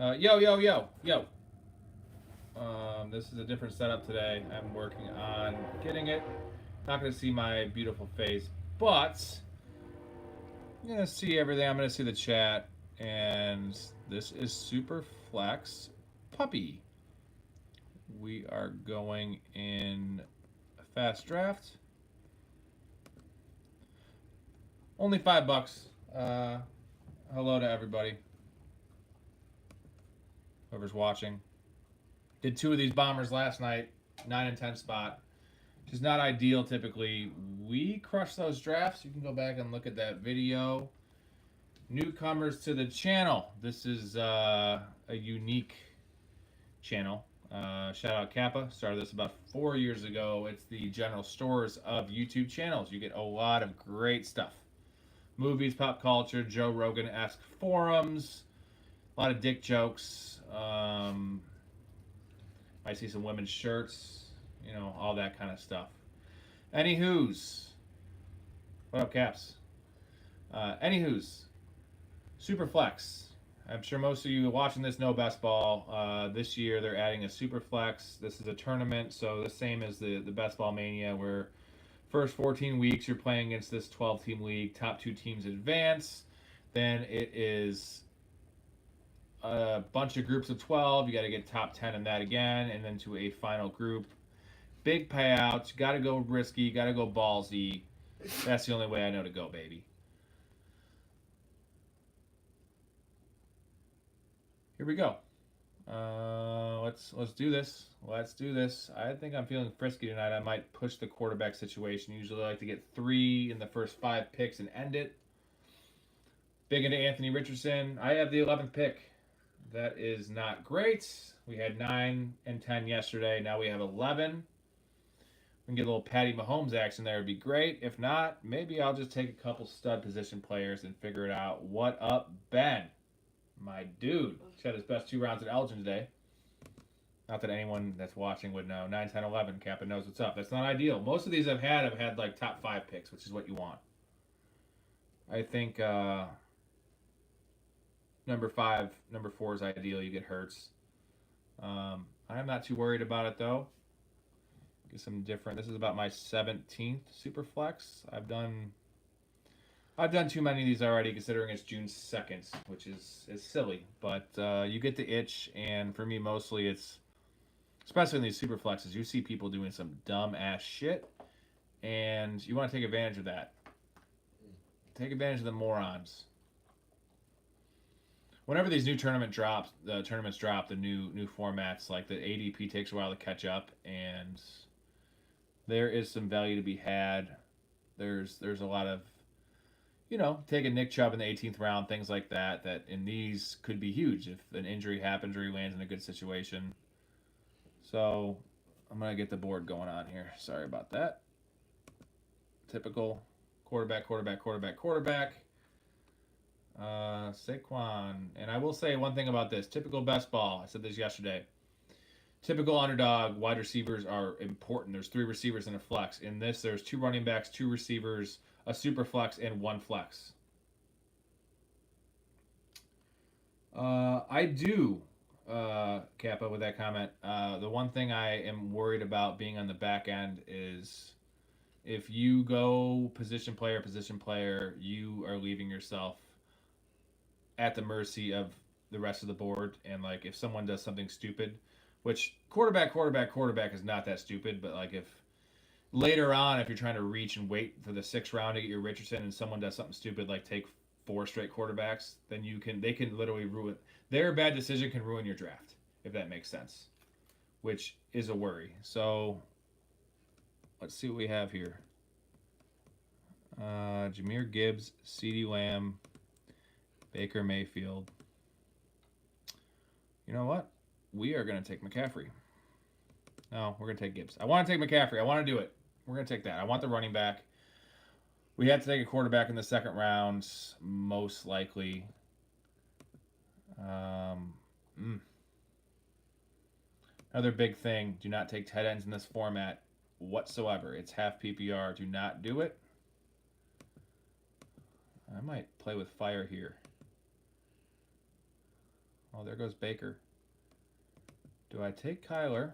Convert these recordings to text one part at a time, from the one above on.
Yo, yo, yo, yo. This is a different setup today. I'm working on getting it. Not going to see my beautiful face, but you're going to see everything. I'm going to see the chat. And this is Superflex Puppy. We are going in a fast draft. Only $5. Hello to everybody. Whoever's watching. Did 2 of these bombers last night, 9 and 10 spot, which is not ideal typically. We crush those drafts. You can go back and look at that video. Newcomers to the channel. This is a unique channel. Shout out Kappa. Started this about 4 years ago. It's the general stores of YouTube channels. You get a lot of great stuff. Movies, pop culture, Joe Rogan-esque forums, a lot of dick jokes. I see some women's shirts, all that kind of stuff. Anywho's, what up, Caps? Anywho's, Superflex. I'm sure most of you watching this know best ball. This year they're adding a Superflex. This is a tournament, so the same as the Best Ball Mania, where first 14 weeks you're playing against this 12-team league. Top 2 teams advance. Then it is a bunch of groups of 12. You got to get top 10 in that again, and then to a final group. Big payouts. Got to go risky. Got to go ballsy. That's the only way I know to go, baby. Here we go. Let's do this. Let's do this. I think I'm feeling frisky tonight. I might push the quarterback situation. Usually I like to get 3 in the first 5 picks and end it. Big into Anthony Richardson. I have the 11th pick. That is not great. We had 9 and 10 yesterday. Now we have 11. We can get a little Patty Mahomes action there. Would be great. If not, maybe I'll just take a couple stud position players and figure it out. What up, Ben? My dude. He's had his best 2 rounds at Elgin today. Not that anyone that's watching would know. 9, 10, 11. Kappa knows what's up. That's not ideal. Most of these I've had like top 5 picks, which is what you want. I think number 5, number 4 is ideal. You get Hurts. I'm not too worried about it though. Get some different. This is about my 17th Superflex. I've done too many of these already, considering it's June 2nd, which is silly. But you get the itch, and for me, mostly it's, especially in these Superflexes, you see people doing some dumb ass shit, and you want to take advantage of that. Take advantage of the morons. Whenever these new tournaments drop, the new formats, like the ADP takes a while to catch up, and there is some value to be had. There's a lot of, take a Nick Chubb in the 18th round, things like that in these could be huge if an injury happens or he lands in a good situation. So I'm going to get the board going on here. Sorry about that. Typical quarterback. Saquon. And I will say one thing about this. Typical best ball. I said this yesterday. Typical underdog wide receivers are important. There's 3 receivers and a flex. In this, there's 2 running backs, 2 receivers, a super flex, and 1 flex. I do, Kappa, with that comment. The one thing I am worried about being on the back end is if you go position player, you are leaving yourself at the mercy of the rest of the board. And like if someone does something stupid, which quarterback is not that stupid, but like if later on, if you're trying to reach and wait for the 6th round to get your Richardson and someone does something stupid like take 4 straight quarterbacks, then they can literally ruin their bad decision can ruin your draft, if that makes sense, which is a worry. So let's see what we have here. Jahmyr Gibbs, CeeDee Lamb, Baker Mayfield. You know what? We are going to take McCaffrey. No, we're going to take Gibbs. I want to take McCaffrey. I want to do it. We're going to take that. I want the running back. We have to take a quarterback in the 2nd round, most likely. Another big thing, do not take tight ends in this format whatsoever. It's half PPR. Do not do it. I might play with fire here. Oh, there goes Baker. Do I take Kyler?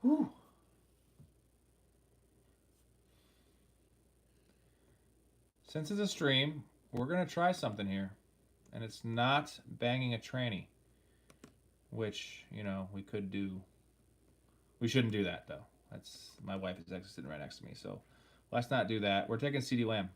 Whew. Since it's a stream, we're going to try something here. And it's not banging a tranny. Which, you know, we could do. We shouldn't do that, though. That's my wife is actually sitting right next to me. So let's not do that. We're taking CeeDee Lamb.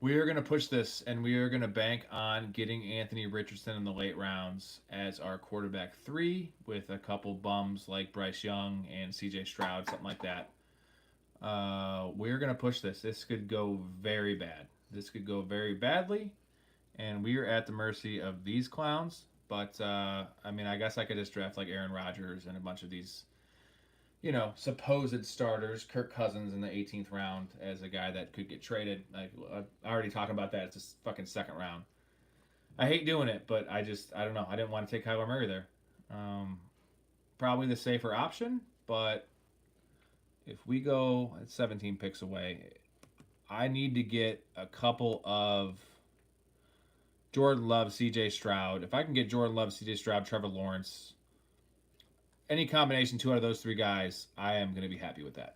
We are going to push this, and we are going to bank on getting Anthony Richardson in the late rounds as our quarterback 3 with a couple bums like Bryce Young and CJ Stroud, something like that. We're going to push this. This could go very bad. This could go very badly, and we are at the mercy of these clowns. But, I mean, I guess I could just draft like Aaron Rodgers and a bunch of these, you know, supposed starters, Kirk Cousins in the 18th round as a guy that could get traded. Like, I already talked about that. It's a fucking second round. I hate doing it, but I don't know. I didn't want to take Kyler Murray there. Probably the safer option, but if we go at 17 picks away, I need to get a couple of Jordan Love, CJ Stroud. If I can get Jordan Love, CJ Stroud, Trevor Lawrence, any combination 2 out of those 3 guys, I am going to be happy with that.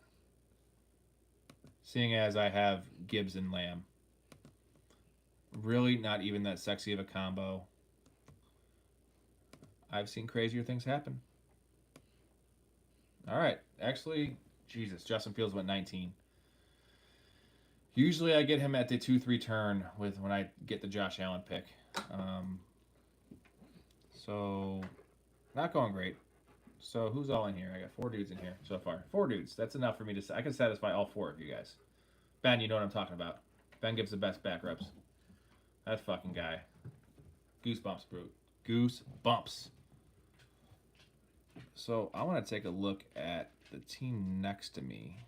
Seeing as I have Gibbs and Lamb. Really not even that sexy of a combo. I've seen crazier things happen. All right. Actually, Jesus, Justin Fields went 19. Usually I get him at the 2-3 turn with when I get the Josh Allen pick. So, not going great. So who's all in here? I got 4 dudes in here so far. 4 dudes. That's enough for me to say. I can satisfy all 4 of you guys. Ben, you know what I'm talking about. Ben gives the best back rubs. That fucking guy. Goosebumps, bro. Goosebumps. So I want to take a look at the team next to me.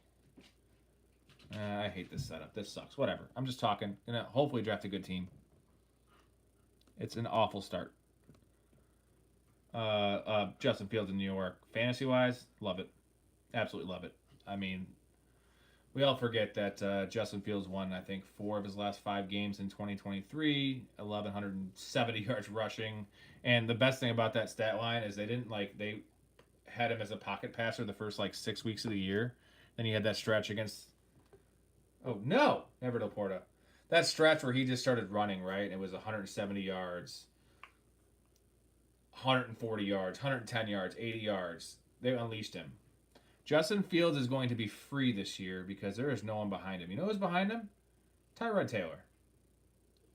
I hate this setup. This sucks. Whatever. I'm just talking. Gonna hopefully draft a good team. It's an awful start. Justin Fields in New York. Fantasy-wise, love it. Absolutely love it. I mean, we all forget that Justin Fields won, I think, 4 of his last 5 games in 2023, 1,170 yards rushing. And the best thing about that stat line is they had him as a pocket passer the first, 6 weeks of the year. Then he had that stretch against... Oh, no! Never Laporta. That stretch where he just started running, right? It was 170 yards, 140 yards, 110 yards, 80 yards. They unleashed him. Justin Fields is going to be free this year because there is no one behind him. You know who's behind him? Tyrod Taylor.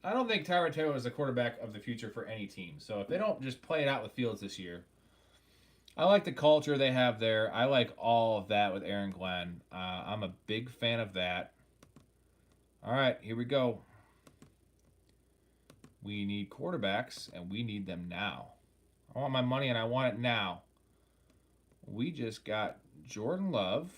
I don't think Tyrod Taylor is the quarterback of the future for any team. So if they don't just play it out with Fields this year, I like the culture they have there. I like all of that with Aaron Glenn. I'm a big fan of that. All right, here we go. We need quarterbacks, and we need them now. I want my money, and I want it now. We just got Jordan Love.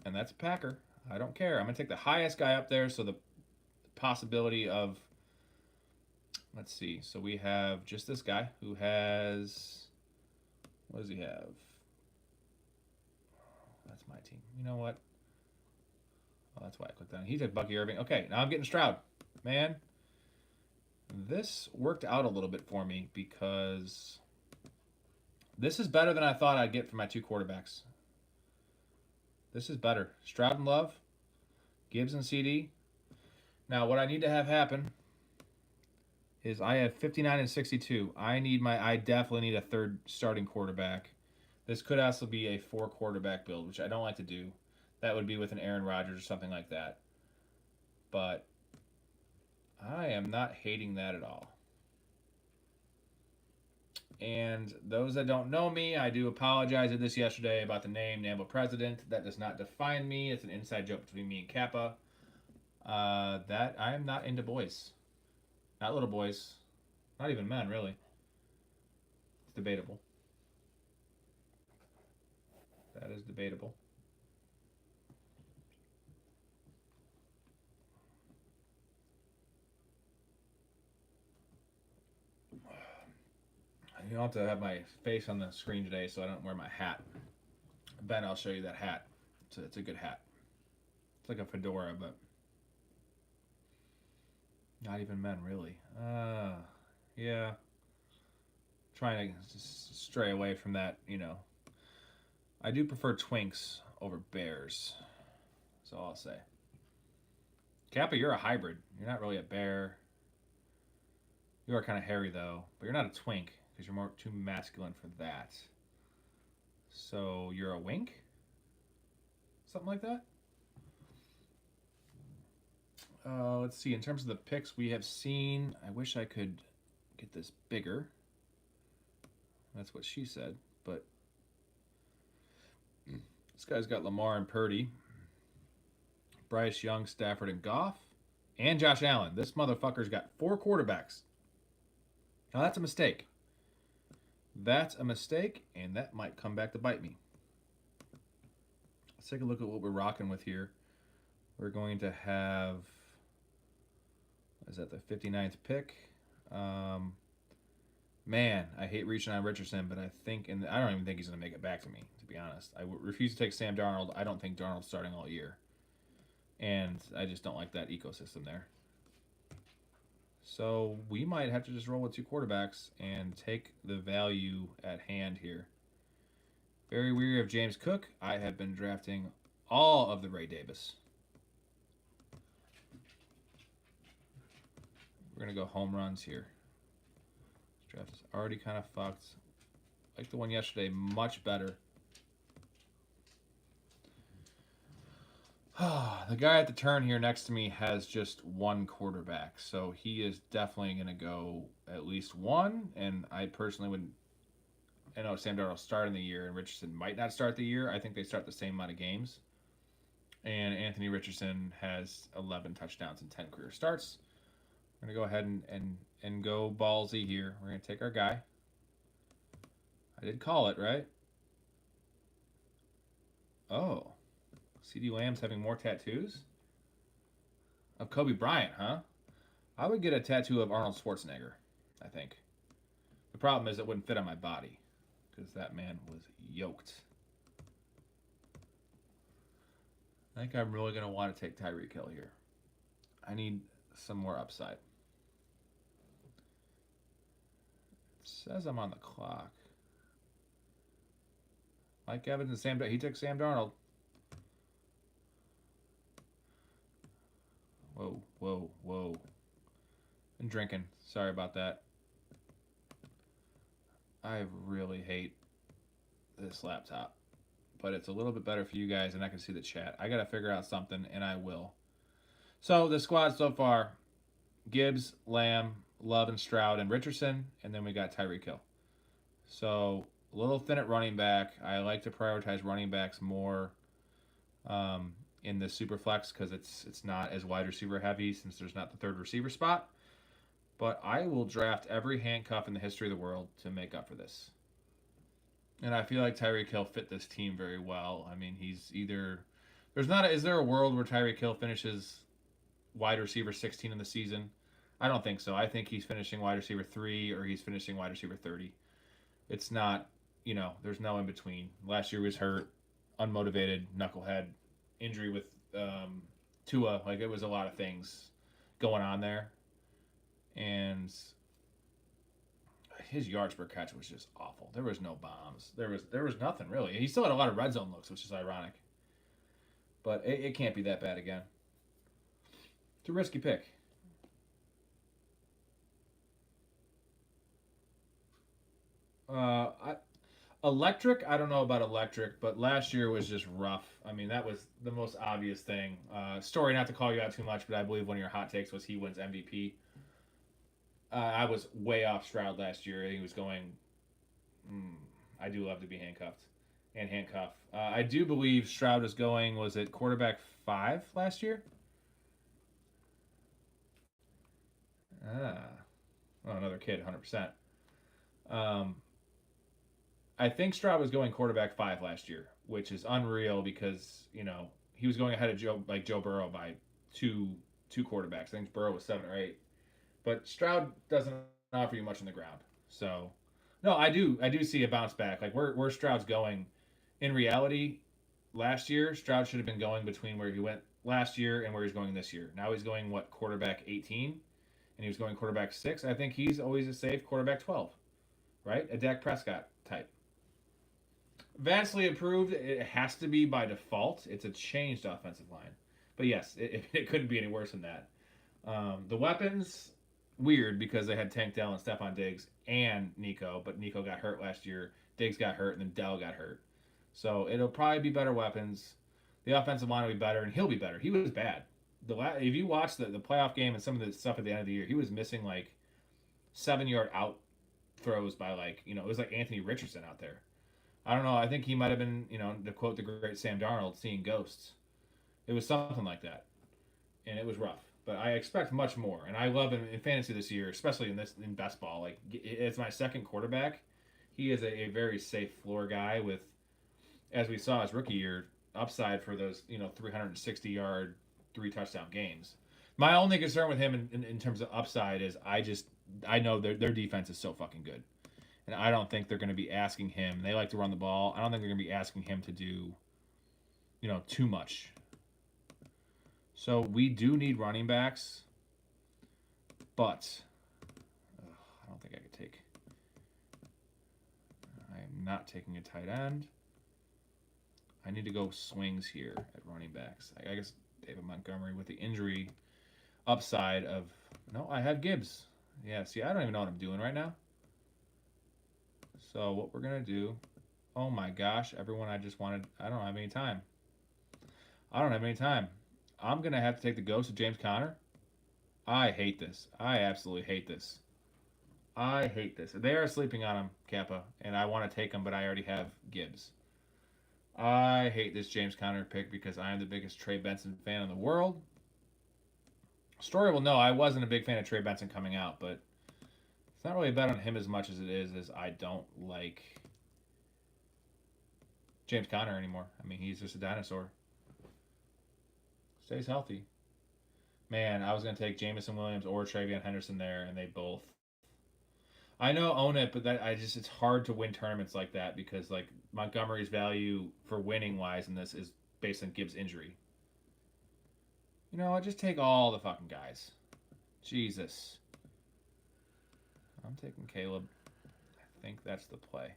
And that's a Packer. I don't care. I'm going to take the highest guy up there, so the possibility of... Let's see. So we have just this guy who has... What does he have? That's my team. You know what? Oh, that's why I clicked on it. He took Bucky Irving. Okay, now I'm getting Stroud. Man, this worked out a little bit for me because this is better than I thought I'd get for my 2 quarterbacks. This is better. Stroud and Love, Gibbs and CD. Now, what I need to have happen is I have 59 and 62. I definitely need a 3rd starting quarterback. This could also be a 4 quarterback build, which I don't like to do. That would be with an Aaron Rodgers or something like that. But I am not hating that at all. And those that don't know me, I do apologize. I did this yesterday about the name Nambo President. That does not define me. It's an inside joke between me and Kappa. That I am not into boys. Not little boys. Not even men, really. It's debatable. That is debatable. You don't have to have my face on the screen today, so I don't wear my hat. Ben, I'll show you that hat. It's a good hat. It's like a fedora, but not even men really. Yeah. Trying to just stray away from that. I do prefer twinks over bears. That's all I'll say. Kappa, you're a hybrid. You're not really a bear. You are kind of hairy though, but you're not a twink because you're more too masculine for that. So you're a wink, something like that. Let's see. In terms of the picks we have seen, I wish I could get this bigger. That's what she said. But this guy's got Lamar and Purdy, Bryce Young, Stafford, and Goff, and Josh Allen. This motherfucker's got 4 quarterbacks. Now that's a mistake. That's a mistake, and that might come back to bite me. Let's take a look at what we're rocking with here. We're going to have, is that the 59th pick? Man, I hate reaching on Richardson, but I don't even think he's going to make it back to me, to be honest. I refuse to take Sam Darnold. I don't think Darnold's starting all year. And I just don't like that ecosystem there. So we might have to just roll with 2 quarterbacks and take the value at hand here. Very weary of James Cook. I have been drafting all of the Ray Davis. We're going to go home runs here. This draft is already kind of fucked. Like the one yesterday, much better. The guy at the turn here next to me has just 1 quarterback, so he is definitely going to go at least 1, and I personally wouldn't. I know Sam Darnold starting the year, and Richardson might not start the year. I think they start the same amount of games. And Anthony Richardson has 11 touchdowns and 10 career starts. We're going to go ahead and go ballsy here. We're going to take our guy. I did call it, right? Oh. CD Lamb's having more tattoos? Of Kobe Bryant, huh? I would get a tattoo of Arnold Schwarzenegger, I think. The problem is it wouldn't fit on my body because that man was yoked. I think I'm really going to want to take Tyreek Hill here. I need some more upside. It says I'm on the clock. Mike Evans and Sam Darnold. He took Sam Darnold. Whoa, whoa, whoa. I'm drinking. Sorry about that. I really hate this laptop. But it's a little bit better for you guys, and I can see the chat. I got to figure out something, and I will. So the squad so far, Gibbs, Lamb, Love, and Stroud, and Richardson, and then we got Tyreek Hill. So a little thin at running back. I like to prioritize running backs more in the Superflex because it's not as wide receiver heavy since there's not the third receiver spot. But I will draft every handcuff in the history of the world to make up for this. And I feel like Tyreek Hill fit this team very well. I mean, he's either is there a world where Tyreek Hill finishes wide receiver 16 in the season? I don't think so. I think he's finishing wide receiver 3 or he's finishing wide receiver 30. It's not, there's no in between. Last year was hurt, unmotivated, knucklehead, injury with Tua. Like, it was a lot of things going on there. And his yards per catch was just awful. There was no bombs. There was nothing really. He still had a lot of red zone looks, which is ironic. But it can't be that bad again. It's a risky pick. Electric, I don't know about electric, but last year was just rough. I mean, that was the most obvious thing. Story, not to call you out too much, but I believe one of your hot takes was he wins MVP. I was way off Stroud last year. He was going, I do love to be handcuffed and handcuff. I do believe Stroud was going, was it quarterback 5 last year? Another kid, 100%. I think Stroud was going quarterback 5 last year, which is unreal because, he was going ahead of Joe Burrow by two quarterbacks. I think Burrow was 7 or 8. But Stroud doesn't offer you much on the ground. So, no, I do see a bounce back. Like, where Stroud's going, in reality, last year, Stroud should have been going between where he went last year and where he's going this year. Now he's going what, quarterback 18, and he was going quarterback 6. I think he's always a safe quarterback 12, right? A Dak Prescott type. Vastly improved. It has to be by default. It's a changed offensive line, but yes, it couldn't be any worse than that. The weapons, weird because they had Tank Dell and Stephon Diggs and Nico, but Nico got hurt last year. Diggs got hurt, and then Dell got hurt. So it'll probably be better weapons. The offensive line will be better, and he'll be better. He was bad. If you watch the playoff game and some of the stuff at the end of the year, he was missing like 7 yard out throws by it was like Anthony Richardson out there. I don't know. I think he might have been, to quote the great Sam Darnold, seeing ghosts. It was something like that, and it was rough. But I expect much more, and I love him in fantasy this year, especially in best ball. Like it's my second quarterback. He is a very safe floor guy with, as we saw his rookie year, upside for those 360-yard, 3 touchdown games. My only concern with him in terms of upside is I know their defense is so fucking good. And I don't think they're going to be asking him. They like to run the ball. I don't think they're going to be asking him to do, too much. So we do need running backs, but I don't think I could take. I'm not taking a tight end. I need to go swings here at running backs. I guess David Montgomery with the injury upside of. No, I have Gibbs. Yeah, see, I don't even know what I'm doing right now. So what we're going to do, oh my gosh, everyone, I don't have any time. I'm going to have to take the ghost of James Conner. I hate this. I absolutely hate this. They are sleeping on him, Kappa, and I want to take him, but I already have Gibbs. I hate this James Conner pick because I am the biggest Trey Benson fan in the world. Story will know I wasn't a big fan of Trey Benson coming out, but it's not really a bet on him as much as it is as I don't like James Conner anymore. I mean, he's just a dinosaur. Stays healthy. Man, I was going to take Jamison Williams or Travion Henderson there, and they both. I know, own it, but it's hard to win tournaments like that because Montgomery's value for winning wise in this is based on Gibbs' injury. I just take all the fucking guys. Jesus. I'm taking Caleb. I think that's the play.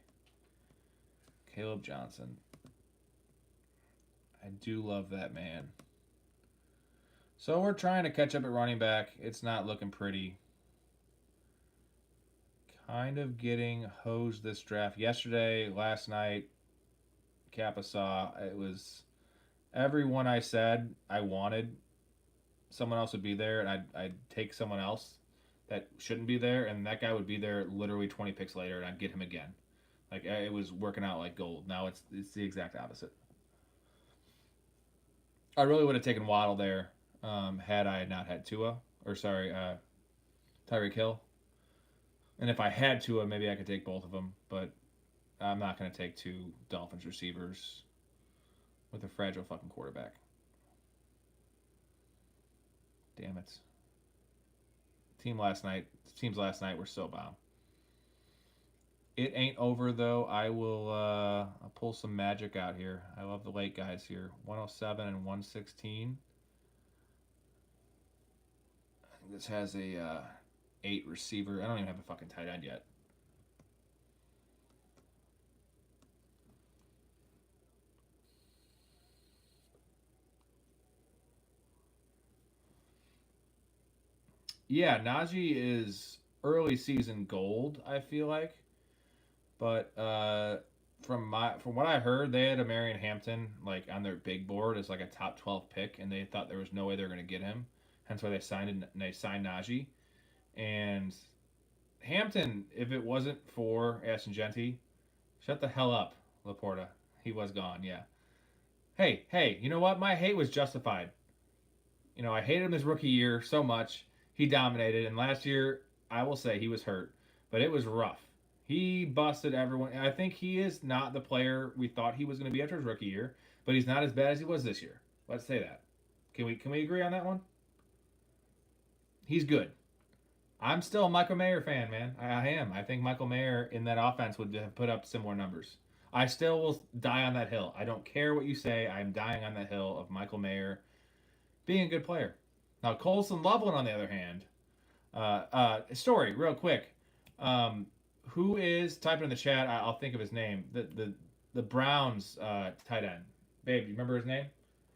Caleb Johnson. I do love that man. So we're trying to catch up at running back. It's not looking pretty. Kind of getting hosed this draft. Yesterday, last night, Kappa saw it was everyone I said I wanted. Someone else would be there, and I'd take someone else that shouldn't be there, and that guy would be there literally 20 picks later, and I'd get him again. It was working out like gold. Now it's the exact opposite. I really would have taken Waddle there had I not had Tua, Tyreek Hill. And if I had Tua, maybe I could take both of them, but I'm not going to take two Dolphins receivers with a fragile fucking quarterback. Damn it. Teams last night were so bomb. It ain't over, though. I'll pull some magic out here. I love the late guys here. 107 and 116. I think this has a 8 receiver. I don't even have a fucking tight end yet. Yeah, Najee is early season gold, I feel like. But from what I heard, they had a Marion Hampton on their big board as a top 12 pick, and they thought there was no way they were going to get him. Hence why they signed Najee. And Hampton, if it wasn't for Ashton Genty, shut the hell up, Laporta. He was gone, yeah. Hey, you know what? My hate was justified. I hated him his rookie year so much. He dominated, and last year, I will say he was hurt, but it was rough. He busted everyone. I think he is not the player we thought he was going to be after his rookie year, but he's not as bad as he was this year. Let's say that. Can we agree on that one? He's good. I'm still a Michael Mayer fan, man. I am. I think Michael Mayer in that offense would have put up similar numbers. I still will die on that hill. I don't care what you say. I'm dying on that hill of Michael Mayer being a good player. Now, Colson Loveland, on the other hand, story real quick. Um, who is typing in the chat? I'll think of his name. The Browns tight end. Babe, you remember his name?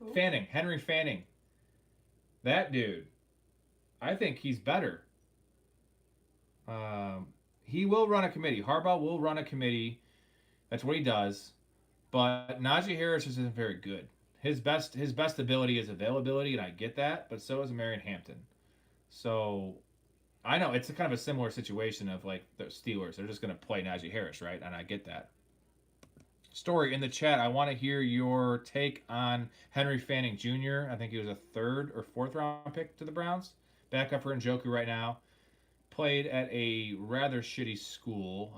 Who? Fanning, Henry Fanning. That dude. I think he's better. Um, he will run a committee. Harbaugh will run a committee. That's what he does. But Najee Harris isn't very good. His best ability is availability, and I get that. But so is Marion Hampton. So I know it's a kind of a similar situation of like the Steelers. They're just going to play Najee Harris, right? And I get that. Story in the chat. I want to hear your take on Henry Fanning Jr. I think he was a third or fourth round pick to the Browns. Backup for Njoku right now. Played at a rather shitty school.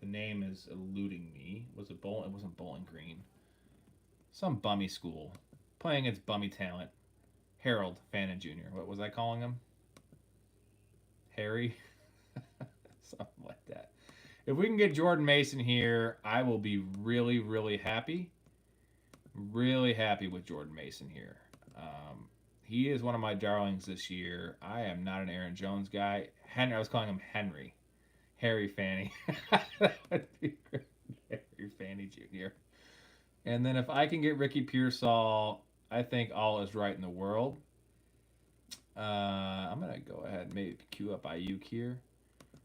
The name is eluding me. Was it Bowling? It wasn't Bowling Green. Some bummy school. Playing against bummy talent. Harold Fannin Jr. What was I calling him? Harry? Something like that. If we can get Jordan Mason here, I will be really, really happy. Really happy with Jordan Mason here. He is one of my darlings this year. I am not an Aaron Jones guy. I was calling him Henry. Harry Fanny. That would be great. Harry Fanny Jr. And then if I can get Ricky Pearsall, I think all is right in the world. I'm going to go ahead and maybe queue up Ayuk here.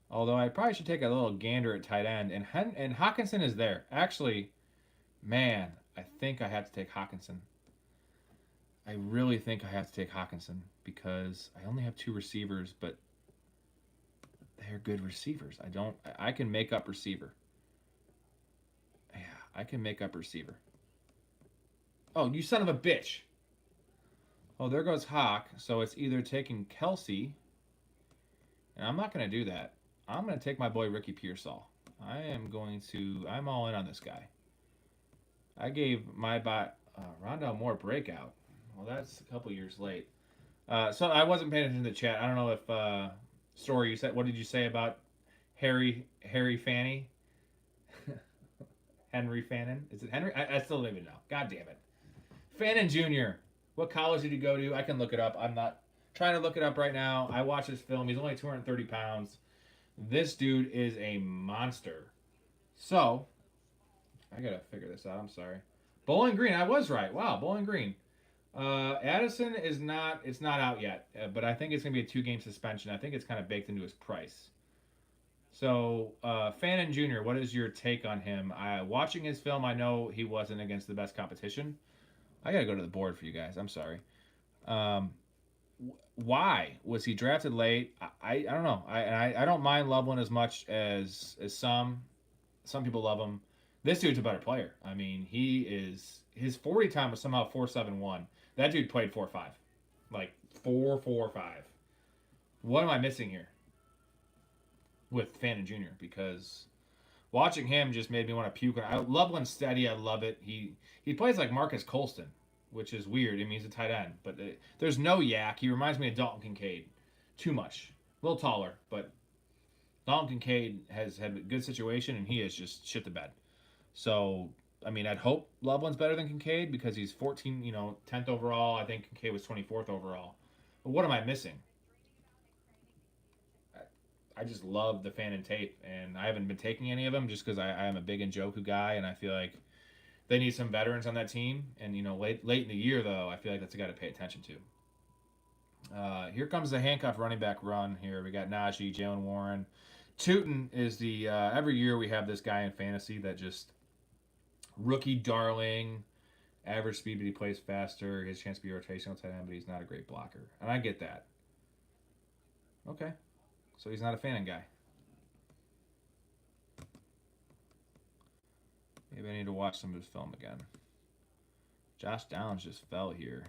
Although I probably should take a little gander at tight end. And Hawkinson is there. Actually, man, I think I have to take Hawkinson. I really think I have to take Hawkinson because I only have two receivers, but they're good receivers. I can make up receiver. Yeah, I can make up receiver. Oh, you son of a bitch. Oh, there goes Hawk. So it's either taking Kelsey, and I'm not going to do that. I'm going to take my boy Ricky Pearsall. I'm all in on this guy. I gave my bot Rondell Moore breakout. Well, that's a couple years late. So I wasn't paying attention to the chat. I don't know if story you said. What did you say about Harry Fanny? Henry Fannin? Is it Henry? I still don't even know. God damn it. Fannin Jr. What college did he go to? I can look it up. I'm not trying to look it up right now. I watched this film. He's only 230 pounds. This dude is a monster. So, I gotta figure this out. I'm sorry. Bowling Green. I was right. Wow, Bowling Green. Addison is not. It's not out yet, but I think it's gonna be a 2-game suspension. I think it's kind of baked into his price. So, Fannin Jr., what is your take on him? Watching his film, I know he wasn't against the best competition. I gotta go to the board for you guys. I'm sorry. Um, why was he drafted late? I don't know. I don't mind Loveland as much as some. Some people love him. This dude's a better player. I mean, his 40 time was somehow 4.71. That dude played 4.5, like 4.45. What am I missing here with Fannin Jr.? Because watching him just made me want to puke. Loveland's steady. I love it. He plays like Marcus Colston, which is weird. I mean, he's a tight end, but there's no yak. He reminds me of Dalton Kincaid. Too much. A little taller, but Dalton Kincaid has had a good situation, and he has just shit the bed. So, I mean, I'd hope Loveland's better than Kincaid because he's 10th overall. I think Kincaid was 24th overall. But what am I missing? I just love the fan and tape, and I haven't been taking any of them just because I am a big Njoku guy, and I feel like they need some veterans on that team. And, late in the year, though, I feel like that's a guy to pay attention to. Here comes the handcuff running back run here. We got Najee, Jalen Warren. Tootin is the every year we have this guy in fantasy that just rookie darling, average speed, but he plays faster. He has a chance to be a rotational tight end, but he's not a great blocker. And I get that. Okay. So he's not a Fannin guy. Maybe I need to watch some of his film again. Josh Downs just fell here.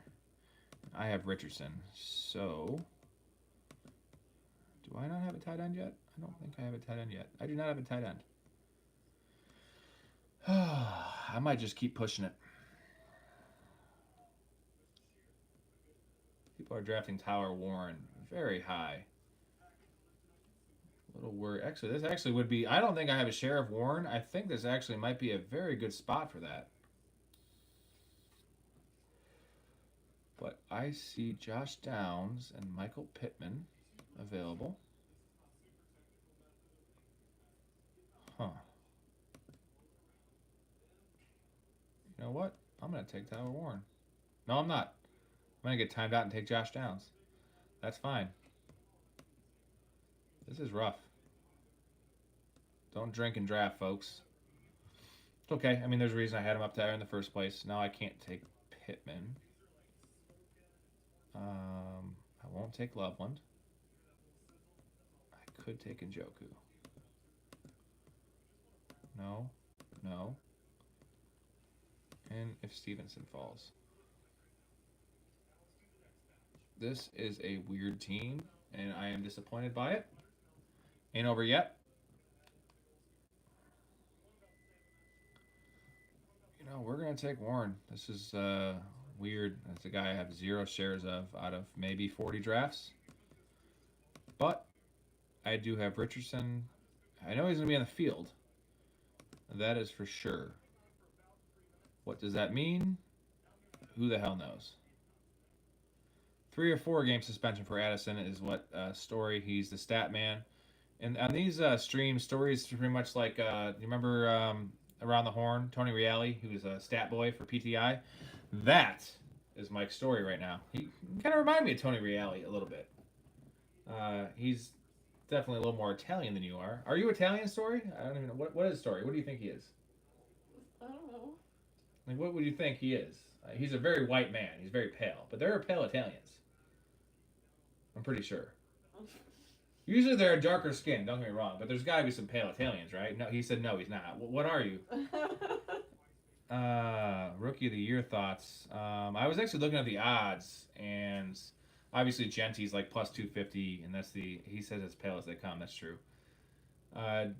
I have Richardson. So, do I not have a tight end yet? I don't think I have a tight end yet. I do not have a tight end. I might just keep pushing it. People are drafting Tyler Warren very high. little worried. Actually, this actually would be. I don't think I have a share of Warren. I think this actually might be a very good spot for that. But I see Josh Downs and Michael Pittman available. Huh. You know what? I'm going to take Tyler Warren. No, I'm not. I'm going to get timed out and take Josh Downs. That's fine. This is rough. Don't drink and draft, folks. It's okay. I mean, there's a reason I had him up there in the first place. Now I can't take Pittman. I won't take Loveland. I could take Njoku. No. No. And if Stevenson falls. This is a weird team, and I am disappointed by it. Ain't over yet. You know, we're going to take Warren. This is weird. That's a guy I have 0 shares of out of maybe 40 drafts. But I do have Richardson. I know he's going to be on the field. That is for sure. What does that mean? Who the hell knows? 3 or 4 game suspension for Addison is what Story. He's the stat man. And on these streams, Story's pretty much like, you remember Around the Horn, Tony Reale, who's a stat boy for PTI? That is Mike's Story right now. He kind of reminds me of Tony Reale a little bit. He's definitely a little more Italian than you are. Are you Italian, Story? I don't even know. What is Story? What do you think he is? I don't know. Like, what would you think he is? He's a very white man. He's very pale. But there are pale Italians. I'm pretty sure. Usually they're a darker skin, don't get me wrong, but there's got to be some pale Italians, right? No, he said no, he's not. What are you? Rookie of the Year thoughts. I was actually looking at the odds, and obviously Genti's like plus 250, and that's he says as pale as they come. That's true.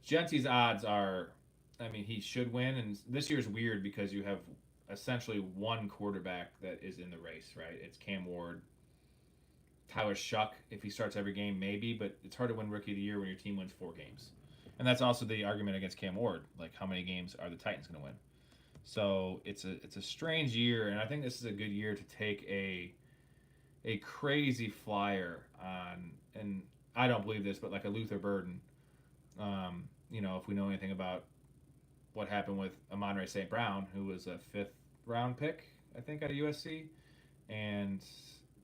Genti's odds are, I mean, he should win, and this year's weird because you have essentially one quarterback that is in the race, right? It's Cam Ward. Tyler Shuck, if he starts every game, maybe, but it's hard to win Rookie of the Year when your team wins 4 games. And that's also the argument against Cam Ward. Like, how many games are the Titans going to win? So it's a strange year, and I think this is a good year to take a crazy flyer on, and I don't believe this, but like a Luther Burden. You know, if we know anything about what happened with Amon-Ra St. Brown, who was a 5th round pick, I think, out of USC, and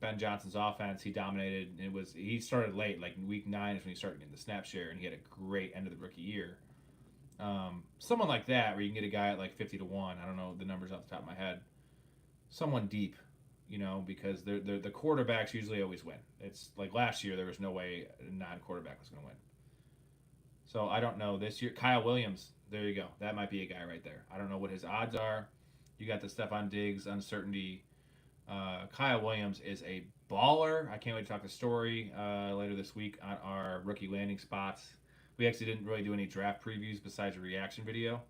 Ben Johnson's offense, he dominated. He started late, like week 9 is when he started getting the snap share, and he had a great end of the rookie year. Someone like that, where you can get a guy at like 50 to 1. I don't know the numbers off the top of my head. Someone deep, you know, because the quarterbacks usually always win. It's like last year, there was no way a non-quarterback was going to win. So I don't know this year. Kyle Williams, there you go. That might be a guy right there. I don't know what his odds are. You got the Stephon Diggs uncertainty. Kyle Williams is a baller. I can't wait to talk to Story later this week on our rookie landing spots. We actually didn't really do any draft previews besides a reaction video.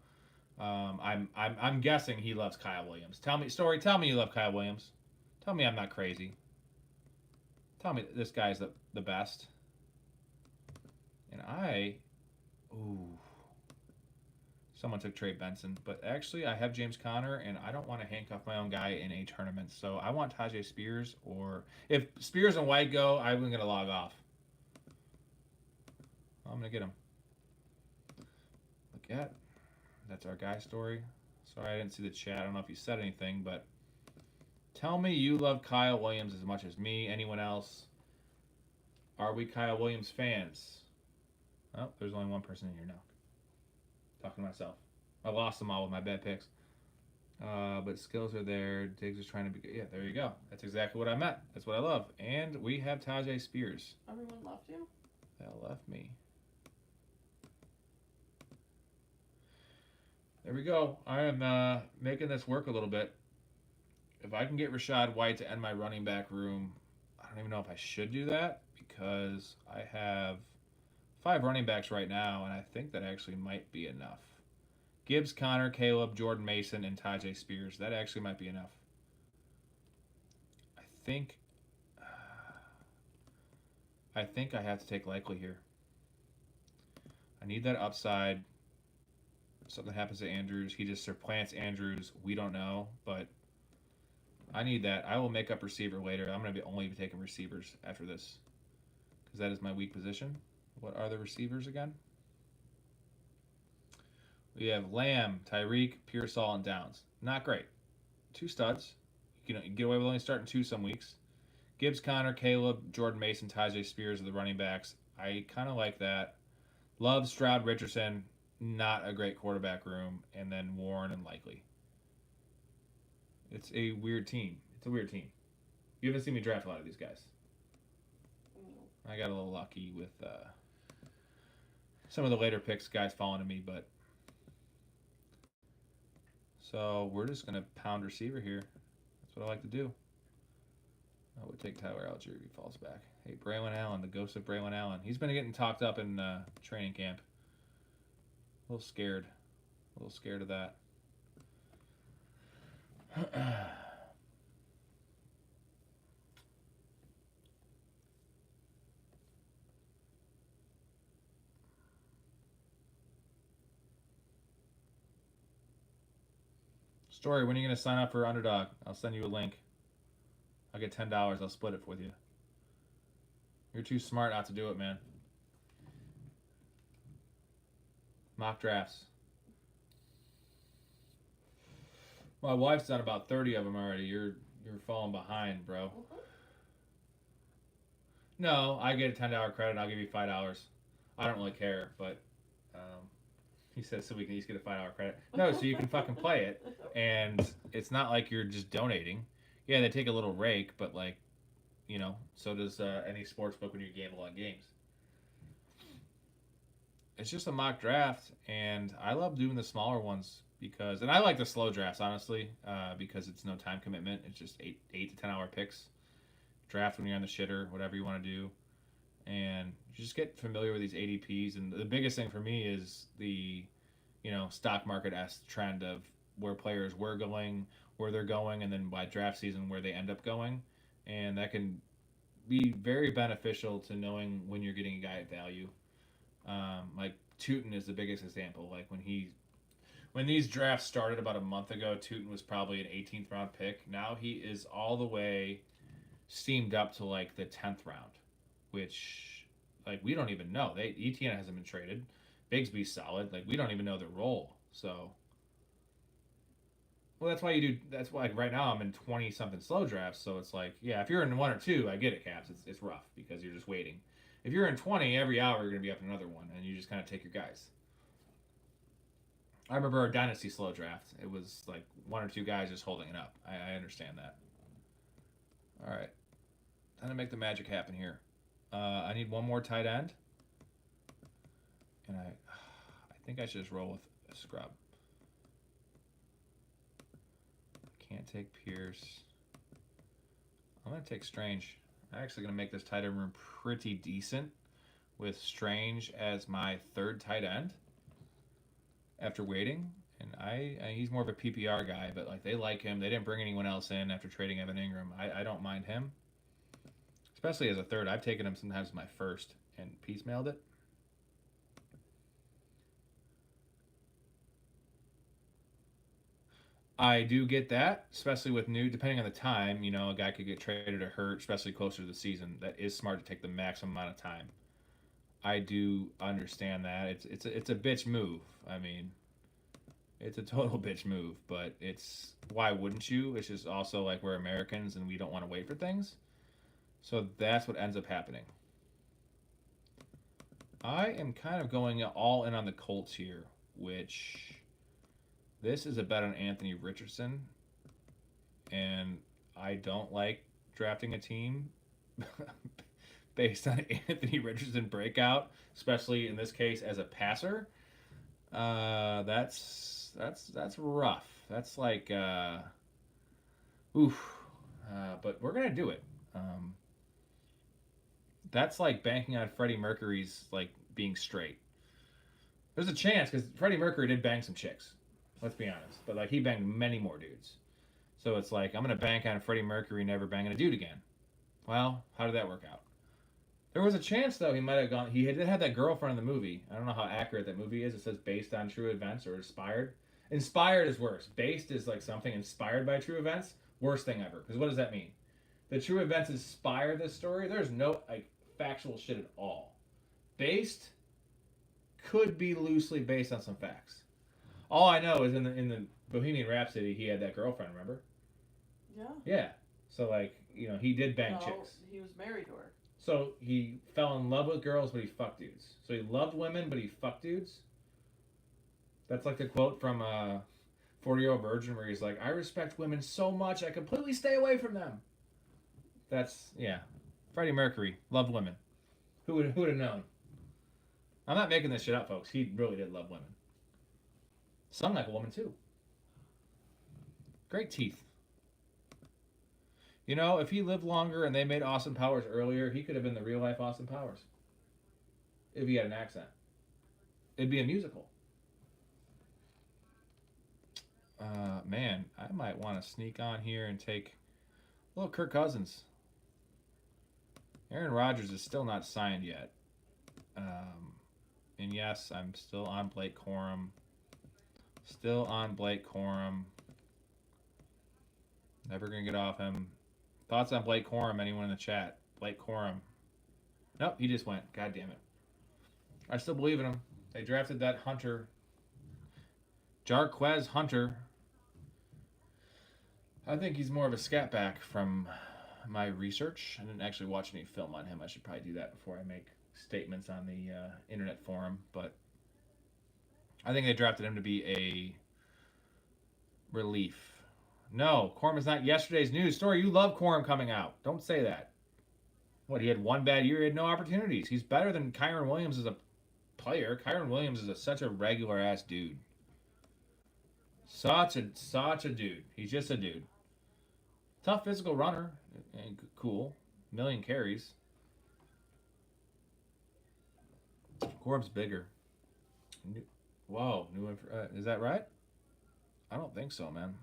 I'm guessing he loves Kyle Williams. Tell me, Story. Tell me you love Kyle Williams. Tell me I'm not crazy. Tell me this guy's the best. And someone took Trey Benson, but actually I have James Conner, and I don't want to handcuff my own guy in a tournament. So I want Tajay Spears, or if Spears and White go, I'm going to log off. I'm going to get him. Look at, that's our guy Story. Sorry I didn't see the chat. I don't know if you said anything, but tell me you love Kyle Williams as much as me. Anyone else? Are we Kyle Williams fans? Oh, there's only one person in here now. Talking to myself. I lost them all with my bad picks. But skills are there. Diggs is trying to be good. Yeah, there you go. That's exactly what I meant. That's what I love. And we have Tajay Spears. Everyone left you? They all left me. There we go. I am making this work a little bit. If I can get Rachaad White to end my running back room, I don't even know if I should do that because I have 5 running backs right now, and I think that actually might be enough. Gibbs, Connor, Caleb, Jordan Mason, and Tajay Spears. That actually might be enough. I think I have to take Likely here. I need that upside. If something happens to Andrews, he just supplants Andrews. We don't know, but I need that. I will make up receiver later. I'm going to be only be taking receivers after this because that is my weak position. What are the receivers again? We have Lamb, Tyreek, Pearsall, and Downs. Not great. Two studs. You can get away with only starting two some weeks. Gibbs, Connor, Caleb, Jordan Mason, Tyjae Spears are the running backs. I kind of like that. Love, Stroud, Richardson. Not a great quarterback room. And then Warren and Likely. It's a weird team. It's a weird team. You haven't seen me draft a lot of these guys. I got a little lucky with some of the later picks, guys falling to me, but so we're just gonna pound receiver here. That's what I like to do. I would take Tyler Algier if he falls back. Hey, Braylon Allen, the ghost of Braylon Allen. He's been getting talked up in training camp. A little scared. A little scared of that. Story, when are you going to sign up for Underdog? I'll send you a link. I'll get $10. I'll split it with you. You're too smart not to do it, man. Mock drafts. My wife's done about 30 of them already. You're falling behind, bro. No, I get a $10 credit. I'll give you $5. I don't really care, but he says so we can each get a $5 credit. No, so you can fucking play it, and it's not like you're just donating. Yeah, they take a little rake, but like, you know, so does any sports book when you gamble on games. It's just a mock draft, and I love doing the smaller ones because, and I like the slow drafts honestly, because it's no time commitment. It's just 8 to 10 hour picks. Draft when you're on the shitter, whatever you want to do, and you just get familiar with these ADPs. And the biggest thing for me is the, you know, stock market trend of where players were going, where they're going, and then by draft season where they end up going, and that can be very beneficial to knowing when you're getting a guy at value. Like Tootin is the biggest example. Like when these drafts started about a month ago, Tootin was probably an 18th round pick. Now he is all the way steamed up to like the 10th round, which like we don't even know. Etienne hasn't been traded. Bigsby's solid. Like we don't even know their role. So, well, that's why you do. That's why like, right now I'm in 20 something slow drafts. So it's like, yeah, if you're in one or two, I get it, Caps. It's rough because you're just waiting. If you're in 20, every hour you're gonna be up in another one, and you just kind of take your guys. I remember our dynasty slow draft. It was like one or two guys just holding it up. I understand that. All right, time to make the magic happen here. I need one more tight end, and I think I should just roll with a scrub. I can't take Pierce. I'm gonna take Strange. I'm actually gonna make this tight end room pretty decent with Strange as my third tight end after waiting. And he's more of a PPR guy, but like they like him. They didn't bring anyone else in after trading Evan Ingram. I don't mind him, especially as a third. I've taken him sometimes as my first and piecemealed it. I do get that, especially with new, depending on the time, you know, a guy could get traded or hurt, especially closer to the season. That is smart to take the maximum amount of time. I do understand that. It's a bitch move. I mean, it's a total bitch move, but it's why wouldn't you? It's just also like we're Americans and we don't want to wait for things. So that's what ends up happening. I am kind of going all in on the Colts here, which this is a bet on Anthony Richardson, and I don't like drafting a team based on Anthony Richardson breakout, especially in this case as a passer. That's rough. That's like oof. But we're gonna do it. That's like banking on Freddie Mercury's like being straight. There's a chance because Freddie Mercury did bang some chicks. Let's be honest, but like he banged many more dudes. So it's like I'm gonna bank on Freddie Mercury never banging a dude again. Well, how did that work out? There was a chance though he might have gone. He did have that girlfriend in the movie. I don't know how accurate that movie is. It says based on true events or inspired. Inspired is worse. Based is like something inspired by true events. Worst thing ever. Because what does that mean? The true events inspire this story. There's no like factual shit at all. Based could be loosely based on some facts. All I know is in the Bohemian Rhapsody he had that girlfriend. Remember? Yeah. Yeah. So like he did bang No, chicks. he was married to her. So he fell in love with girls, but he fucked dudes. So he loved women, but he fucked dudes. That's like the quote from 40-Year-Old Virgin where he's like, I respect women so much I completely stay away from them. That's, yeah. Freddie Mercury loved women. Who would have known? I'm not making this shit up, folks. He really did love women. Sung like a woman, too. Great teeth. If he lived longer and they made Austin Powers earlier, he could have been the real life Austin Powers. If he had an accent. It'd be a musical. Man, I might want to sneak on here and take a little Kirk Cousins. Aaron Rodgers is still not signed yet. And yes, I'm still on Blake Corum. Still on Blake Corum. Never going to get off him. Thoughts on Blake Corum? Anyone in the chat? Blake Corum. Nope, he just went. God damn it. I still believe in him. They drafted that Hunter. Jarquez Hunter. I think he's more of a scat back from my research. I didn't actually watch any film on him. I should probably do that before I make statements on the internet forum. But I think they drafted him to be a relief. No, Corum is not yesterday's news story. You love Corum coming out. Don't say that. What, he had one bad year? He had no opportunities. He's better than Kyron Williams as a player. Kyron Williams is such a regular-ass dude. Such a dude. He's just a dude. Tough physical runner. And cool. Million carries. Corum's bigger. Whoa. Is that right? I don't think so, man.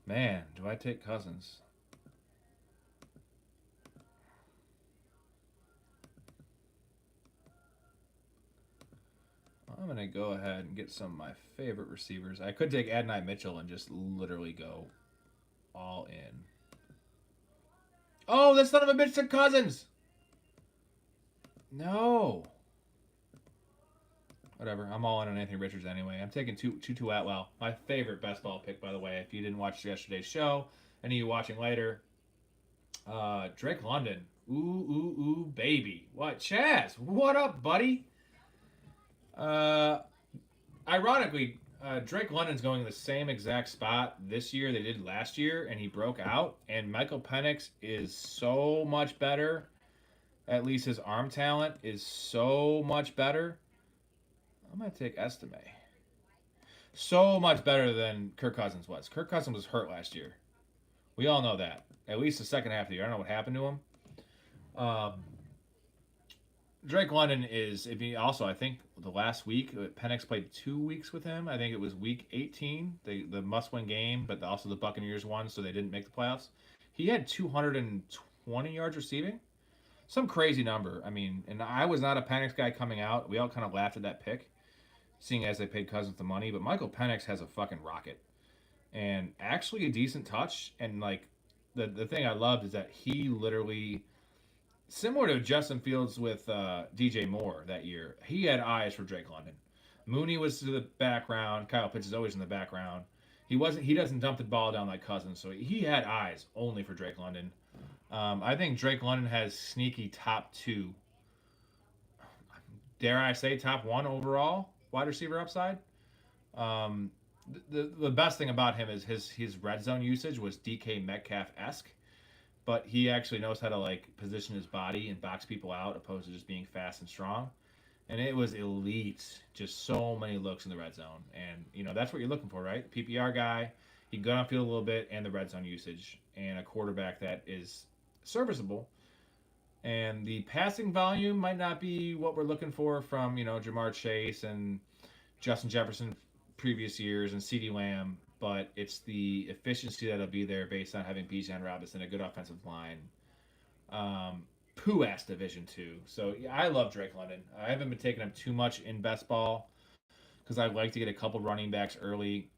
Man, do I take Cousins? I'm going to go ahead and get some of my favorite receivers. I could take Adonai Mitchell and just literally go all in. Oh, that son of a bitch took Cousins! No. Whatever. I'm all in on Anthony Richards anyway. I'm taking Tutu Atwell. My favorite best ball pick, by the way. If you didn't watch yesterday's show, any of you watching later, Drake London. Ooh, baby. What? Chaz, what up, buddy? Ironically, Drake London's going the same exact spot this year they did last year, and he broke out. And Michael Penix is so much better. At least his arm talent is so much better. I'm going to take Estime. So much better than Kirk Cousins was. Kirk Cousins was hurt last year. We all know that. At least the second half of the year. I don't know what happened to him. Drake London is, I think the last week, Penix played 2 weeks with him. I think it was week 18, the must-win game, but also the Buccaneers won, so they didn't make the playoffs. He had 220 yards receiving. Some crazy number. I mean, and I was not a Penix guy coming out. We all kind of laughed at that pick, seeing as they paid Cousins the money. But Michael Penix has a fucking rocket. And actually a decent touch. And, like, the thing I loved is that he literally, similar to Justin Fields with DJ Moore that year, he had eyes for Drake London. Mooney was to the background. Kyle Pitts is always in the background. He doesn't dump the ball down like Cousins, so he had eyes only for Drake London. I think Drake London has sneaky top 2. Dare I say top 1 overall wide receiver upside. The best thing about him is his red zone usage was DK Metcalf-esque, but he actually knows how to like position his body and box people out opposed to just being fast and strong. And it was elite. Just so many looks in the red zone. And, that's what you're looking for, right? PPR guy. He can go downfield a little bit and the red zone usage. And a quarterback that is serviceable. And the passing volume might not be what we're looking for from, Jamar Chase and Justin Jefferson previous years and CeeDee Lamb. But it's the efficiency that'll be there based on having Bijan Robinson, a good offensive line. Pooh-ass Division 2. So yeah, I love Drake London. I haven't been taking him too much in best ball because I like to get a couple running backs early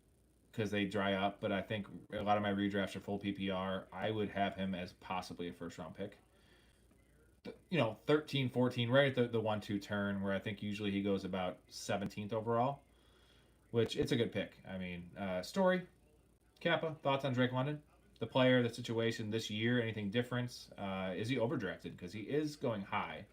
because they dry up. But I think a lot of my redrafts are full PPR. I would have him as possibly a first round pick. 13, 14, right at the 1-2 turn where I think usually he goes about 17th overall, which it's a good pick. I mean, Story, Kappa, thoughts on Drake London? The player, the situation this year, anything different? Is he overdrafted? Because he is going high.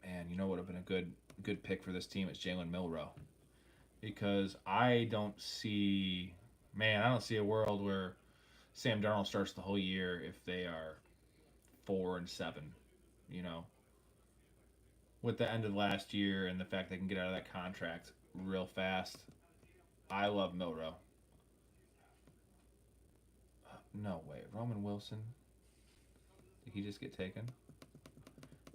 Man, you know what would have been a good pick for this team is Jalen Milrow. Because I don't see a world where Sam Darnold starts the whole year if they are 4-7. You know, with the end of last year and the fact they can get out of that contract real fast. I love Milrow. No way, Roman Wilson. Did he just get taken?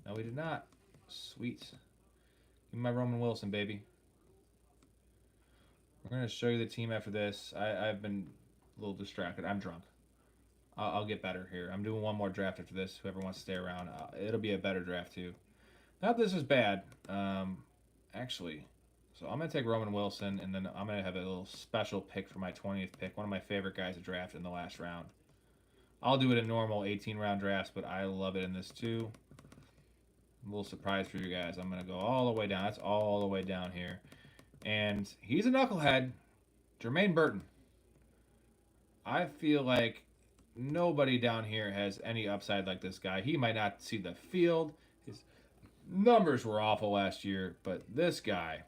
No, he did not. Sweet. Give me my Roman Wilson, baby. We're gonna show you the team after this. I've been a little distracted. I'm drunk. I'll get better here. I'm doing one more draft after this. Whoever wants to stay around, it'll be a better draft too. Not that this is bad. Actually, so I'm gonna take Roman Wilson, and then I'm gonna have a little special pick for my 20th pick. One of my favorite guys to draft in the last round. I'll do it in normal 18 round drafts, but I love it in this too. A little surprise for you guys. I'm gonna go all the way down. That's all the way down here, and he's a knucklehead. Jermaine Burton. I feel like nobody down here has any upside like this guy. He might not see the field. His numbers were awful last year, but this guy,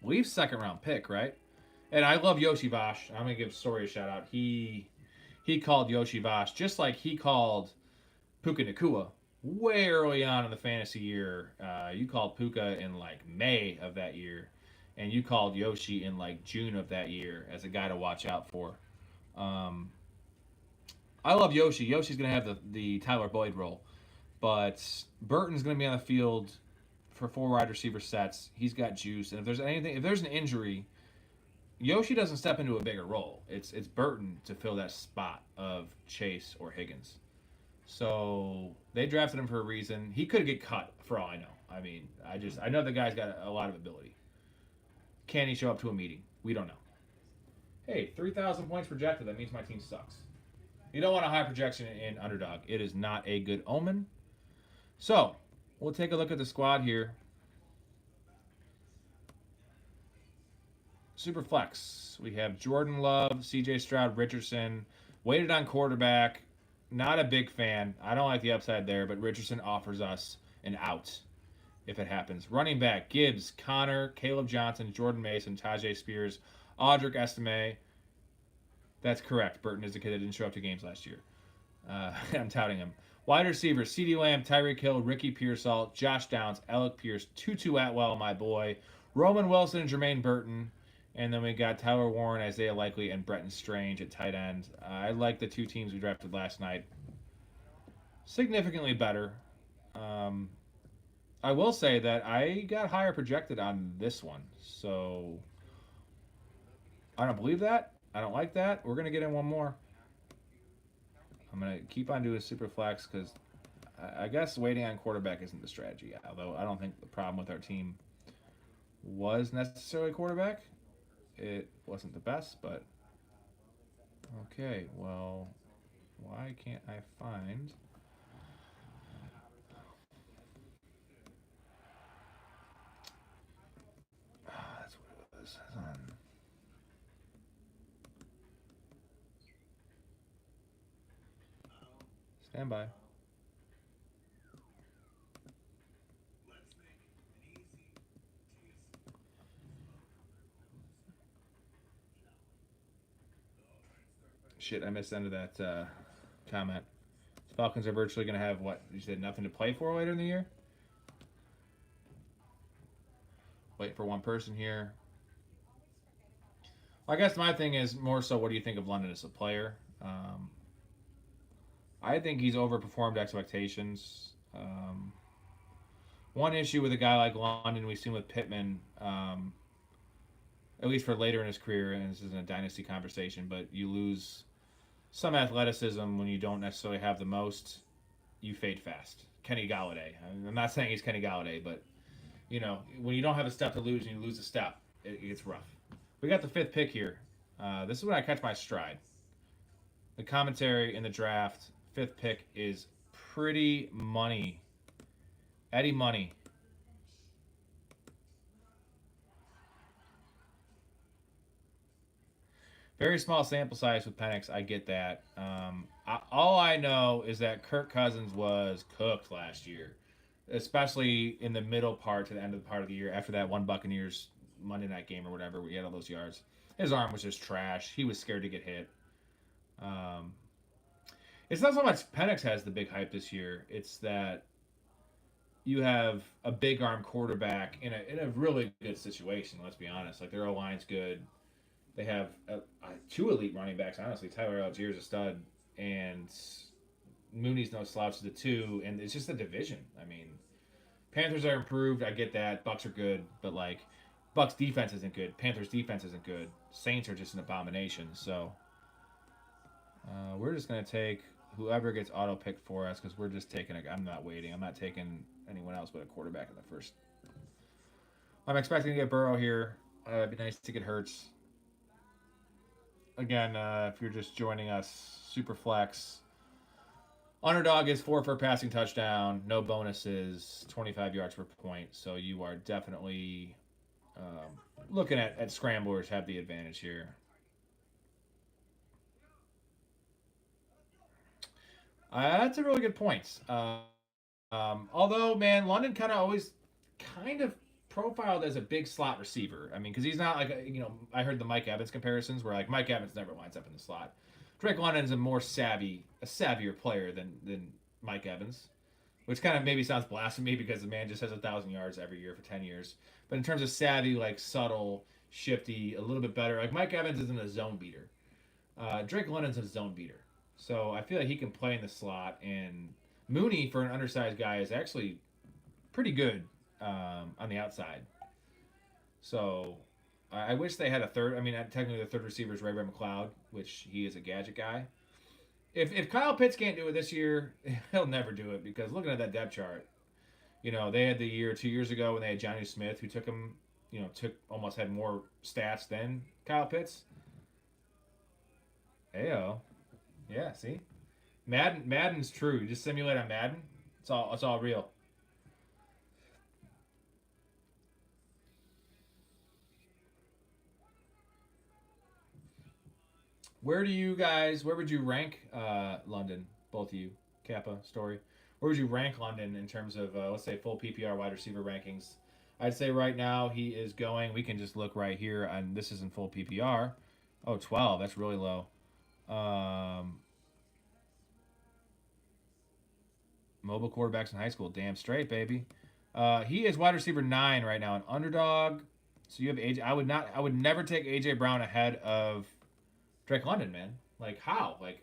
Leafs second round pick, right? And I love Yoshi Vash. I'm gonna give Story a shout out. He called Yoshi Vash just like he called Puka Nakua way early on in the fantasy year. You called Puka in like May of that year, and you called Yoshi in like June of that year as a guy to watch out for. Um, I love Yoshi. Yoshi's gonna have the Tyler Boyd role, but Burton's gonna be on the field for four wide receiver sets. He's got juice, and if there's an injury, Yoshi doesn't step into a bigger role. It's Burton to fill that spot of Chase or Higgins. So they drafted him for a reason. He could get cut for all I know. I mean, I know the guy's got a lot of ability. Can he show up to a meeting? We don't know. Hey, 3,000 points projected. That means my team sucks. You don't want a high projection in Underdog. It is not a good omen. So we'll take a look at the squad here. Superflex. We have Jordan Love, C.J. Stroud, Richardson. Waited on quarterback. Not a big fan. I don't like the upside there, but Richardson offers us an out if it happens. Running back, Gibbs, Connor, Caleb Johnson, Jordan Mason, Tajay Spears, Audric Estime. That's correct. Burton is the kid that didn't show up to games last year. I'm touting him. Wide receivers, CeeDee Lamb, Tyreek Hill, Ricky Pearsall, Josh Downs, Alec Pierce, Tutu Atwell, my boy, Roman Wilson, and Jermaine Burton. And then we got Tyler Warren, Isaiah Likely, and Bretton Strange at tight end. I like the two teams we drafted last night significantly better. I will say that I got higher projected on this one. So I don't believe that. I don't like that. We're going to get in one more. I'm going to keep on doing super flex because I guess waiting on quarterback isn't the strategy. Although I don't think the problem with our team was necessarily quarterback. It wasn't the best, but okay. Well, why can't I find? That's what it was. Stand by. Shit, I missed the end of that comment. Falcons are virtually going to have what? You said nothing to play for later in the year? Wait for one person here. I guess my thing is more so what do you think of London as a player? I think he's overperformed expectations. One issue with a guy like London, we've seen with Pittman, at least for later in his career, and this isn't a dynasty conversation, but you lose some athleticism when you don't necessarily have the most. You fade fast. Kenny Galladay. I'm not saying he's Kenny Galladay, but when you don't have a step to lose and you lose a step, it gets rough. We got the fifth pick here. This is when I catch my stride. The commentary in the draft, fifth pick is pretty money. Eddie Money. Very small sample size with Penix. I get that. All I know is that Kirk Cousins was cooked last year, especially in the middle part to the end of the part of the year after that one Buccaneers Monday night game or whatever where he had all those yards. His arm was just trash. He was scared to get hit. Um, it's not so much Penix has the big hype this year. It's that you have a big arm quarterback in a really good situation. Let's be honest. Like their O line's good. They have two elite running backs. Honestly, Tyler Allgeier's a stud, and Mooney's no slouch to the two. And it's just a division. I mean, Panthers are improved. I get that. Bucks are good, but like, Bucks defense isn't good. Panthers defense isn't good. Saints are just an abomination. So we're just gonna take whoever gets auto picked for us because we're just taking. I'm not waiting. I'm not taking anyone else but a quarterback in the first. I'm expecting to get Burrow here. It'd be nice to get Hurts. Again, if you're just joining us, Superflex. Underdog is 4 for a passing touchdown, no bonuses, 25 yards per point. So you are definitely looking at scramblers have the advantage here. That's a really good point. Although, man, London kind of profiled as a big slot receiver. I mean, because he's not like I heard the Mike Evans comparisons where like Mike Evans never lines up in the slot. Drake London's a savvier player than Mike Evans, which kind of maybe sounds blasphemy because the man just has 1,000 yards every year for 10 years. But in terms of savvy, like subtle, shifty, a little bit better. Like Mike Evans isn't a zone beater. Drake London's a zone beater. So I feel like he can play in the slot. And Mooney, for an undersized guy, is actually pretty good on the outside. So I wish they had a third. I mean, technically the third receiver is Ray McLeod, which he is a gadget guy. If Kyle Pitts can't do it this year, he'll never do it because looking at that depth chart, they had the year 2 years ago when they had Johnny Smith who took him, almost had more stats than Kyle Pitts. Ayo. Yeah, see? Madden's true. You just simulate on Madden. It's all real. Where would you rank London, both of you, Kappa, Story? Where would you rank London in terms of, let's say, full PPR wide receiver rankings? I'd say right now he is going, we can just look right here, and this isn't full PPR. Oh, 12, that's really low. Um, Mobile quarterbacks in high school, damn straight, baby. He is wide receiver 9 right now, an underdog. So you have AJ. I would never take AJ Brown ahead of Drake London, man. Like how? Like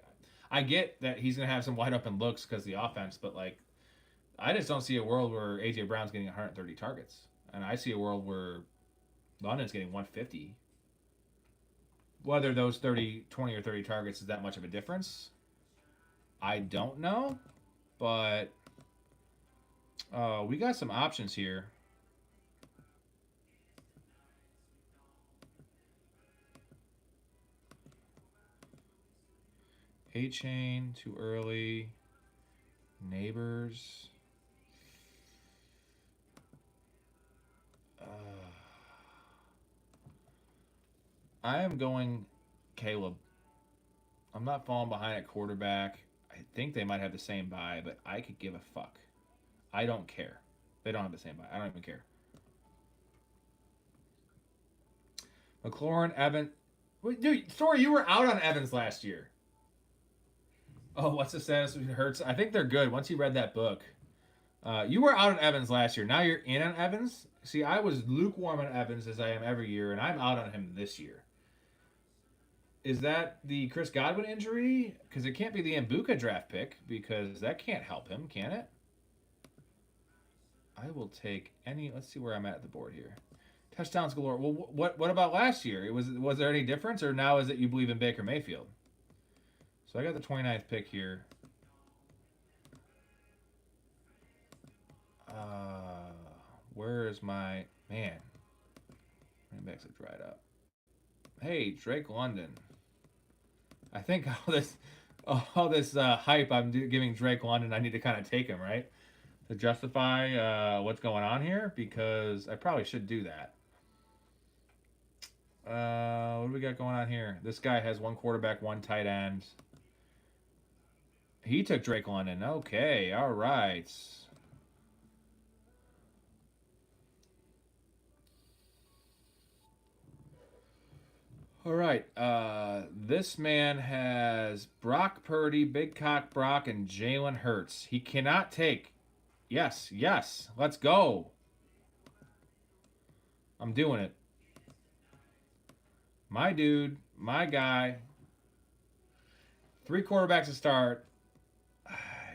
I get that he's gonna have some wide open looks because of the offense, but like I just don't see a world where AJ Brown's getting 130 targets, and I see a world where London's getting 150. Whether those 20 or 30 targets is that much of a difference, I don't know, but we got some options here. A chain too early. Neighbors. I am going Caleb. I'm not falling behind at quarterback. I think they might have the same buy, but I could give a fuck. I don't care. They don't have the same buy. I don't even care. McLaurin, Evans. Wait, dude, sorry, you were out on Evans last year. Oh, what's the status of Hurts? I think they're good. Once you read that book, you were out on Evans last year. Now you're in on Evans. See, I was lukewarm on Evans as I am every year, and I'm out on him this year. Is that the Chris Godwin injury? Because it can't be the Mbuka draft pick because that can't help him, can it? I will take any. Let's see where I'm at the board here. Touchdowns galore. Well, what about last year? Was there any difference, or now is it you believe in Baker Mayfield? So I got the 29th pick here. Uh, where is my man? Running backs have dried up. Hey, Drake London. I think all this hype I'm giving Drake London, I need to kind of take him, right, to justify what's going on here, because I probably should do that. What do we got going on here? This guy has one quarterback, one tight end. He took Drake London. Okay, all right. All right. This man has Brock Purdy, Big Cock Brock, and Jalen Hurts. He cannot take. Yes, yes. Let's go. I'm doing it. My dude, my guy. Three quarterbacks to start.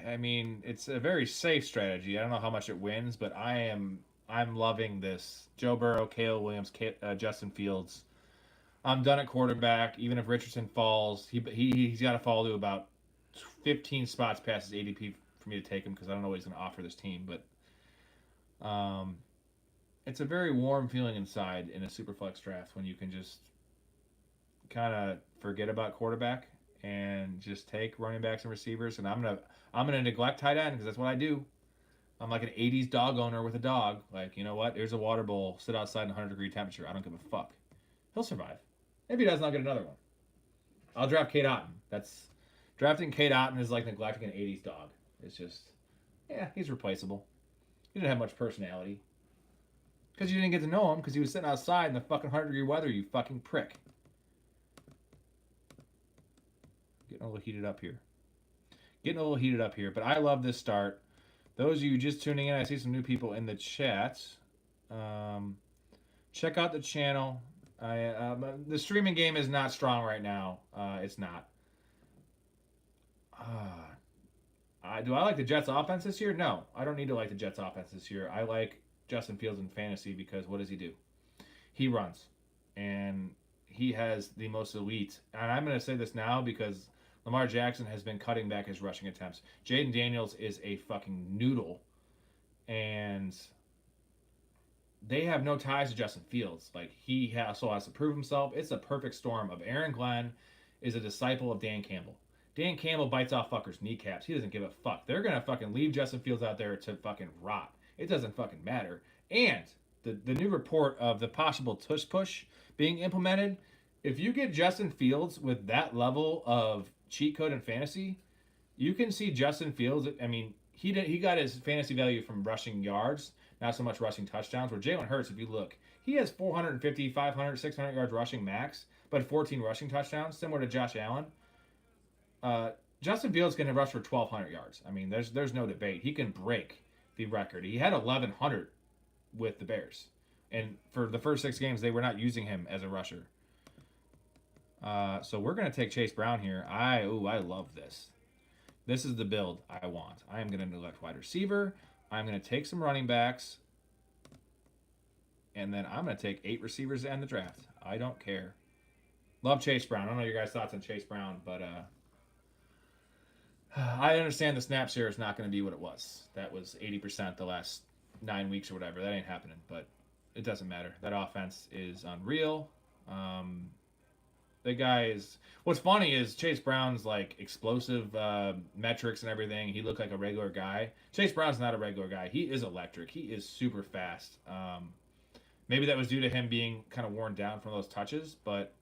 I mean, it's a very safe strategy. I don't know how much it wins, but I'm loving this. Joe Burrow, Caleb Williams, Justin Fields. I'm done at quarterback. Even if Richardson falls, he's got to fall to about 15 spots past his ADP for me to take him, because I don't know what he's going to offer this team. But it's a very warm feeling inside in a Superflex draft when you can just kind of forget about quarterback and just take running backs and receivers. And I'm gonna neglect tight end, because that's what I do. I'm like an 80s dog owner with a dog. Like, you know what? There's a water bowl. Sit outside in 100-degree temperature. I don't give a fuck. He'll survive. Maybe he does not get another one. I'll draft Kate Otten. That's drafting Kate Otten is like neglecting an 80s dog. It's just, yeah, he's replaceable. He didn't have much personality. Because you didn't get to know him, because he was sitting outside in the fucking 100-degree weather, you fucking prick. Getting a little heated up here. But I love this start. Those of you just tuning in, I see some new people in the chat. Check out the channel. The streaming game is not strong right now. It's not. Do I like the Jets' offense this year? No, I don't need to like the Jets' offense this year. I like Justin Fields in fantasy, because what does he do? He runs, and he has the most elite. And I'm going to say this now because Lamar Jackson has been cutting back his rushing attempts. Jaden Daniels is a fucking noodle, and they have no ties to Justin Fields. Like, he also has to prove himself. It's a perfect storm of Aaron Glenn is a disciple of Dan Campbell. Dan Campbell bites off fuckers' kneecaps. He doesn't give a fuck. They're going to fucking leave Justin Fields out there to fucking rot. It doesn't fucking matter. And the new report of the possible tush push being implemented, if you get Justin Fields with that level of cheat code in fantasy, you can see Justin Fields. I mean, he got his fantasy value from rushing yards, not so much rushing touchdowns. Where Jalen Hurts, if you look, he has 450, 500, 600 yards rushing max, but 14 rushing touchdowns, similar to Josh Allen. Justin Fields can rush for 1,200 yards. I mean, there's no debate. He can break the record. He had 1,100 with the Bears, and for the first 6 games, they were not using him as a rusher. So we're gonna take Chase Brown here. I love this. This is the build I want. I am gonna neglect wide receiver. I'm gonna take some running backs, and then I'm gonna take 8 receivers to end the draft. I don't care. Love Chase Brown. I don't know your guys' thoughts on Chase Brown, but I understand the snap share is not going to be what it was. That was 80% the last 9 weeks or whatever. That ain't happening, but it doesn't matter. That offense is unreal. The guy is. What's funny is Chase Brown's like explosive metrics and everything. He looked like a regular guy. Chase Brown's not a regular guy. He is electric. He is super fast. Maybe that was due to him being kind of worn down from those touches, but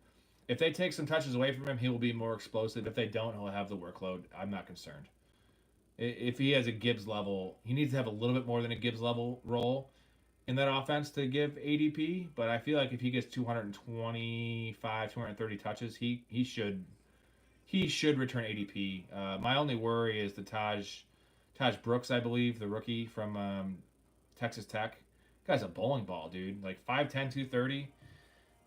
if they take some touches away from him, he will be more explosive. If they don't, he'll have the workload. I'm not concerned. If he has a Gibbs level, he needs to have a little bit more than a Gibbs level role in that offense to give ADP. But I feel like if he gets 225, 230 touches, he should return ADP. My only worry is the Taj Brooks, I believe, the rookie from Texas Tech. Guy's a bowling ball, dude. Like 5'10", 230.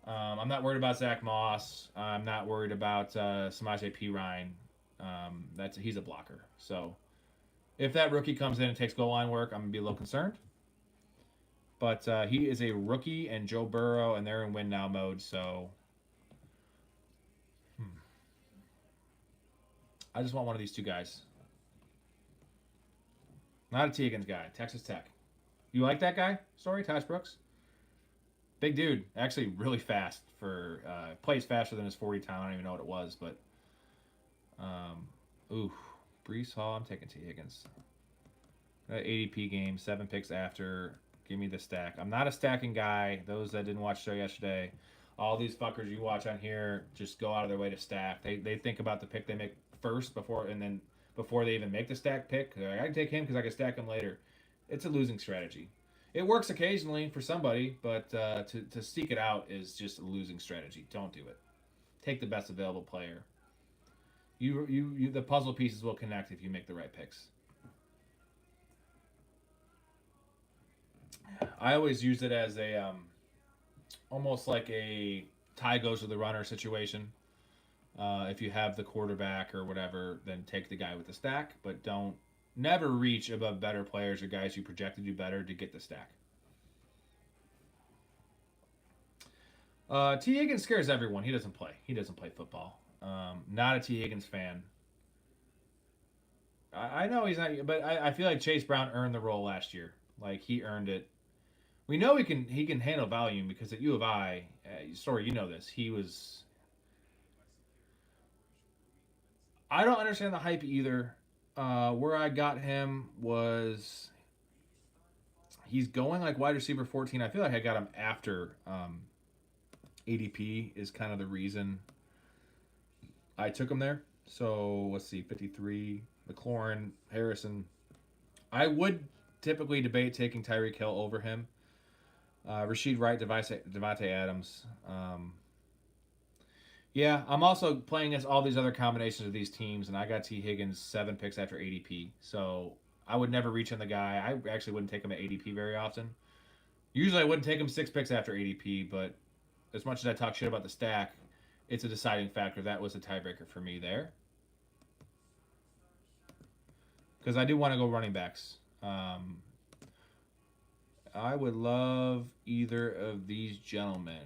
I'm not worried about Zach Moss. I'm not worried about Samaje Perine. He's a blocker. So if that rookie comes in and takes goal line work, I'm going to be a little concerned. But he is a rookie, and Joe Burrow, and they're in win now mode. So I just want one of these two guys. Not a T. Higgins guy. Texas Tech. You like that guy? Sorry, Tosh Brooks. Big dude. Actually, really fast for plays faster than his 40 time. I don't even know what it was, but ooh, Brees Hall. I'm taking T. Higgins. ADP game, 7 picks after. Give me the stack. I'm not a stacking guy. Those that didn't watch the show yesterday, all these fuckers you watch on here just go out of their way to stack. They think about the pick they make first before they even make the stack pick. They're like, I can take him because I can stack him later. It's a losing strategy. It works occasionally for somebody, but to seek it out is just a losing strategy. Don't do it. Take the best available player. You the puzzle pieces will connect if you make the right picks. I always use it as a almost like a tie goes to the runner situation. If you have the quarterback or whatever, then take the guy with the stack, but don't never reach above better players or guys who projected you better to get the stack. T. Higgins scares everyone. He doesn't play. He doesn't play football. Not a T. Higgins fan. I know he's not, but I feel like Chase Brown earned the role last year. Like he earned it. We know he can handle volume because at U of I, sorry, you know this. He was. I don't understand the hype either. Where I got him was he's going like wide receiver 14. I feel like I got him after ADP is kind of the reason I took him there. So let's see, 53, McLaurin, Harrison. I would typically debate taking Tyreek Hill over him. Rashid Wright, Devontae Adams. Yeah, I'm also playing against all these other combinations of these teams, and I got T. Higgins 7 picks after ADP. So I would never reach on the guy. I actually wouldn't take him at ADP very often. Usually I wouldn't take him 6 picks after ADP, but as much as I talk shit about the stack, it's a deciding factor. That was a tiebreaker for me there. Because I do want to go running backs. I would love either of these gentlemen.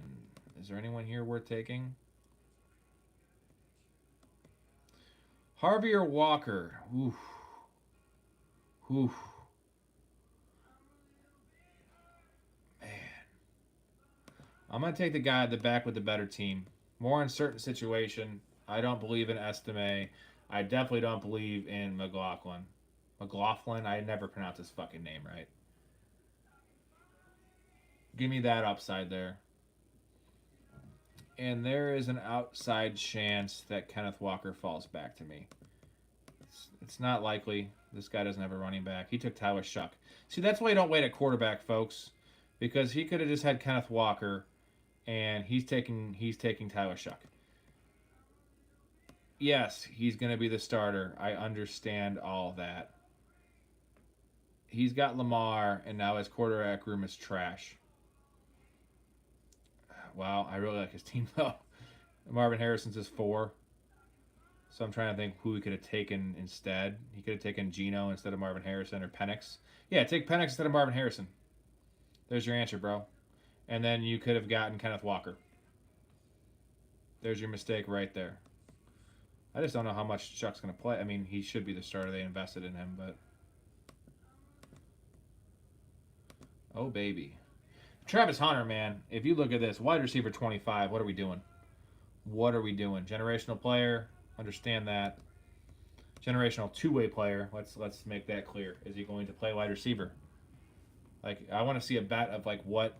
Is there anyone here worth taking? Harvey or Walker? Oof. Oof. Man. I'm going to take the guy at the back with the better team. More uncertain situation. I don't believe in Estime. I definitely don't believe in McLaughlin. McLaughlin? I never pronounce his fucking name right. Give me that upside there. And there is an outside chance that Kenneth Walker falls back to me. It's not likely. This guy doesn't have a running back. He took Tyler Shuck. See, that's why you don't wait at quarterback, folks. Because he could have just had Kenneth Walker, and he's taking Tyler Shuck. Yes, he's going to be the starter. I understand all that. He's got Lamar, and now his quarterback room is trash. Wow, I really like his team, though. Marvin Harrison's his 4. So I'm trying to think who he could have taken instead. He could have taken Geno instead of Marvin Harrison or Penix. Yeah, take Penix instead of Marvin Harrison. There's your answer, bro. And then you could have gotten Kenneth Walker. There's your mistake right there. I just don't know how much Chuck's going to play. I mean, he should be the starter. They invested in him, but... Oh, baby. Travis Hunter, man, if you look at this, wide receiver 25, what are we doing? What are we doing? Generational player, understand that. Generational two-way player, let's make that clear. Is he going to play wide receiver? Like, I want to see a bet of like what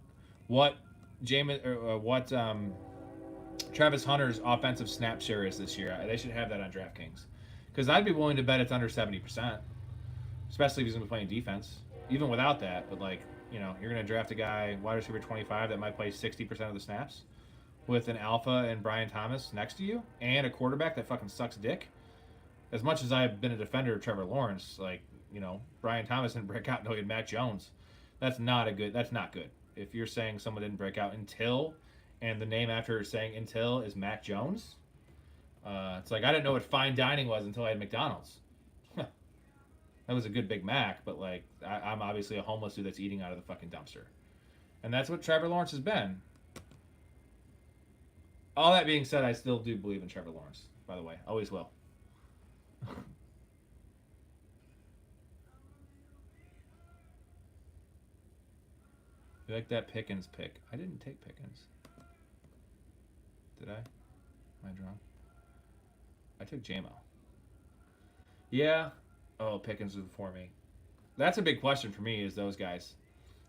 Travis Hunter's offensive snap share is this year. They should have that on DraftKings, because I'd be willing to bet it's under 70%, especially if he's going to be playing defense. Even without that, but like. You know, you're going to draft a guy, wide receiver 25, that might play 60% of the snaps with an alpha and Brian Thomas next to you and a quarterback that fucking sucks dick. As much as I've been a defender of Trevor Lawrence, like, you know, Brian Thomas didn't break out until he had Mac Jones. That's not good. If you're saying someone didn't break out until, and the name after saying until is Mac Jones, it's like I didn't know what fine dining was until I had McDonald's. That was a good Big Mac, but like I'm obviously a homeless dude that's eating out of the fucking dumpster. And that's what Trevor Lawrence has been. All that being said, I still do believe in Trevor Lawrence, by the way. Always will. You like that Pickens pick? I didn't take Pickens. Did I? Am I drunk? I took JMO. Yeah. Oh, Pickens was before me. That's a big question for me is those guys.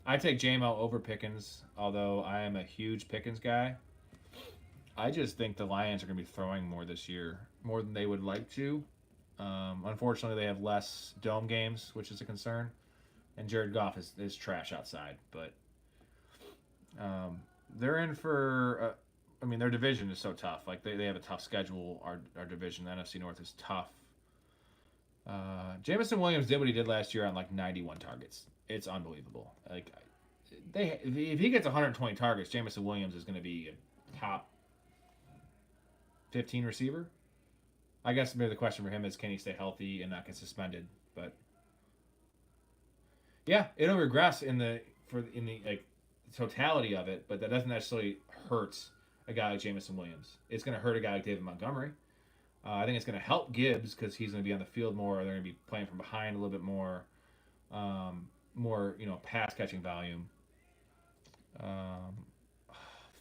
I take JMO over Pickens, although I am a huge Pickens guy. I just think the Lions are going to be throwing more this year, more than they would like to. Unfortunately, they have less dome games, which is a concern. And Jared Goff is trash outside. But they're in for, I mean, their division is so tough. Like, they have a tough schedule. Our division, the NFC North, is tough. Jameson Williams did what he did last year on like 91 targets. It's unbelievable. Like, if he gets 120 targets, Jameson Williams is going to be a top 15 receiver. I guess maybe the question for him is can he stay healthy and not get suspended? But yeah, it'll regress in the like totality of it, but that doesn't necessarily hurt a guy like Jameson Williams. It's going to hurt a guy like David Montgomery. I think it's going to help Gibbs because he's going to be on the field more. They're going to be playing from behind a little bit more, more pass catching volume.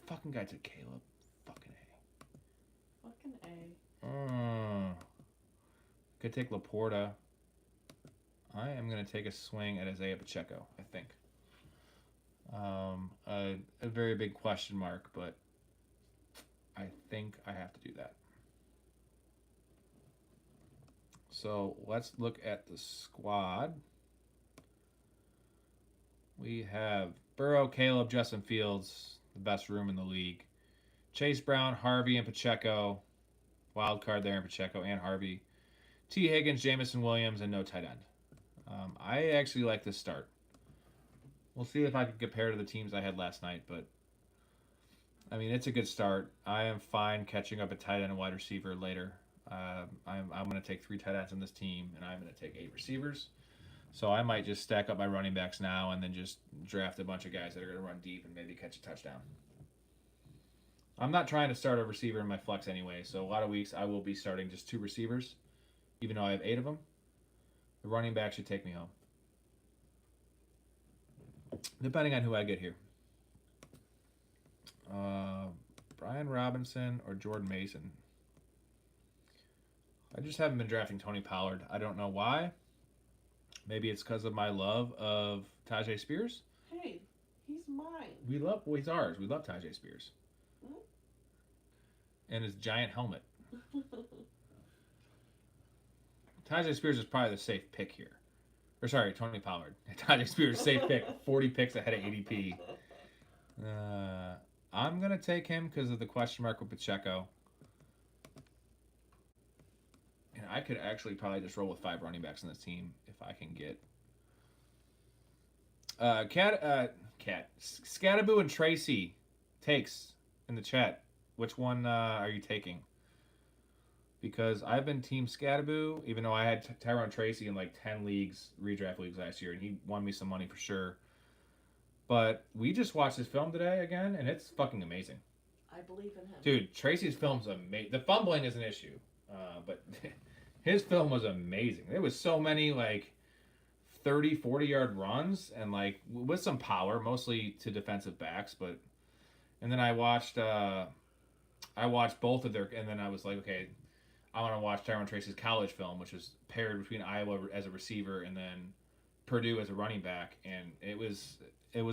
Fucking guy took Caleb. Fucking A. Fucking A. Could take Laporta. I am going to take a swing at Isaiah Pacheco, I think. A very big question mark, but I think I have to do that. So let's look at the squad. We have Burrow, Caleb, Justin Fields, the best room in the league. Chase Brown, Harvey, and Pacheco. Wild card there in Pacheco and Harvey. T. Higgins, Jameson Williams, and no tight end. I actually like this start. We'll see if I can compare to the teams I had last night, but I mean, it's a good start. I am fine catching up a tight end and wide receiver later. I'm going to take 3 tight ends on this team, and I'm going to take 8 receivers. So I might just stack up my running backs now and then just draft a bunch of guys that are going to run deep and maybe catch a touchdown. I'm not trying to start a receiver in my flex anyway, so a lot of weeks I will be starting just 2 receivers, even though I have 8 of them. The running back should take me home, depending on who I get here. Brian Robinson or Jordan Mason. I just haven't been drafting Tony Pollard. I don't know why. Maybe it's because of my love of Tajay Spears. Hey, he's mine. He's ours. We love Tajay Spears. Mm-hmm. And his giant helmet. Tajay Spears is probably the safe pick here. Or sorry, Tony Pollard. Tajay Spears, safe pick. 40 picks ahead of ADP. I'm going to take him because of the question mark with Pacheco. And I could actually probably just roll with 5 running backs on this team if I can get Scattaboo and Tracy takes in the chat. Which one are you taking? Because I've been team Scattaboo, even though I had Tyrone Tracy in like 10 leagues, redraft leagues last year, and he won me some money for sure. But we just watched his film today again, and it's fucking amazing. I believe in him. Dude, Tracy's film's amazing. The fumbling is an issue, but his film was amazing. There was so many like 30, 40-yard runs, and like with some power, mostly to defensive backs. And then I watched both of their, and then I was like, okay, I want to watch Tyrone Tracy's college film, which was paired between Iowa as a receiver and then Purdue as a running back, and it was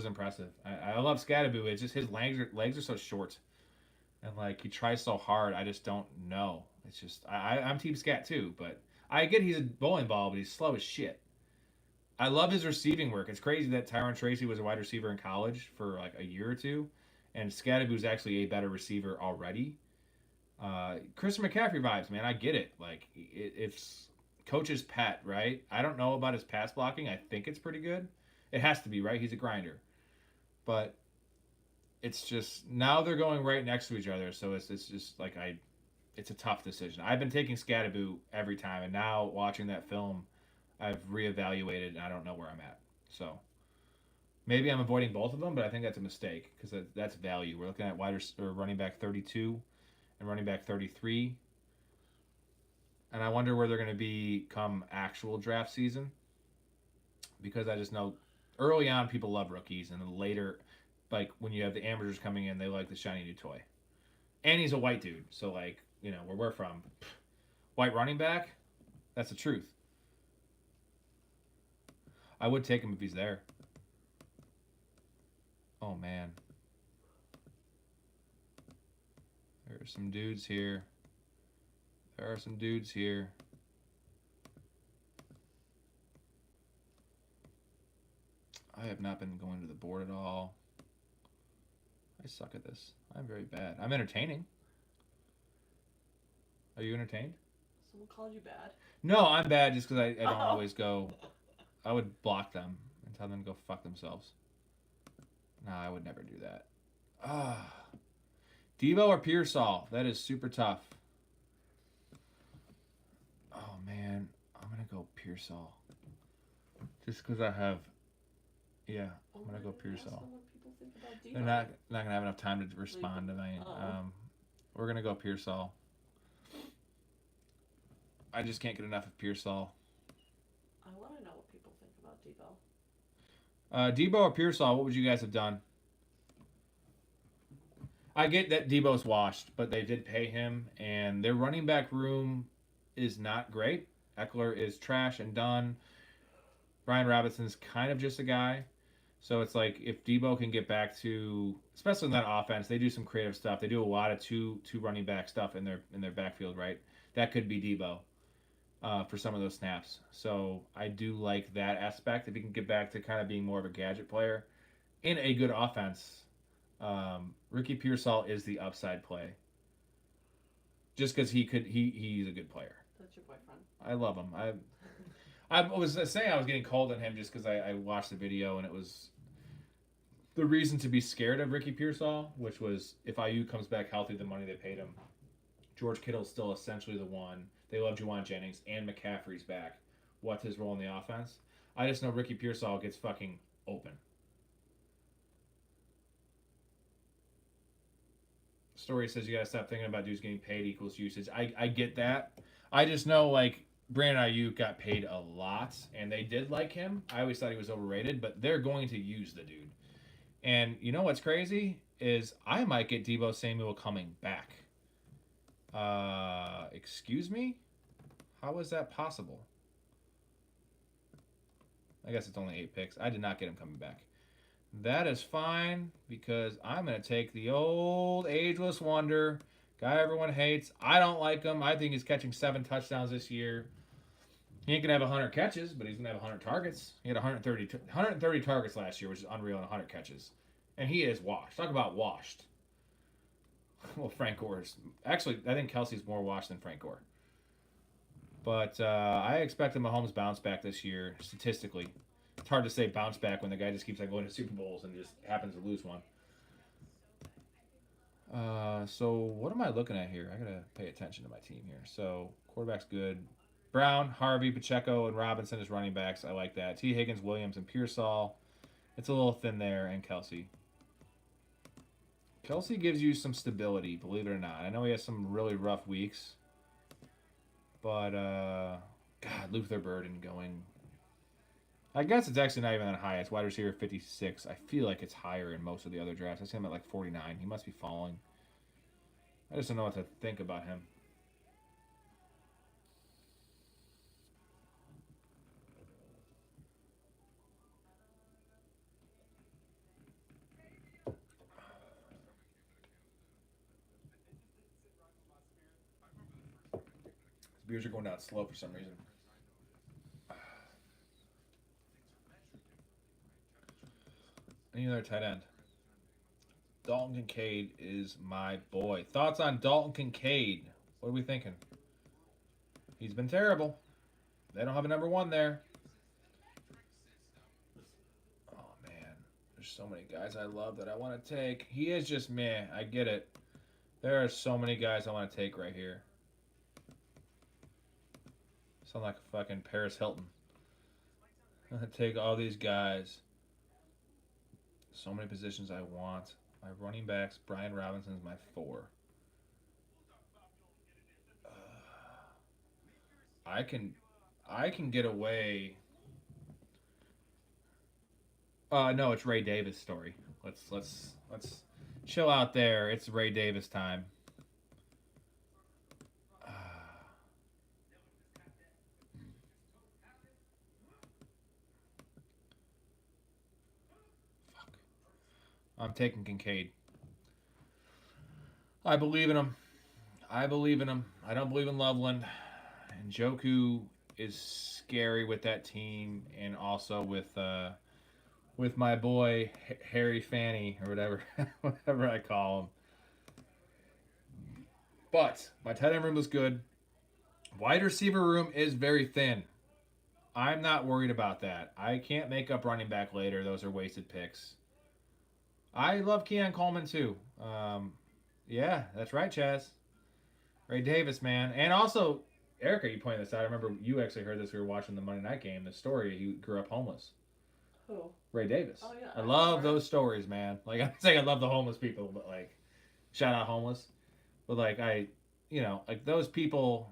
impressive. I love Scattaboo. It's just his legs are so short, and like he tries so hard. I just don't know. It's just I'm team Scat too, but I get he's a bowling ball, but he's slow as shit. I love his receiving work. It's crazy that Tyrone Tracy was a wide receiver in college for like a year or two, and Scattaboo's actually a better receiver already. Christian McCaffrey vibes, man. I get it. Like it's coach's pet, right? I don't know about his pass blocking. I think it's pretty good. It has to be, right? He's a grinder. But it's just now they're going right next to each other, so it's just like it's a tough decision. I've been taking Scattaboo every time, and now watching that film, I've reevaluated and I don't know where I'm at. So Maybe I'm avoiding both of them, but I think that's a mistake because that's value. We're looking at or running back 32 and running back 33, and I wonder where they're going to be come actual draft season because I just know early on people love rookies, and then later, like when you have the amateurs coming in, they like the shiny new toy. And he's a white dude, so like where we're from, white running back, that's the truth. I would take him if he's there. Oh man, there are some dudes here. There are some dudes here. I have not been going to the board at all. I suck at this. I'm very bad. I'm entertaining. Are you entertained? Someone called you bad. No, I'm bad just because I don't always go. I would block them and tell them to go fuck themselves. No, I would never do that. Ah. Devo or Pearsall? That is super tough. Oh, man. I'm going to go Pearsall. Just because I have... Yeah, I'm going to go Pearsall. They're not going to have enough time to respond tonight. We're going to go Pearsall. I just can't get enough of Pearsall. I want to know what people think about Debo. Debo or Pearsall, what would you guys have done? I get that Debo's washed, but they did pay him, and their running back room is not great. Eckler is trash and done. Brian Robinson's kind of just a guy. So it's like if Debo can get back to, especially in that offense, they do some creative stuff. They do a lot of two running back stuff in their backfield, right? That could be Debo for some of those snaps. So I do like that aspect. If he can get back to kind of being more of a gadget player in a good offense. Ricky Pearsall is the upside play. Just because he's a good player. That's your boyfriend. I love him. I was saying I was getting cold on him just because I watched the video and it was the reason to be scared of Ricky Pearsall, which was if IU comes back healthy, the money they paid him. George Kittle's still essentially the one. They love Juwan Jennings and McCaffrey's back. What's his role in the offense? I just know Ricky Pearsall gets fucking open. Story says you gotta stop thinking about dudes getting paid equals usage. I get that. I just know like Brandon Ayuk got paid a lot, and they did like him. I always thought he was overrated, but they're going to use the dude. And you know what's crazy is I might get Deebo Samuel coming back. Excuse me? How is that possible? I guess it's only 8 picks. I did not get him coming back. That is fine because I'm going to take the old ageless wonder, guy everyone hates. I don't like him. I think he's catching 7 touchdowns this year. He ain't going to have 100 catches, but he's going to have 100 targets. He had 130 targets last year, which is unreal, and 100 catches. And he is washed. Talk about washed. Well, Frank Gore's... Actually, I think Kelsey's more washed than Frank Gore. But I expect a Mahomes bounce back this year, statistically. It's hard to say bounce back when the guy just keeps on going to Super Bowls and just happens to lose one. So what am I looking at here? I got to pay attention to my team here. So quarterback's good. Brown, Harvey, Pacheco, and Robinson as running backs. I like that. T. Higgins, Williams, and Pearsall. It's a little thin there. And Kelsey. Kelsey gives you some stability, believe it or not. I know he has some really rough weeks. But, God, Luther Burden going. I guess it's actually not even that high. It's wide receiver 56. I feel like it's higher in most of the other drafts. I see him at like 49. He must be falling. I just don't know what to think about him. His beers are going down slow for some reason. Any other tight end? Dalton Kincaid is my boy. Thoughts on Dalton Kincaid? What are we thinking? He's been terrible. They don't have a number 1 there. Oh, man. There's so many guys I love that I want to take. He is just meh. I get it. There are so many guys I want to take right here. Sound like a fucking Paris Hilton. I'm going to take all these guys. So many positions I want. My running backs, Brian Robinson's my 4. Uh, I can I can get away. No, it's Ray Davis story. Let's chill out there. It's Ray Davis time. Uh, fuck. I'm taking Kincaid. I believe in him. I believe in him. I don't believe in Loveland. And Joku is scary with that team, and also with my boy Harry Fanny or whatever whatever I call him. But my tight end room was good. Wide receiver room is very thin. I'm not worried about that. I can't make up running back later. Those are wasted picks. I love Keon Coleman too. Yeah, that's right, Chaz. Ray Davis, man. And also, Erica, you pointed this out. I remember you actually heard this. We were watching the Monday night game. The story, he grew up homeless. Who? Ray Davis. Oh, yeah. I love those stories, man. Like, I'm saying I love the homeless people, but like, shout out homeless. But like, like those people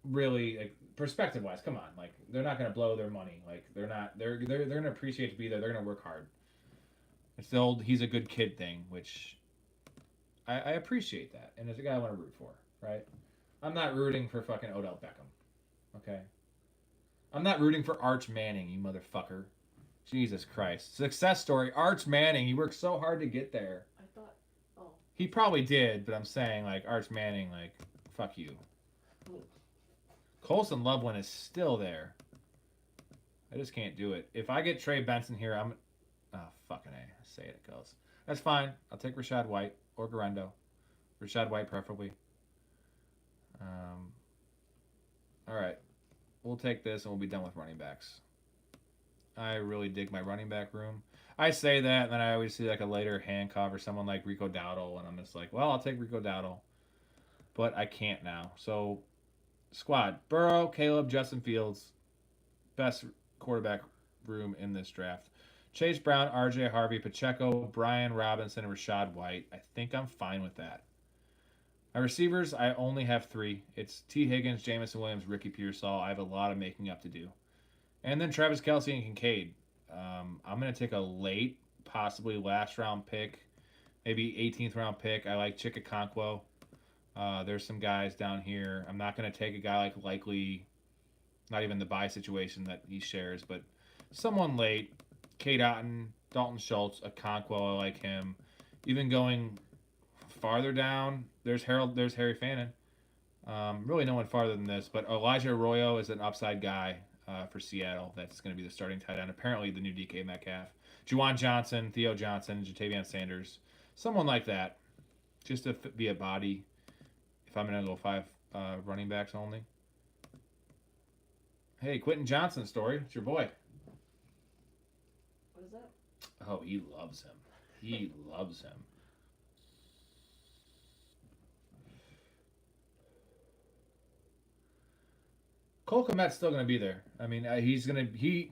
really, like, perspective wise, come on. Like, they're not going to blow their money. Like, they're going to appreciate to be there. They're going to work hard. It's the old he's a good kid thing, which I appreciate that. And it's a guy I want to root for, right? I'm not rooting for fucking Odell Beckham. Okay? I'm not rooting for Arch Manning, you motherfucker. Jesus Christ. Success story. Arch Manning. He worked so hard to get there. I thought. Oh. He probably did, but I'm saying, like, Arch Manning, like, fuck you. Colson Loveland is still there. I just can't do it. If I get Trey Benson here, I'm... Oh, fucking A. Say it goes. That's fine. I'll take Rashad White or Garendo. Rashad White, preferably. All right. We'll take this and we'll be done with running backs. I really dig my running back room. I say that, and then I always see like a later handcuff or someone like Rico Dowdle, and I'm just like, well, I'll take Rico Dowdle. But I can't now. So, squad. Burrow, Caleb, Justin Fields. Best quarterback room in this draft. Chase Brown, RJ Harvey, Pacheco, Brian Robinson, and Rashad White. I think I'm fine with that. My receivers, I only have 3. It's T. Higgins, Jamison Williams, Ricky Pearsall. I have a lot of making up to do. And then Travis Kelce and Kincaid. I'm going to take a late, possibly last round pick, maybe 18th round pick. I like Chikakonkwo. There's some guys down here. I'm not going to take a guy like Likely, not even the buy situation that he shares, but someone late. Kate Otten, Dalton Schultz, Okonkwo, I like him. Even going farther down, there's Harry Fannin. Really no one farther than this, but Elijah Arroyo is an upside guy for Seattle. That's going to be the starting tight end. Apparently the new DK Metcalf. Juwan Johnson, Theo Johnson, Jatavian Sanders. Someone like that. Just to be a body if I'm going to go 5 running backs only. Hey, Quentin Johnson story. It's your boy. What is that? Oh, he loves him. He loves him. Cole Kmet's still going to be there. I mean,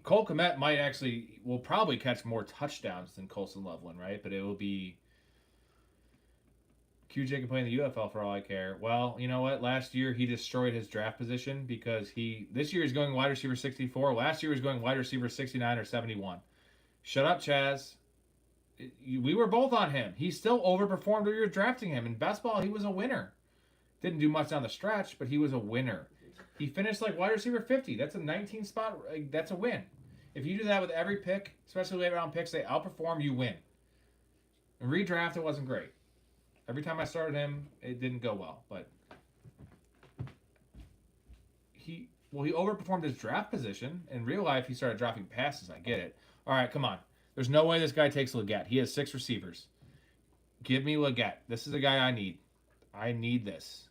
Cole Kmet will probably catch more touchdowns than Colson Loveland, right? But it will be QJ can play in the UFL for all I care. Well, you know what? Last year he destroyed his draft position because this year he's going wide receiver 64. Last year he was going wide receiver 69 or 71. Shut up, Chaz. We were both on him. He still overperformed when you were drafting him. In best ball, he was a winner. Didn't do much down the stretch, but he was a winner. He finished like wide receiver 50. That's a 19 spot. That's a win. If you do that with every pick, especially late round picks, they outperform, you win. In redraft, it wasn't great. Every time I started him, it didn't go well. But he overperformed his draft position. In real life, he started dropping passes. I get it. All right, come on. There's no way this guy takes Leggett. He has 6 receivers. Give me Leggett. This is the guy I need. I need this.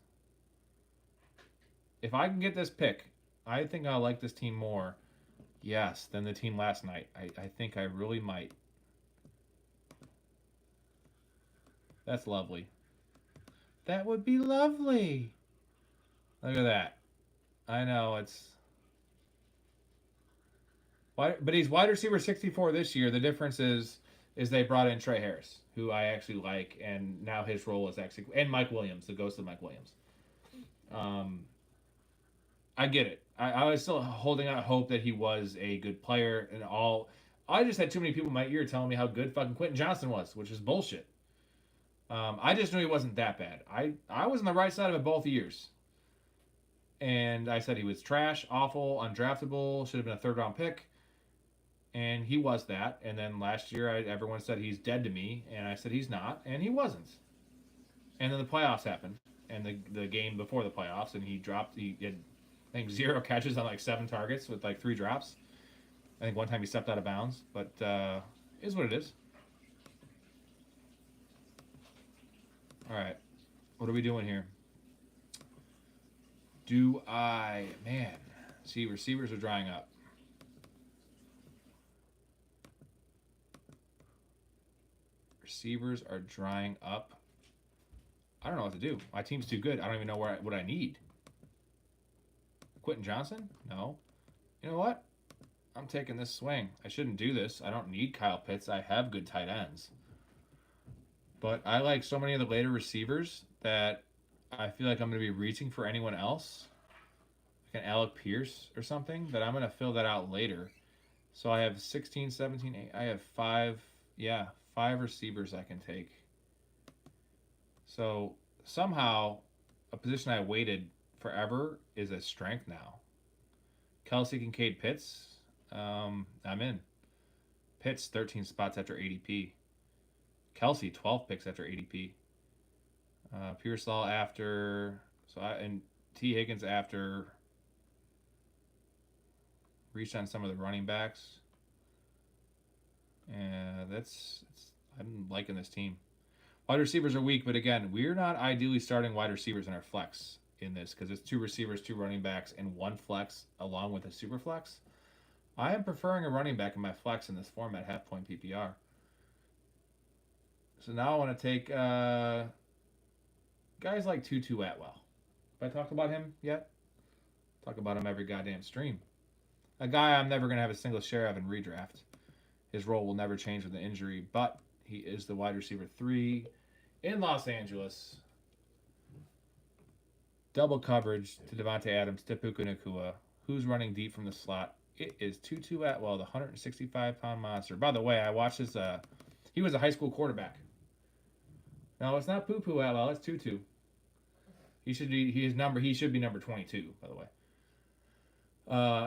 If I can get this pick, I think I'll like this team more, yes, than the team last night. I think I really might. That's lovely. That would be lovely. Look at that. I know, it's... But he's wide receiver 64 this year. The difference is is they brought in Trey Harris, who I actually like, and now his role is actually, and Mike Williams, the ghost of Mike Williams. Um, I get it. I was still holding out hope that he was a good player and all. I just had too many people in my ear telling me how good fucking Quentin Johnson was, which is bullshit. I just knew he wasn't that bad. I was on the right side of it both years. And I said he was trash, awful, undraftable, should have been a third round pick. And he was that. And then last year, everyone said he's dead to me. And I said he's not. And he wasn't. And then the playoffs happened. And the game before the playoffs. And he dropped, he had, I think, 0 catches on like 7 targets with like 3 drops. I think one time he stepped out of bounds. But is what it is. All right. What are we doing here? Man, see, receivers are drying up. Receivers are drying up. I don't know what to do. My team's too good. I don't even know what I need. Quentin Johnson? No. You know what? I'm taking this swing. I shouldn't do this. I don't need Kyle Pitts. I have good tight ends. But I like so many of the later receivers that I feel like I'm going to be reaching for anyone else. Like an Alec Pierce or something. That I'm going to fill that out later. So I have 16, 17, 8. I have 5. Yeah, 5 receivers I can take. So somehow a position I waited forever is a strength now. Kelsey, Kincaid, Pitts. I'm in. Pitts 13 spots after ADP. Kelsey 12 picks after ADP. Pearsall after. And T Higgins after. Reached on some of the running backs. And I'm liking this team. Wide receivers are weak, but again, we're not ideally starting wide receivers in our flex in this because it's 2 receivers, 2 running backs, and 1 flex along with a super flex. I am preferring a running back in my flex in this format, half point PPR. So now I want to take guys like Tutu Atwell. Have I talked about him yet? Talk about him every goddamn stream. A guy I'm never going to have a single share of in redraft. His role will never change with an injury, but he is the wide receiver 3 in Los Angeles. Double coverage to Devontae Adams, Tepuku Nakua. Who's running deep from the slot? It is Tutu Atwell, the 165-pound monster. By the way, I watched his. He was a high school quarterback. No, it's not Poo Atwell. It's Tutu. He should be. He should be number 22. By the way.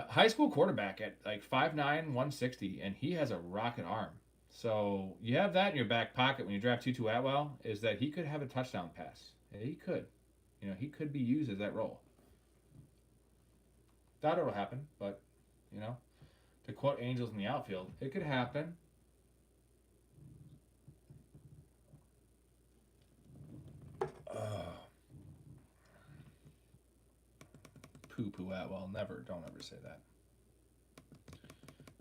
High school quarterback at like 5'9", 160, and he has a rocket arm. So you have that in your back pocket when you draft Tutu Atwell, is that he could have a touchdown pass. He could. He could be used as that role. Doubt it'll happen, but, to quote Angels in the outfield, it could happen. Poo Atwell. Don't ever say that.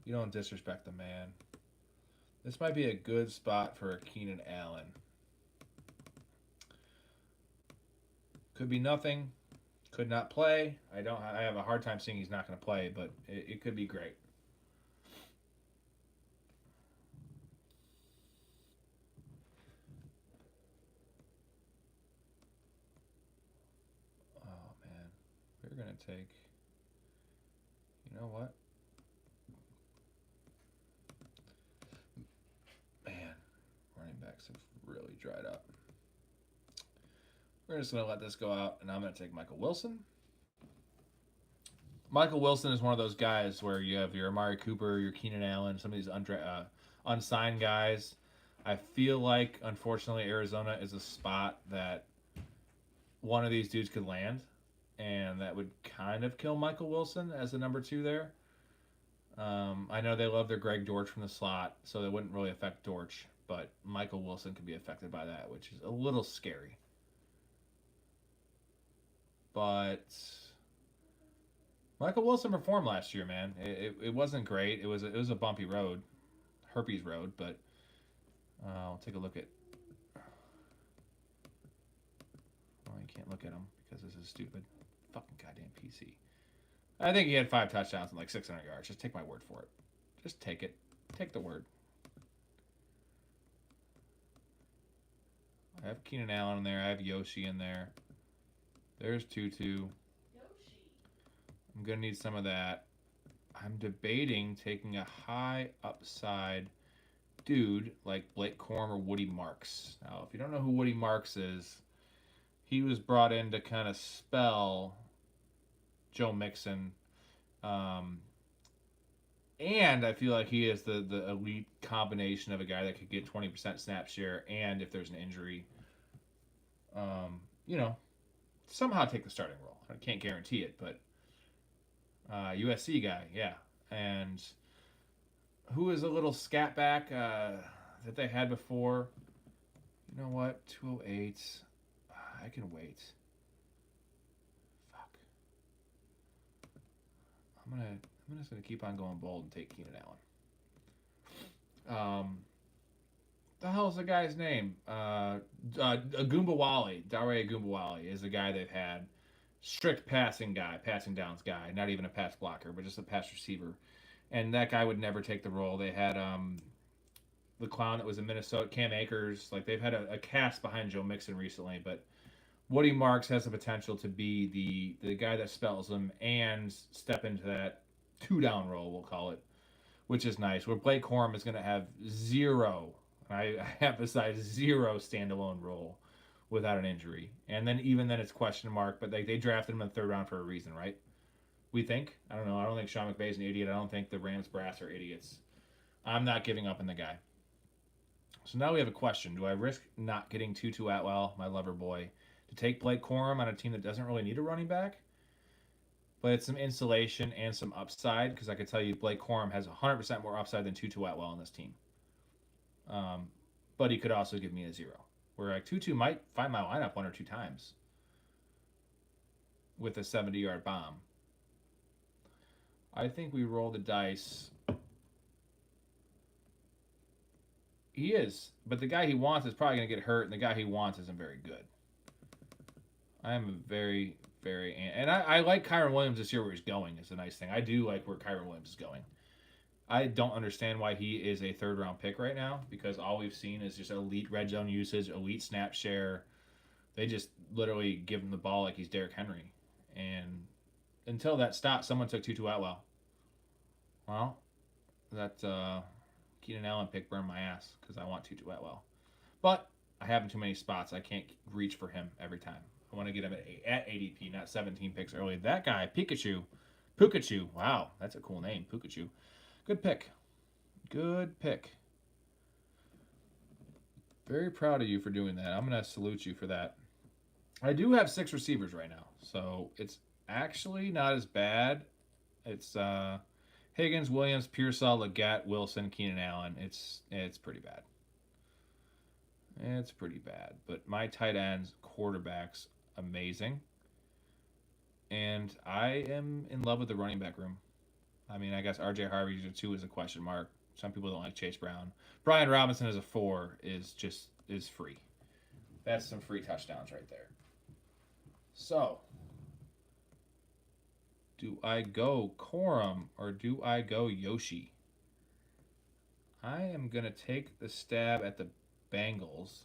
You don't disrespect the man. This might be a good spot for a Keenan Allen. Could be nothing. Could not play. I have a hard time seeing he's not going to play, but it could be great. Oh, man. We're going to take... You know what? Man, running backs have really dried up. We're just going to let this go out, and I'm going to take Michael Wilson. Michael Wilson is one of those guys where you have your Amari Cooper, your Keenan Allen, some of these unsigned guys. I feel like, unfortunately, Arizona is a spot that one of these dudes could land, and that would kind of kill Michael Wilson as the number 2 there. I know they love their Greg Dortch from the slot, so that wouldn't really affect Dortch, but Michael Wilson could be affected by that, which is a little scary. But Michael Wilson performed last year, man. It wasn't great. It was a bumpy road, herpes road, but I'll take a look at. Well, you can't look at him because this is stupid. Fucking goddamn PC. I think he had 5 touchdowns and like 600 yards. Just take my word for it. Just take it. Take the word. I have Keenan Allen in there. I have Yoshi in there. There's Tutu. Yoshi. I'm going to need some of that. I'm debating taking a high upside dude like Blake Corum or Woody Marks. Now, if you don't know who Woody Marks is, he was brought in to kind of spell Joe Mixon. And I feel like he is the elite combination of a guy that could get 20% snap share and if there's an injury, you know, somehow take the starting role. I can't guarantee it, but USC guy, yeah. And who is a little scat back that they had before? You know what? 208. I can wait. Fuck. I'm just gonna keep on going bold and take Keenan Allen. The hell's the guy's name? Agumbawale. Dare Agumbawale is the guy they've had. Strict passing guy, passing downs guy. Not even a pass blocker, but just a pass receiver. And that guy would never take the role. They had the clown that was in Minnesota, Cam Akers. Like they've had a cast behind Joe Mixon recently, but Woody Marks has the potential to be the guy that spells them and step into that 2-down role, we'll call it, which is nice. Where Blake Corum is going to have zero, I emphasize zero standalone role without an injury. And then even then it's question mark, but they drafted him in the 3rd round for a reason, right? We think. I don't know. I don't think Sean McVay's an idiot. I don't think the Rams brass are idiots. I'm not giving up on the guy. So now we have a question. Do I risk not getting Tutu Atwell, my lover boy, to take Blake Corum on a team that doesn't really need a running back? But it's some insulation and some upside because I could tell you Blake Corum has 100% more upside than Tutu Atwell on this team. But he could also give me a 0. Where like Tutu might find my lineup 1 or 2 times with a 70-yard bomb. I think we roll the dice. He is, but the guy he wants is probably going to get hurt, and the guy he wants isn't very good. I am a very, very... And I like Kyron Williams this year where he's going is a nice thing. I do like where Kyron Williams is going. I don't understand why he is a 3rd-round pick right now because all we've seen is just elite red zone usage, elite snap share. They just literally give him the ball like he's Derrick Henry. And until that stopped, someone took Tutu Atwell. Well, that Keenan Allen pick burned my ass because I want Tutu Atwell. But I have him too many spots. I can't reach for him every time. I want to get him at ADP, not 17 picks early. That guy, Pikachu. Wow, that's a cool name, Pikachu. Good pick. Good pick. Very proud of you for doing that. I'm going to salute you for that. I do have 6 receivers right now, so it's actually not as bad. It's Higgins, Williams, Pearsall, Leggett, Wilson, Keenan Allen. It's pretty bad. It's pretty bad. But my tight ends, quarterbacks, amazing. And I am in love with the running back room. I mean, I guess R.J. Harvey 2 is a question mark. Some people don't like Chase Brown. Brian Robinson as a 4 is free. That's some free touchdowns right there. So, do I go Corum or do I go Yoshi? I am going to take the stab at the Bengals,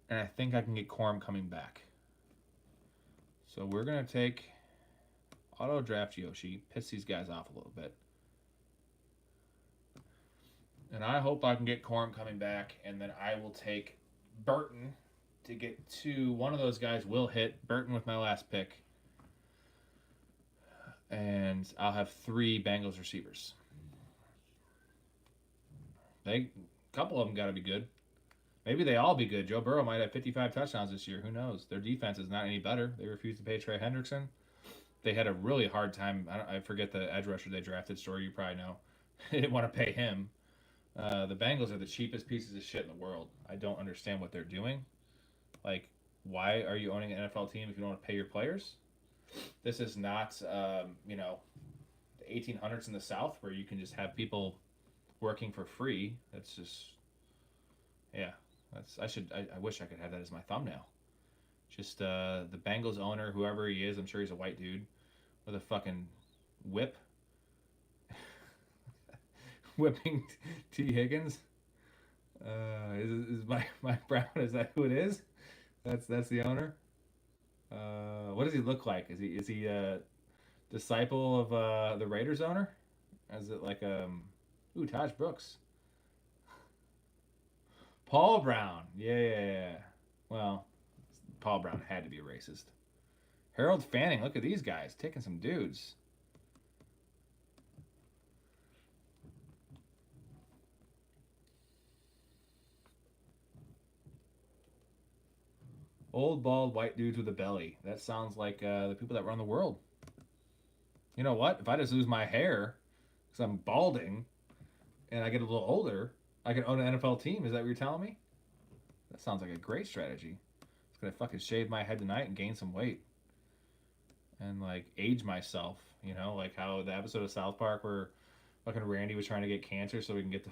and I think I can get Corum coming back. So we're going to take auto draft Yoshi, piss these guys off a little bit. And I hope I can get Corum coming back, and then I will take Burton to get to one of those guys will hit Burton with my last pick. And I'll have 3 Bengals receivers. A couple of them got to be good. Maybe they all be good. Joe Burrow might have 55 touchdowns this year. Who knows? Their defense is not any better. They refused to pay Trey Hendrickson. They had a really hard time. I forget the edge rusher they drafted. Story you probably know. They didn't want to pay him. The Bengals are the cheapest pieces of shit in the world. I don't understand what they're doing. Like, why are you owning an NFL team if you don't want to pay your players? This is not, the 1800s in the South where you can just have people working for free. That's just, yeah. I wish I could have that as my thumbnail. Just the Bengals owner, whoever he is, I'm sure he's a white dude with a fucking whip, whipping T. Higgins. Is Mike Brown? Is that who it is? That's the owner. What does he look like? Is he a disciple of the Raiders owner? Is it like ooh, Taj Brooks, Paul Brown? Yeah, yeah, yeah. Well, Paul Brown had to be a racist. Harold Fanning. Look at these guys taking some dudes. Old bald white dudes with a belly. That sounds like the people that run the world. You know what? If I just lose my hair because I'm balding and I get a little older, I can own an NFL team. Is that what you're telling me? That sounds like a great strategy. It's gonna fucking shave my head tonight and gain some weight and like age myself. You know, like how the episode of South Park where fucking Randy was trying to get cancer so we can get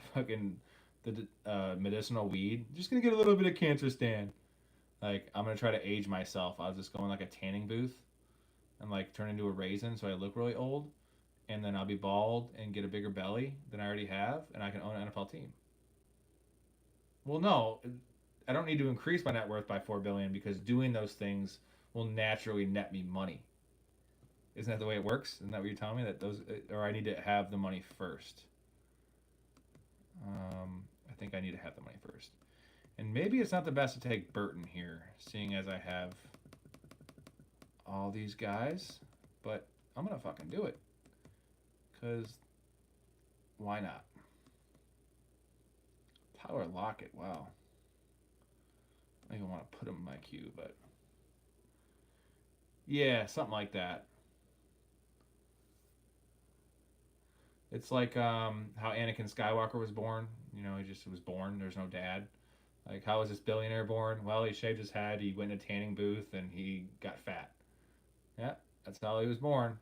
the medicinal weed. Just gonna get a little bit of cancer, Stan. Like I'm gonna try to age myself. I'll just go in like a tanning booth and like turn into a raisin so I look really old, and then I'll be bald and get a bigger belly than I already have, and I can own an NFL team. Well, no, I don't need to increase my net worth by 4 billion because doing those things will naturally net me money. Isn't that the way it works? Isn't that what you're telling me? That those, or I need to have the money first. I think I need to have the money first. And maybe it's not the best to take Burton here, seeing as I have all these guys. But I'm gonna fucking do it. Cause why not? Tyler Lockett, wow. I don't even want to put him in my queue, but yeah, something like that. It's like how Anakin Skywalker was born. You know, he just was born. There's no dad. Like, how was this billionaire born? Well, he shaved his head, he went in a tanning booth, and he got fat. Yeah, that's how he was born.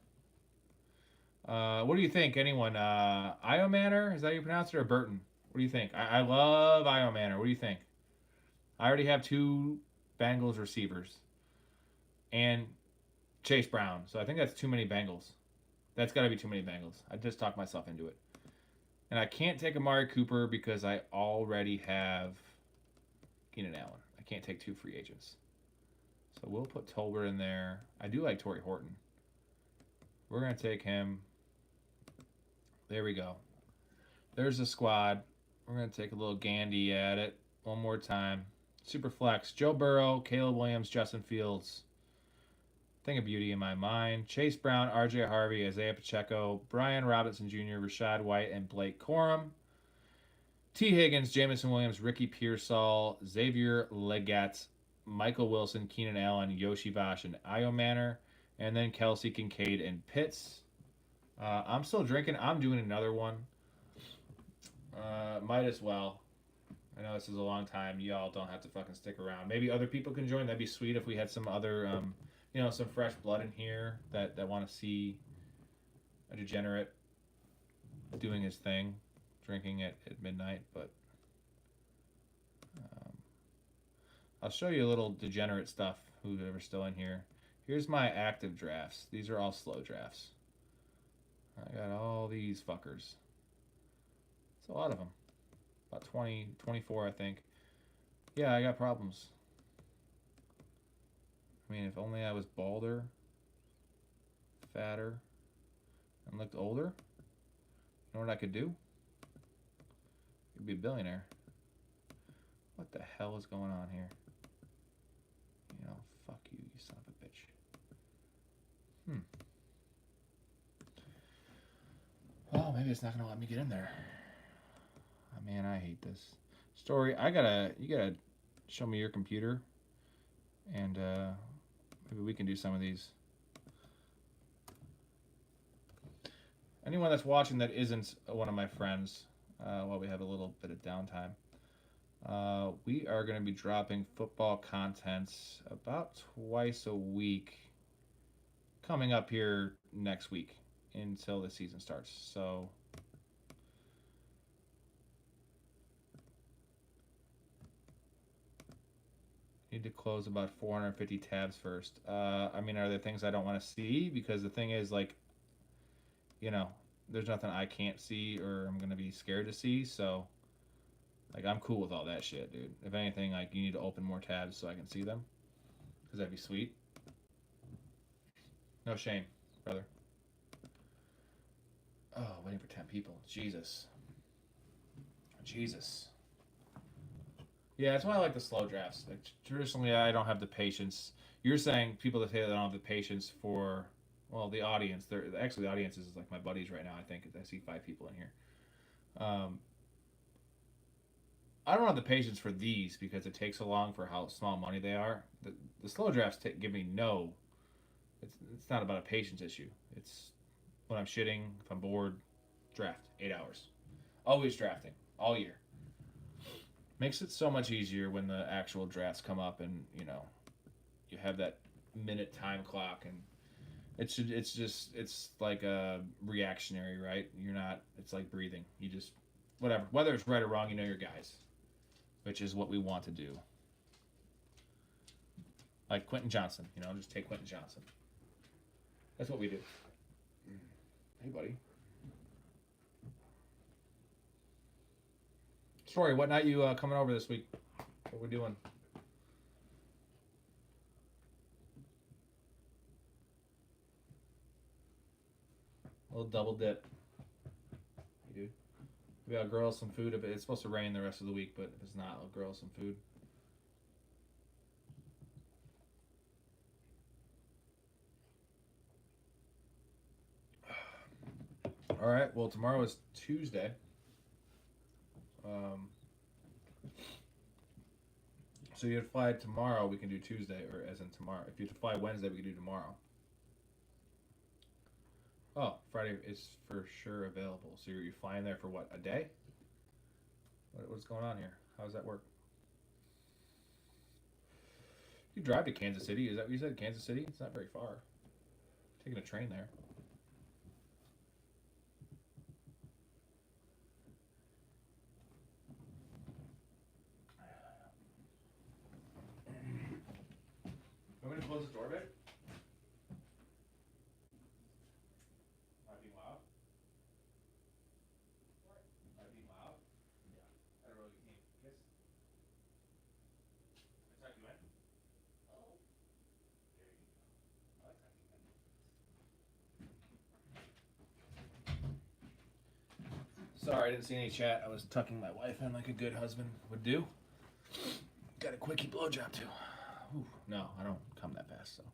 What do you think, anyone? Io Manor? Is that how you pronounce it, or Burton? What do you think? I love Io Manor. What do you think? I already have two Bengals receivers and Chase Brown, so I think that's too many Bengals. That's got to be too many Bengals. I just talked myself into it. And I can't take Amari Cooper because I already have Keenan Allen. I can't take two free agents. So we'll put Tolbert in there. I do like Torrey Horton. We're going to take him. There we go. There's the squad. We're going to take a little Gandy at it one more time. Superflex. Joe Burrow, Caleb Williams, Justin Fields. Thing of beauty in my mind. Chase Brown, RJ Harvey, Isaiah Pacheco, Brian Robinson Jr., Rashad White, and Blake Corum. T. Higgins, Jamison Williams, Ricky Pearsall, Xavier Leggett, Michael Wilson, Keenan Allen, Yoshi Vash, and Io Manor. And then Kelsey, Kincaid, and Pitts. I'm still drinking. I'm doing another one. Might as well. I know this is a long time. Y'all don't have to fucking stick around. Maybe other people can join. That'd be sweet if we had some other, some fresh blood in here that want to see a degenerate doing his thing, drinking at midnight. But I'll show you a little degenerate stuff, whoever's still in here. Here's my active drafts. These are all slow drafts. I got all these fuckers. It's a lot of them. About 20, 24, I think. Yeah, I got problems. I mean, if only I was balder, fatter, and looked older. You know what I could do? I'd be a billionaire. What the hell is going on here? You know, fuck you, you son of a bitch. Oh, maybe it's not gonna let me get in there. Oh, man, I hate this. Story, you gotta show me your computer, and maybe we can do some of these. Anyone that's watching that isn't one of my friends, while we have a little bit of downtime, we are going to be dropping football content about twice a week coming up here next week until the season starts. So need to close about 450 tabs first. I mean, are there things I don't want to see? Because the thing is, like, there's nothing I can't see or I'm going to be scared to see. So Like, I'm cool with all that shit, dude. If anything, like, you need to open more tabs so I can see them. Because that'd be sweet. No shame, brother. Oh, waiting for 10 people. Jesus. Jesus. Yeah, that's why I like the slow drafts. Like, traditionally, I don't have the patience. You're saying people that say they don't have the patience for, well, the audience. They're actually, the audience is like my buddies right now. I think I see 5 people in here. Um, I don't have the patience for these because it takes so long for how small money they are. The slow drafts give me no. It's not about a patience issue. It's when I'm shitting, if I'm bored, draft 8 hours. Always drafting all year. Makes it so much easier when the actual drafts come up and you have that minute time clock and it's like a reactionary, right? You're not. It's like breathing. You just whatever. Whether it's right or wrong, you know your guys, which is what we want to do. Like Quentin Johnson, just take Quentin Johnson. That's what we do. Hey, buddy. Story, what night you coming over this week? What we doing? A little double dip. Hey, dude. Maybe I'll grill some food. It's supposed to rain the rest of the week, but if it's not, I'll grill some food. All right. Well, tomorrow is Tuesday. So you fly tomorrow, we can do Tuesday, or as in tomorrow. If you fly Wednesday, we can do tomorrow. Oh, Friday is for sure available. So you're flying there for what, a day? What's going on here? How does that work? You drive to Kansas City. Is that what you said? Kansas City? It's not very far. Taking a train there. I'm going to close the door, babe. Am I being loud? Am I being loud? Yeah. I don't really need a kiss. I tuck you in. Oh. There you go. I like tucking you in. Sorry, I didn't see any chat. I was tucking my wife in like a good husband would do. Got a quickie blowjob too. Ooh, no, I don't come that fast. So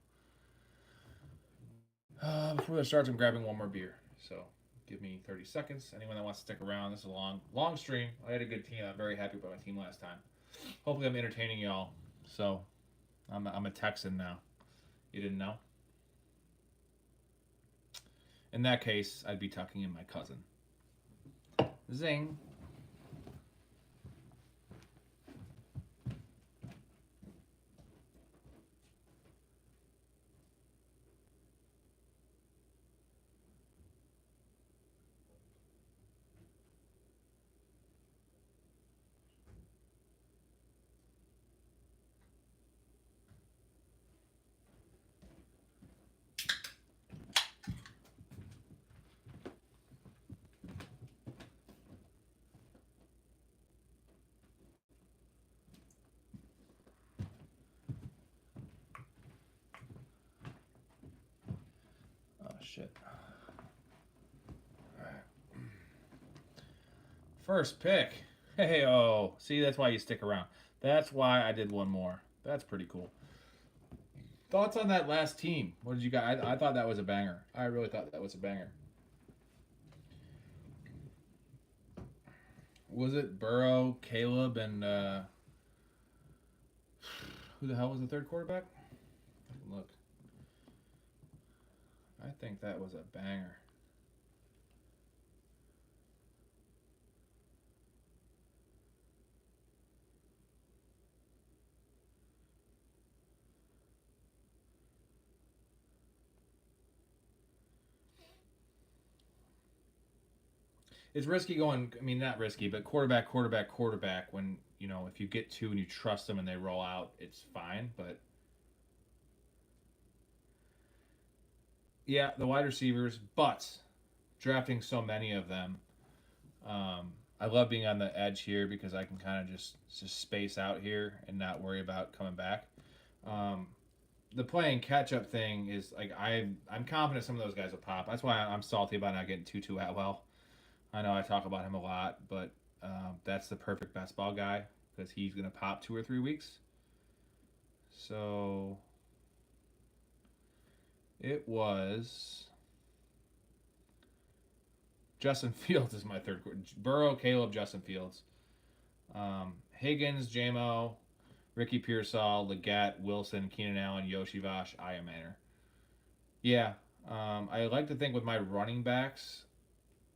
before that starts, I'm grabbing one more beer. So give me 30 seconds. Anyone that wants to stick around, this is a long stream. I had a good team. I'm very happy with my team last time. Hopefully, I'm entertaining y'all. So I'm a Texan now. You didn't know? In that case, I'd be tucking in my cousin. Zing. Oh shit. All right. First pick. Hey, oh. See, that's why you stick around. That's why I did one more. That's pretty cool. Thoughts on that last team? What did you guys? I thought that was a banger. I really thought that was a banger. Was it Burrow, Caleb, and who the hell was the third quarterback? Look. I think that was a banger. It's risky going. I mean, not risky, but quarterback. When if you get two and you trust them and they roll out, it's fine. But yeah, the wide receivers, but drafting so many of them, I love being on the edge here because I can kind of just space out here and not worry about coming back. Um, the playing catch up thing is like I'm confident some of those guys will pop. That's why I'm salty about not getting Tutu Atwell. I know I talk about him a lot, but that's the perfect best ball guy because he's gonna pop 2 or 3 weeks. So it was Justin Fields is my third quarter. Burrow, Caleb, Justin Fields, Higgins, JMO, Ricky Pearsall, Leggett, Wilson, Keenan Allen, Yoshi Vash, Manor. Yeah, I like to think with my running backs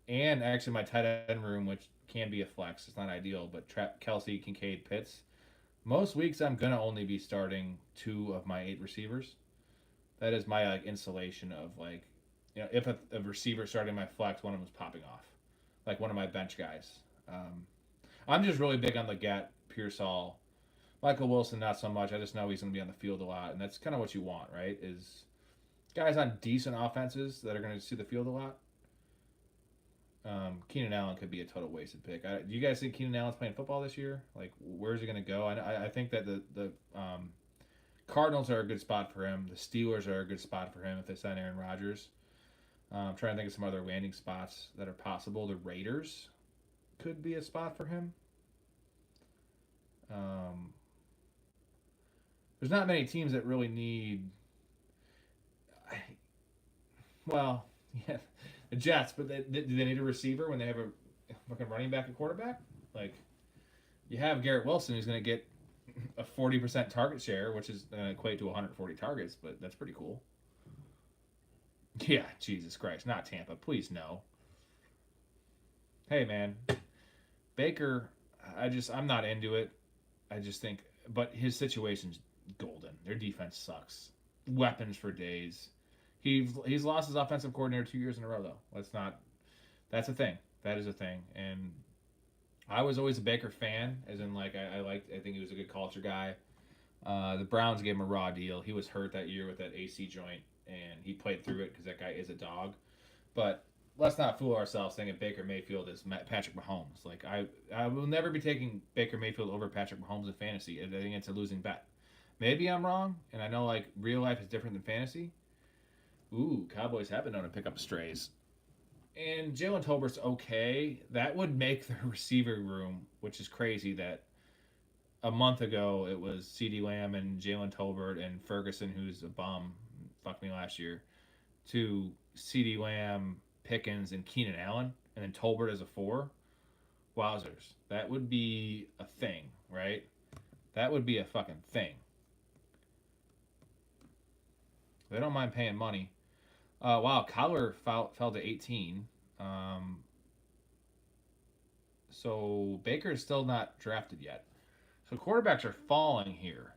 and actually my tight end room, which can be a flex. It's not ideal, but Kelsey, Kincaid, Pitts. Most weeks I'm gonna only be starting 2 of my 8 receivers. That is my like insulation of like, if a receiver starting my flex, one of them's popping off, like one of my bench guys. I'm just really big on Leggett, Pearsall, Michael Wilson, not so much. I just know he's going to be on the field a lot, and that's kind of what you want, right? Is guys on decent offenses that are going to see the field a lot. Keenan Allen could be a total wasted pick. Do you guys think Keenan Allen's playing football this year? Like, where's he going to go? I think that the Cardinals are a good spot for him. The Steelers are a good spot for him if they sign Aaron Rodgers. I'm trying to think of some other landing spots that are possible. The Raiders could be a spot for him. There's not many teams that really need. Well, yeah, the Jets, but do they need a receiver when they have a fucking running back and quarterback? Like, you have Garrett Wilson, who's going to get a 40% target share, which is going to equate to 140 targets, but that's pretty cool. Yeah, Jesus Christ, not Tampa, please no. Hey man, Baker, I'm not into it. I just think, but his situation's golden. Their defense sucks. Weapons for days. He's lost his offensive coordinator 2 years in a row though. That's a thing. That is a thing. And I was always a Baker fan, as in like I think he was a good culture guy. The Browns gave him a raw deal. He was hurt that year with that AC joint, and he played through it because that guy is a dog. But let's not fool ourselves thinking Baker Mayfield is Patrick Mahomes. Like I will never be taking Baker Mayfield over Patrick Mahomes in fantasy. I think it's a losing bet. Maybe I'm wrong, and I know like real life is different than fantasy. Ooh, Cowboys have been known to pick up strays. And Jalen Tolbert's okay. That would make the receiver room, which is crazy that a month ago it was CeeDee Lamb and Jalen Tolbert and Ferguson, who's a bum, fucked me last year, to CeeDee Lamb, Pickens, and Keenan Allen, and then Tolbert as a 4. Wowzers. That would be a thing, right? That would be a fucking thing. They don't mind paying money. Wow, Kyler fell to 18. So Baker's still not drafted yet. So quarterbacks are falling here.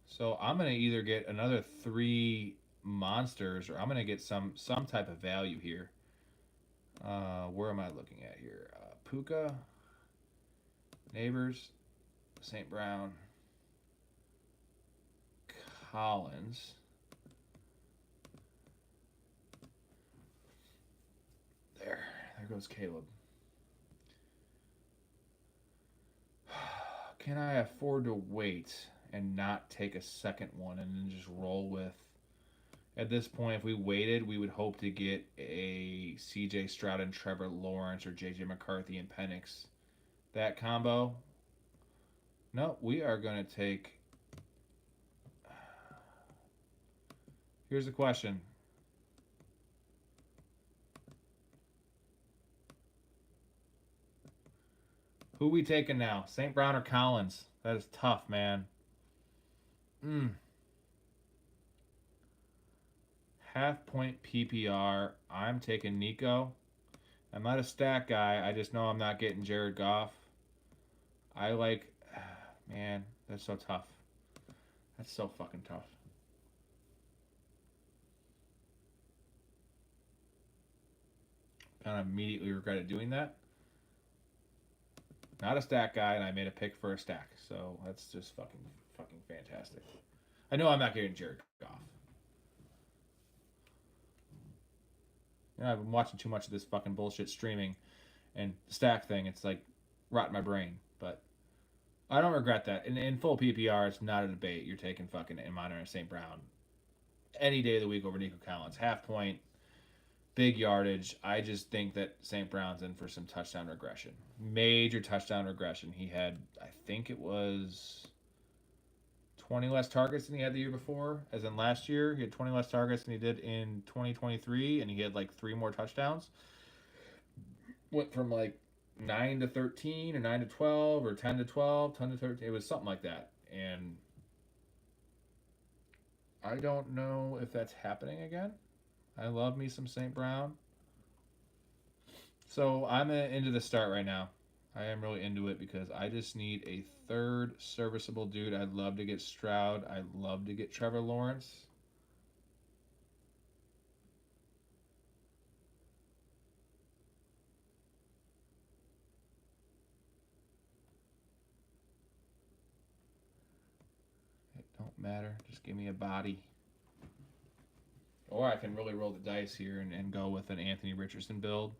So I'm gonna either get another 3 monsters, or I'm gonna get some type of value here. Where am I looking at here? Puka, Neighbors, St. Brown, Collins. There goes Caleb. Can I afford to wait and not take a second one and then just roll with? At this point, if we waited, we would hope to get a C.J. Stroud and Trevor Lawrence or J.J. McCarthy and Penix. That combo. No, we are going to take. Here's the question. Who we taking now? St. Brown or Collins? That is tough, man. Half point PPR. I'm taking Nico. I'm not a stack guy. I just know I'm not getting Jared Goff. I like. Man, that's so tough. That's so fucking tough. Kind of immediately regretted doing that. Not a stack guy, and I made a pick for a stack. So that's just fucking fantastic. I know I'm not getting Jared Goff. I've been watching too much of this fucking bullshit streaming. And stack thing, it's like rot my brain. But I don't regret that. In full PPR, it's not a debate. You're taking fucking Amon St. Brown any day of the week over Nico Collins. Half point, big yardage. I just think that St. Brown's in for some touchdown regression. Major touchdown regression. He had, I think it was 20 less targets than he had the year before. As in last year, he had 20 less targets than he did in 2023, and he had like 3 more touchdowns. Went from like 9 to 13 or 9 to 12 or 10 to 12, 10 to 13. It was something like that. And I don't know if that's happening again. I love me some St. Brown. So I'm into the start right now. I am really into it because I just need a third serviceable dude. I'd love to get Stroud. I'd love to get Trevor Lawrence. It don't matter. Just give me a body. Or I can really roll the dice here and go with an Anthony Richardson build,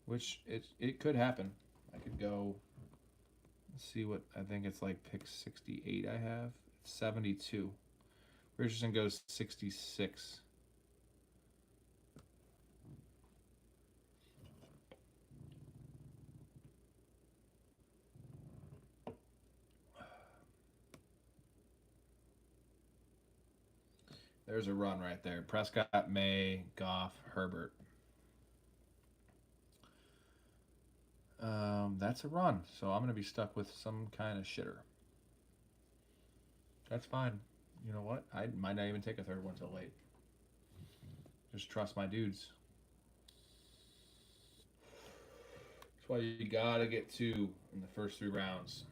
which it could happen. I could go. Let's see what I think it's like. Pick 68. I have 72. Richardson goes 66. There's a run right there. Prescott, May, Goff, Herbert. That's a run. So I'm going to be stuck with some kind of shitter. That's fine. You know what? I might not even take a third one till late. Just trust my dudes. That's why you got to get 2 in the first 3 rounds.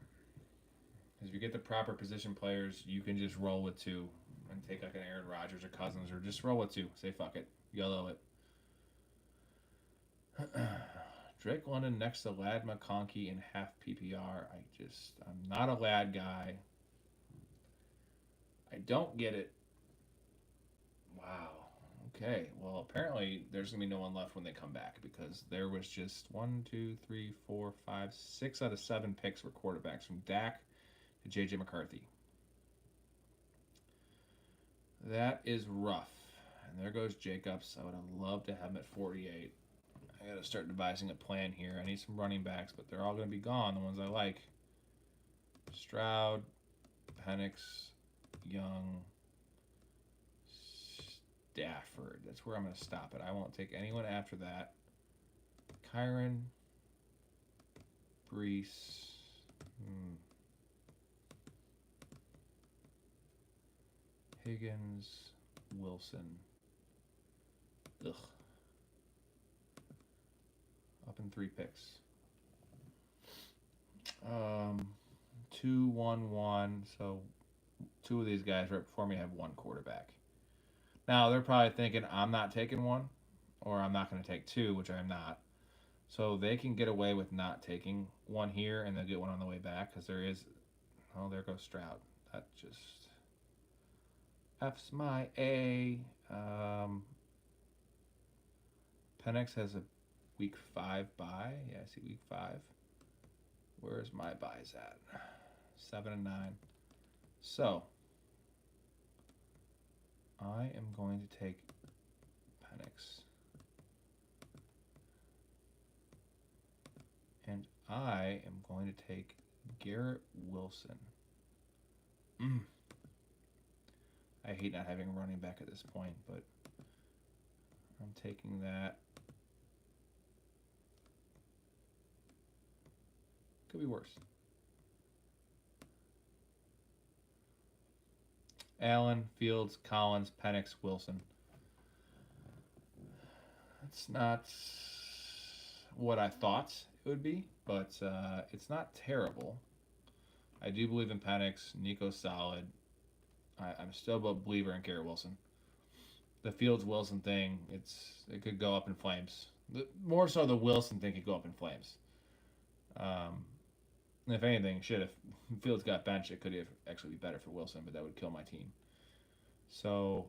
Because if you get the proper position players, you can just roll with 2 and take like an Aaron Rodgers or Cousins, or just roll with 2. Say fuck it. YOLO it. Drake London next to Lad McConkey in half PPR. I'm not a Lad guy. I don't get it. Wow. Okay. Well, apparently there's going to be no one left when they come back because there was just 1, 2, 3, 4, 5, 6 out of 7 picks were quarterbacks from Dak to JJ McCarthy. That is rough. And there goes Jacobs. I would have loved to have him at 48. I got to start devising a plan here. I need some running backs, but they're all going to be gone, the ones I like. Stroud, Penix, Young, Stafford. That's where I'm going to stop it. I won't take anyone after that. Kyron, Brees. Higgins, Wilson. Ugh. Up in 3 picks. 2, 1, 1. So 2 of these guys right before me have 1 quarterback. Now they're probably thinking I'm not taking 1, or I'm not going to take 2, which I'm not. So they can get away with not taking 1 here, and they'll get 1 on the way back because there is. Oh, there goes Stroud. That just F's my A. Penix has a week 5 bye. Yeah, I see week 5. Where's my buys at? 7 and 9. So I am going to take Penix. And I am going to take Garrett Wilson. I hate not having a running back at this point, but I'm taking that. Could be worse. Allen, Fields, Collins, Penix, Wilson. It's not what I thought it would be, but it's not terrible. I do believe in Penix. Nico's solid. I'm still a believer in Garrett Wilson. The Fields Wilson thing, it could go up in flames. More so, the Wilson thing could go up in flames. If anything, shit, if Fields got benched, it could actually be better for Wilson, but that would kill my team. So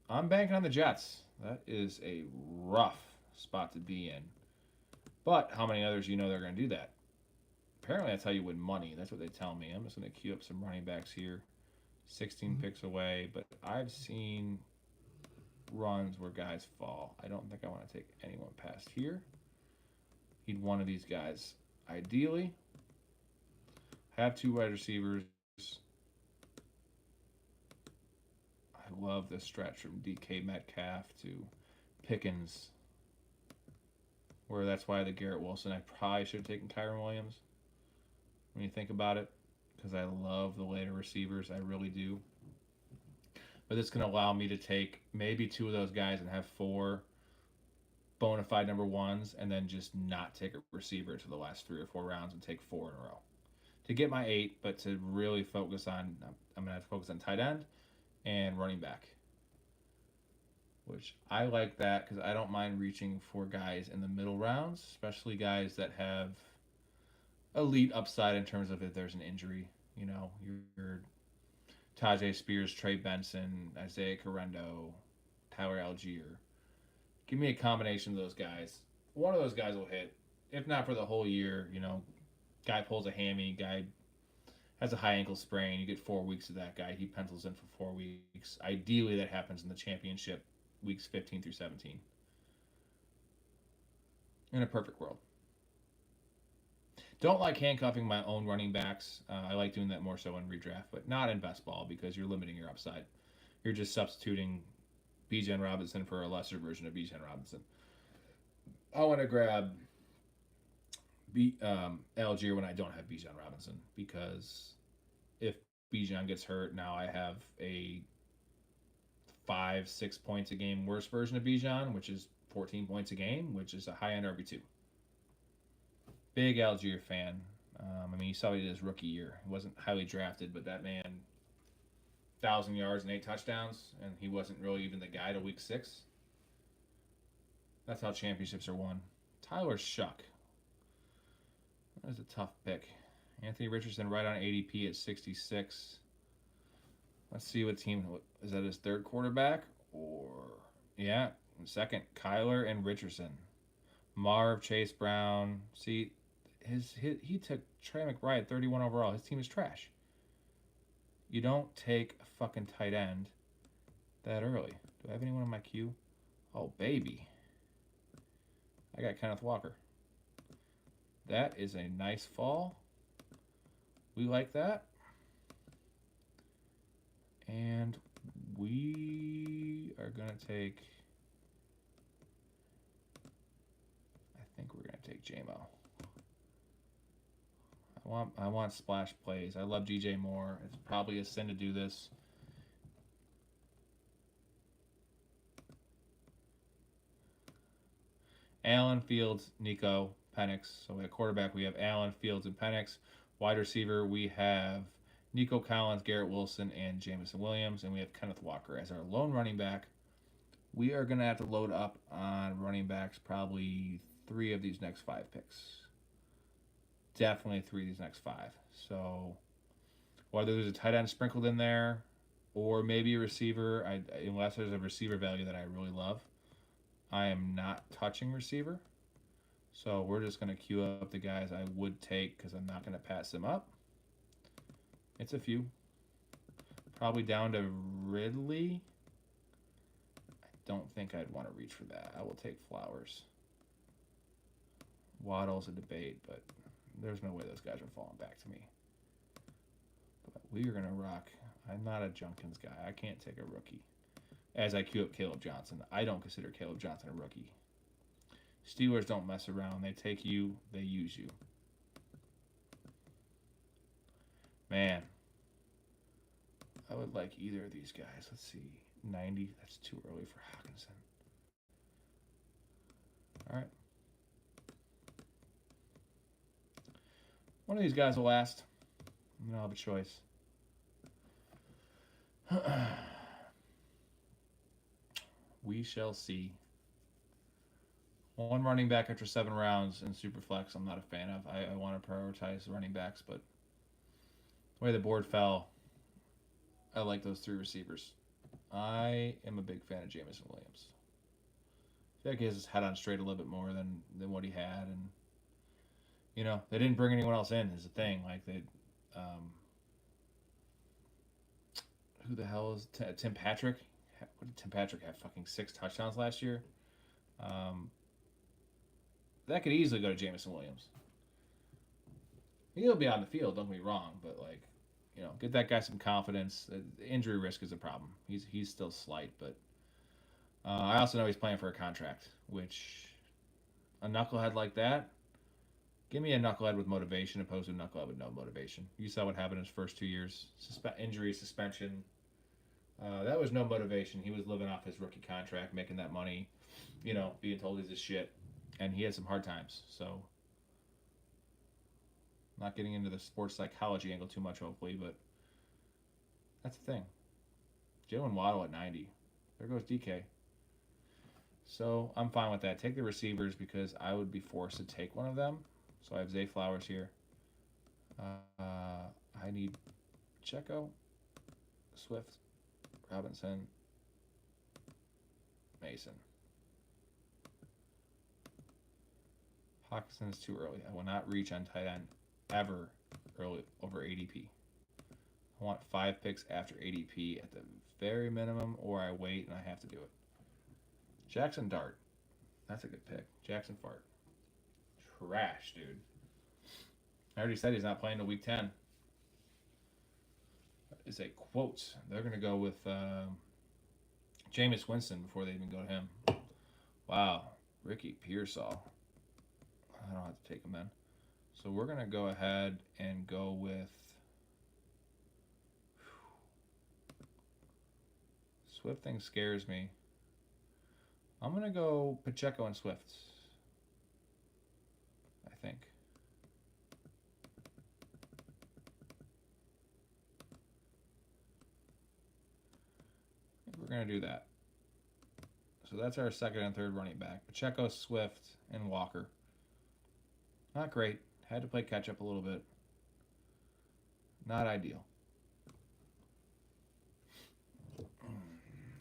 I'm banking on the Jets. That is a rough spot to be in. But how many others you know they're going to do that? Apparently, that's how you win money. That's what they tell me. I'm just going to queue up some running backs here. 16 picks away, but I've seen runs where guys fall. I don't think I want to take anyone past here. Need one of these guys. Ideally, have two wide receivers. I love the stretch from DK Metcalf to Pickens, where that's why the Garrett Wilson. I probably should have taken Kyron Williams when you think about it, because I love the later receivers. I really do. But it's going to allow me to take maybe two of those guys and have four bona fide number ones, and then just not take a receiver to the last 3 or 4 rounds and take four in a row to get my 8. But to really focus on, I'm gonna have to focus on tight end and running back, which I like that because I don't mind reaching for guys in the middle rounds, especially guys that have elite upside in terms of if there's an injury. You know, your Tajay Spears, Trey Benson, Isaiah Correndo, Tyler Algier. Give me a combination of those guys. One of those guys will hit. If not for the whole year, guy pulls a hammy, guy has a high ankle sprain. You get 4 weeks of that guy. He pencils in for 4 weeks. Ideally, that happens in the championship, weeks 15 through 17. In a perfect world. Don't like handcuffing my own running backs. I like doing that more so in redraft, but not in best ball because you're limiting your upside. You're just substituting Bijan Robinson for a lesser version of Bijan Robinson. I want to grab Algier when I don't have Bijan Robinson, because if Bijan gets hurt, now I have a 5-6 points a game worse version of Bijan, which is 14 points a game, which is a high end RB2. Big Algier fan. You saw what he did his rookie year. He wasn't highly drafted, but that man, 1,000 yards and 8 touchdowns, and he wasn't really even the guy to week 6. That's how championships are won. Tyler Shuck. That was a tough pick. Anthony Richardson right on ADP at 66. Let's see what team. Is that his third quarterback? Or, yeah, second. Kyler and Richardson. Marv, Chase Brown. See, he took Trey McBride 31 overall. His team is trash. You don't take a fucking tight end that early. Do I have anyone in my queue? Oh, baby. I got Kenneth Walker. That is a nice fall. We like that. And we are going to take... I think we're going to take JMO. I want splash plays. I love DJ Moore. It's probably a sin to do this. Allen, Fields, Nico, Penix. So at quarterback, we have Allen, Fields, and Penix. Wide receiver, we have Nico Collins, Garrett Wilson, and Jamison Williams. And we have Kenneth Walker as our lone running back. We are going to have to load up on running backs probably 3 of these next 5 picks. Definitely 3 of these next 5. So whether there's a tight end sprinkled in there or maybe a receiver, unless there's a receiver value that I really love, I am not touching receiver. So we're just going to queue up the guys I would take because I'm not going to pass them up. It's a few. Probably down to Ridley. I don't think I'd want to reach for that. I will take Flowers. Waddle's a debate, but there's no way those guys are falling back to me. But we are going to rock. I'm not a Junkins guy. I can't take a rookie. As I queue up Caleb Johnson. I don't consider Caleb Johnson a rookie. Steelers don't mess around. They take you. They use you. Man. I would like either of these guys. Let's see. 90. That's too early for Hawkinson. All right. One of these guys will last. And I'll have a choice. We shall see. One running back after 7 rounds in Superflex I'm not a fan of. I want to prioritize running backs, but the way the board fell, I like those 3 receivers. I am a big fan of Jamison Williams. feel like he has his head on straight a little bit more than what he had, and they didn't bring anyone else in. Is the thing. Like um, who the hell is Tim Patrick? What did Tim Patrick have? Fucking 6 touchdowns last year. Um, that could easily go to Jameson Williams. He'll be on the field. Don't get me wrong, but like, get that guy some confidence. The injury risk is a problem. He's still slight, but I also know he's playing for a contract, which a knucklehead like that. Give me a knucklehead with motivation opposed to a knucklehead with no motivation. You saw what happened in his first 2 years: injury, suspension. That was no motivation. He was living off his rookie contract, making that money, being told he's a shit, and he had some hard times. So, not getting into the sports psychology angle too much, hopefully, but that's the thing. Jalen Waddle at 90. There goes DK. So I'm fine with that. Take the receivers because I would be forced to take one of them. So I have Zay Flowers here. I need Checo, Swift, Robinson, Mason. Hawkinson is too early. I will not reach on tight end ever early over ADP. I want 5 picks after ADP at the very minimum, or I wait and I have to do it. Jackson Dart. That's a good pick. Jackson Fart. Trash, dude. I already said he's not playing till week 10. That is a quote. They're going to go with Jameis Winston before they even go to him. Wow. Ricky Pearsall. I don't have to take him then. So we're going to go ahead and go with Swift thing scares me. I'm going to go Pacheco and Swift. I think. We're going to do that. So that's our second and third running back. Pacheco, Swift, and Walker. Not great. Had to play catch up a little bit. Not ideal.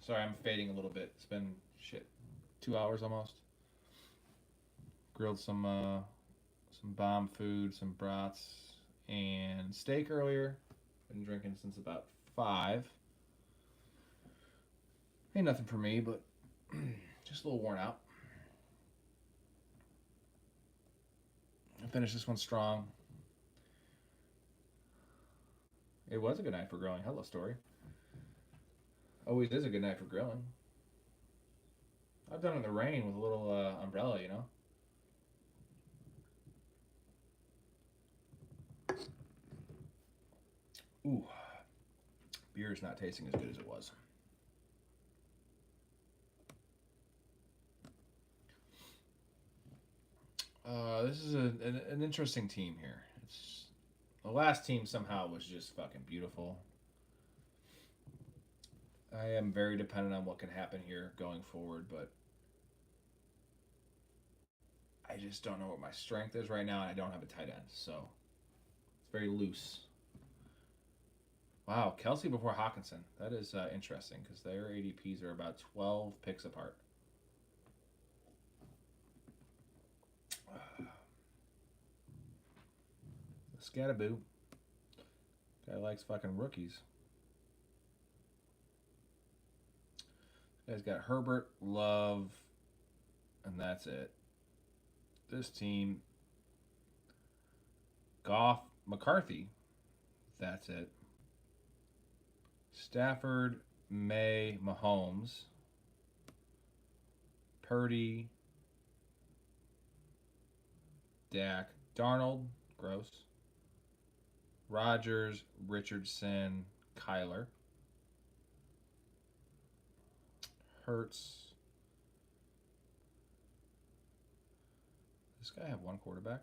Sorry, I'm fading a little bit. It's been 2 hours almost. Grilled some bomb food, some brats, and steak earlier. Been drinking since about 5. Ain't nothing for me, but just a little worn out. I finished this one strong. It was a good night for grilling. Hello, story. Always is a good night for grilling. I've done it in the rain with a little umbrella, Ooh, beer is not tasting as good as it was. This is an interesting team here. The last team somehow was just fucking beautiful. I am very dependent on what can happen here going forward, but I just don't know what my strength is right now, and I don't have a tight end, so it's very loose. Wow, Kelsey before Hawkinson. That is interesting because their ADPs are about 12 picks apart. Scattaboo. Guy likes fucking rookies. Guy's got Herbert, Love, and that's it. This team, Goff, McCarthy, that's it. Stafford, May, Mahomes, Purdy, Dak, Darnold, gross. Rodgers, Richardson, Kyler, Hurts. Does this guy have one quarterback?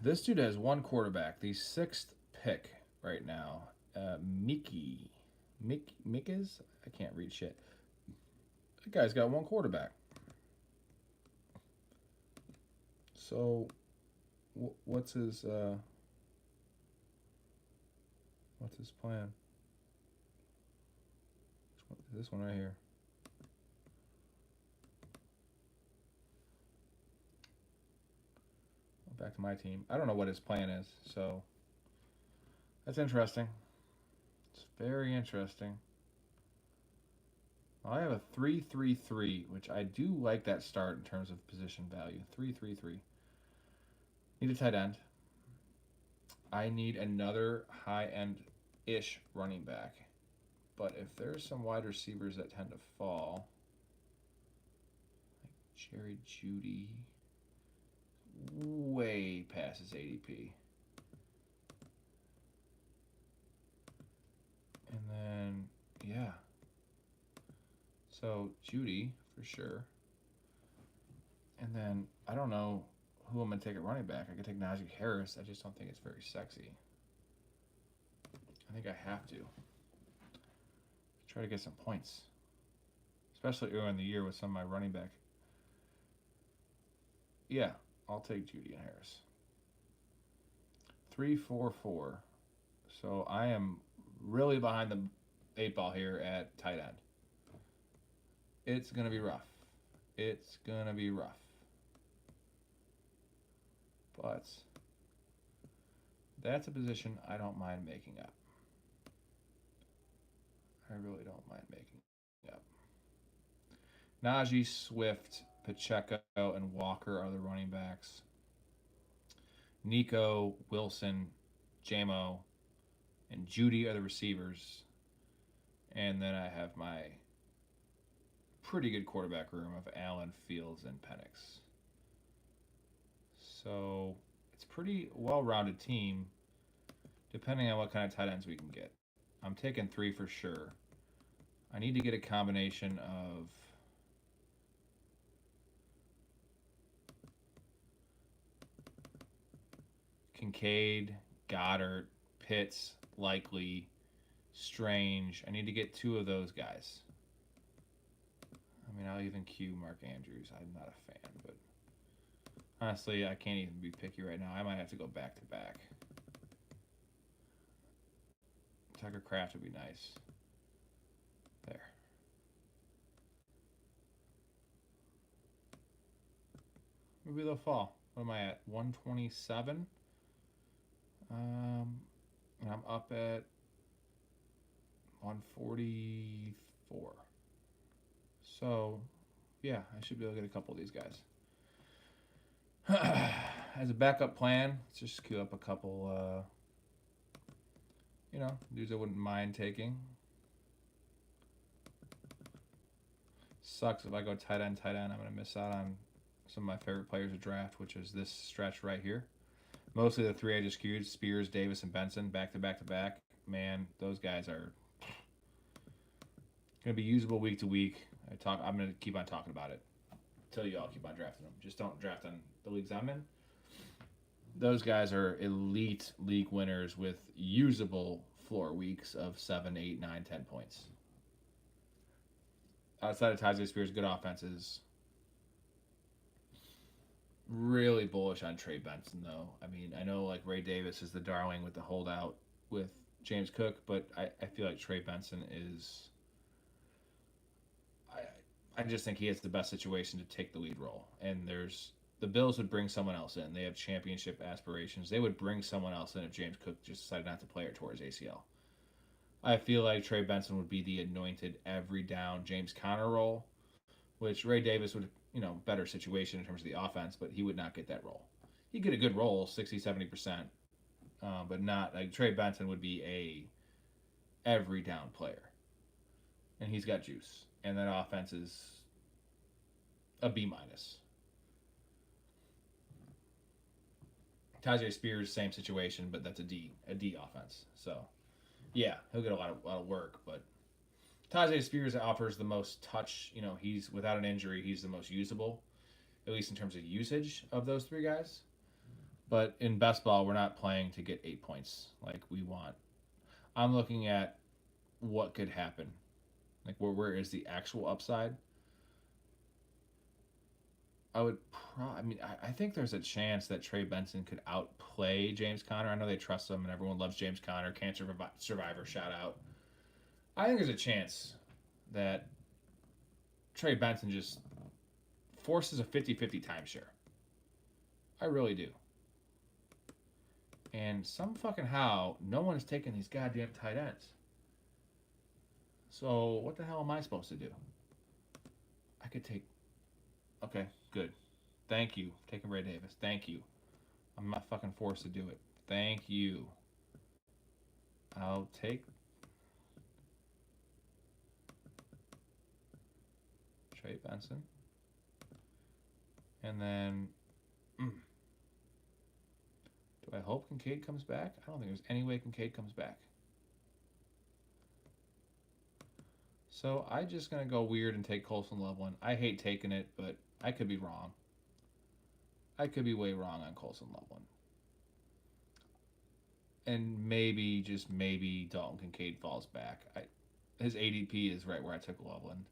This dude has one quarterback. The 6th pick right now. Mickey. Mickey's? I can't read shit. That guy's got one quarterback. So, what's his plan? This one right here. Back to my team. I don't know what his plan is, so that's interesting. It's very interesting. Well, I have a 3-3-3, which I do like that start in terms of position value. 3-3-3. Need a tight end. I need another high end ish running back. But if there's some wide receivers that tend to fall, like Jerry Judy, way past his ADP. And then, yeah. So, Judy, for sure. And then, I don't know who I'm going to take at running back. I could take Najee Harris. I just don't think it's very sexy. I think I have to. Try to get some points. Especially early in the year with some of my running back. Yeah, I'll take Judy and Harris. 3-4-4. So I am really behind the 8 ball here at tight end. It's going to be rough. It's going to be rough. But that's a position I don't mind making up. I really don't mind making up. Najee, Swift, Pacheco, and Walker are the running backs. Nico, Wilson, Jamo, and Judy are the receivers. And then I have my pretty good quarterback room of Allen, Fields, and Penix. So it's a pretty well-rounded team, depending on what kind of tight ends we can get. I'm taking 3 for sure. I need to get a combination of Kincaid, Goddard, Pitts, Likely, Strange. I need to get 2 of those guys. I mean, I'll even cue Mark Andrews. I'm not a fan, but honestly, I can't even be picky right now. I might have to go back to back. Tucker Kraft would be nice. There. Maybe they'll fall. What am I at? 127? And I'm up at 144. So, yeah, I should be able to get a couple of these guys. As a backup plan, let's just queue up a couple, dudes I wouldn't mind taking. Sucks if I go tight end, I'm going to miss out on some of my favorite players to draft, which is this stretch right here. Mostly the 3 I just queued, Spears, Davis, and Benson, back to back to back. Man, those guys are going to be usable week to week. I'm going to keep on talking about it until you all keep on drafting them. Just don't draft on the leagues I'm in. Those guys are elite league winners with usable floor weeks of 7, 8, 9, 10 points. Outside of Tyjae Spears, good offenses. Really bullish on Trey Benson, though. I mean, I know like Ray Davis is the darling with the holdout with James Cook, but I feel like Trey Benson is. I just think he has the best situation to take the lead role. And the Bills would bring someone else in. They have championship aspirations. They would bring someone else in if James Cook just decided not to play or tore his ACL. I feel like Trey Benson would be the anointed every down James Conner role, which Ray Davis would, better situation in terms of the offense, but he would not get that role. He'd get a good role, 60, 70%, but not like Trey Benson would be a every down player. And he's got juice. And that offense is a B-. Tyjae Spears, same situation, but that's a D offense. So, yeah, he'll get a lot of work, but Tyjae Spears offers the most touch. He's without an injury, he's the most usable, at least in terms of usage of those 3 guys. But in best ball, we're not playing to get 8 points like we want. I'm looking at what could happen. Like, where is the actual upside? I think there's a chance that Trey Benson could outplay James Conner. I know they trust him, and everyone loves James Conner. Cancer survivor, shout out. I think there's a chance that Trey Benson just forces a 50-50 timeshare. I really do. And some fucking how, no one's taking these goddamn tight ends. So what the hell am I supposed to do? I could take. Okay, good. Thank you. Taking Ray Davis. Thank you. I'm not fucking forced to do it. Thank you. I'll take Trey Benson. And then, do I hope Kincaid comes back? I don't think there's any way Kincaid comes back. So I'm just going to go weird and take Colson Loveland. I hate taking it, but I could be wrong. I could be way wrong on Colson Loveland. And maybe, just maybe, Dalton Kincaid falls back. His ADP is right where I took Loveland.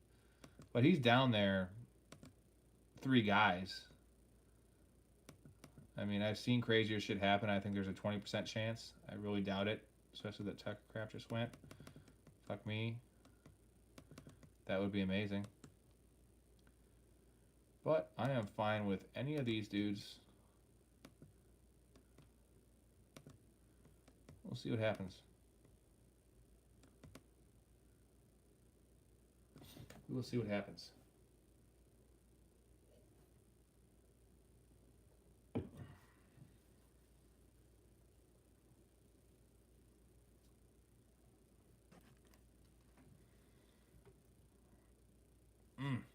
But he's down there 3 guys. I mean, I've seen crazier shit happen. I think there's a 20% chance. I really doubt it, especially that Tucker crap just went. Fuck me. That would be amazing. But I am fine with any of these dudes. We'll see what happens. We'll see what happens.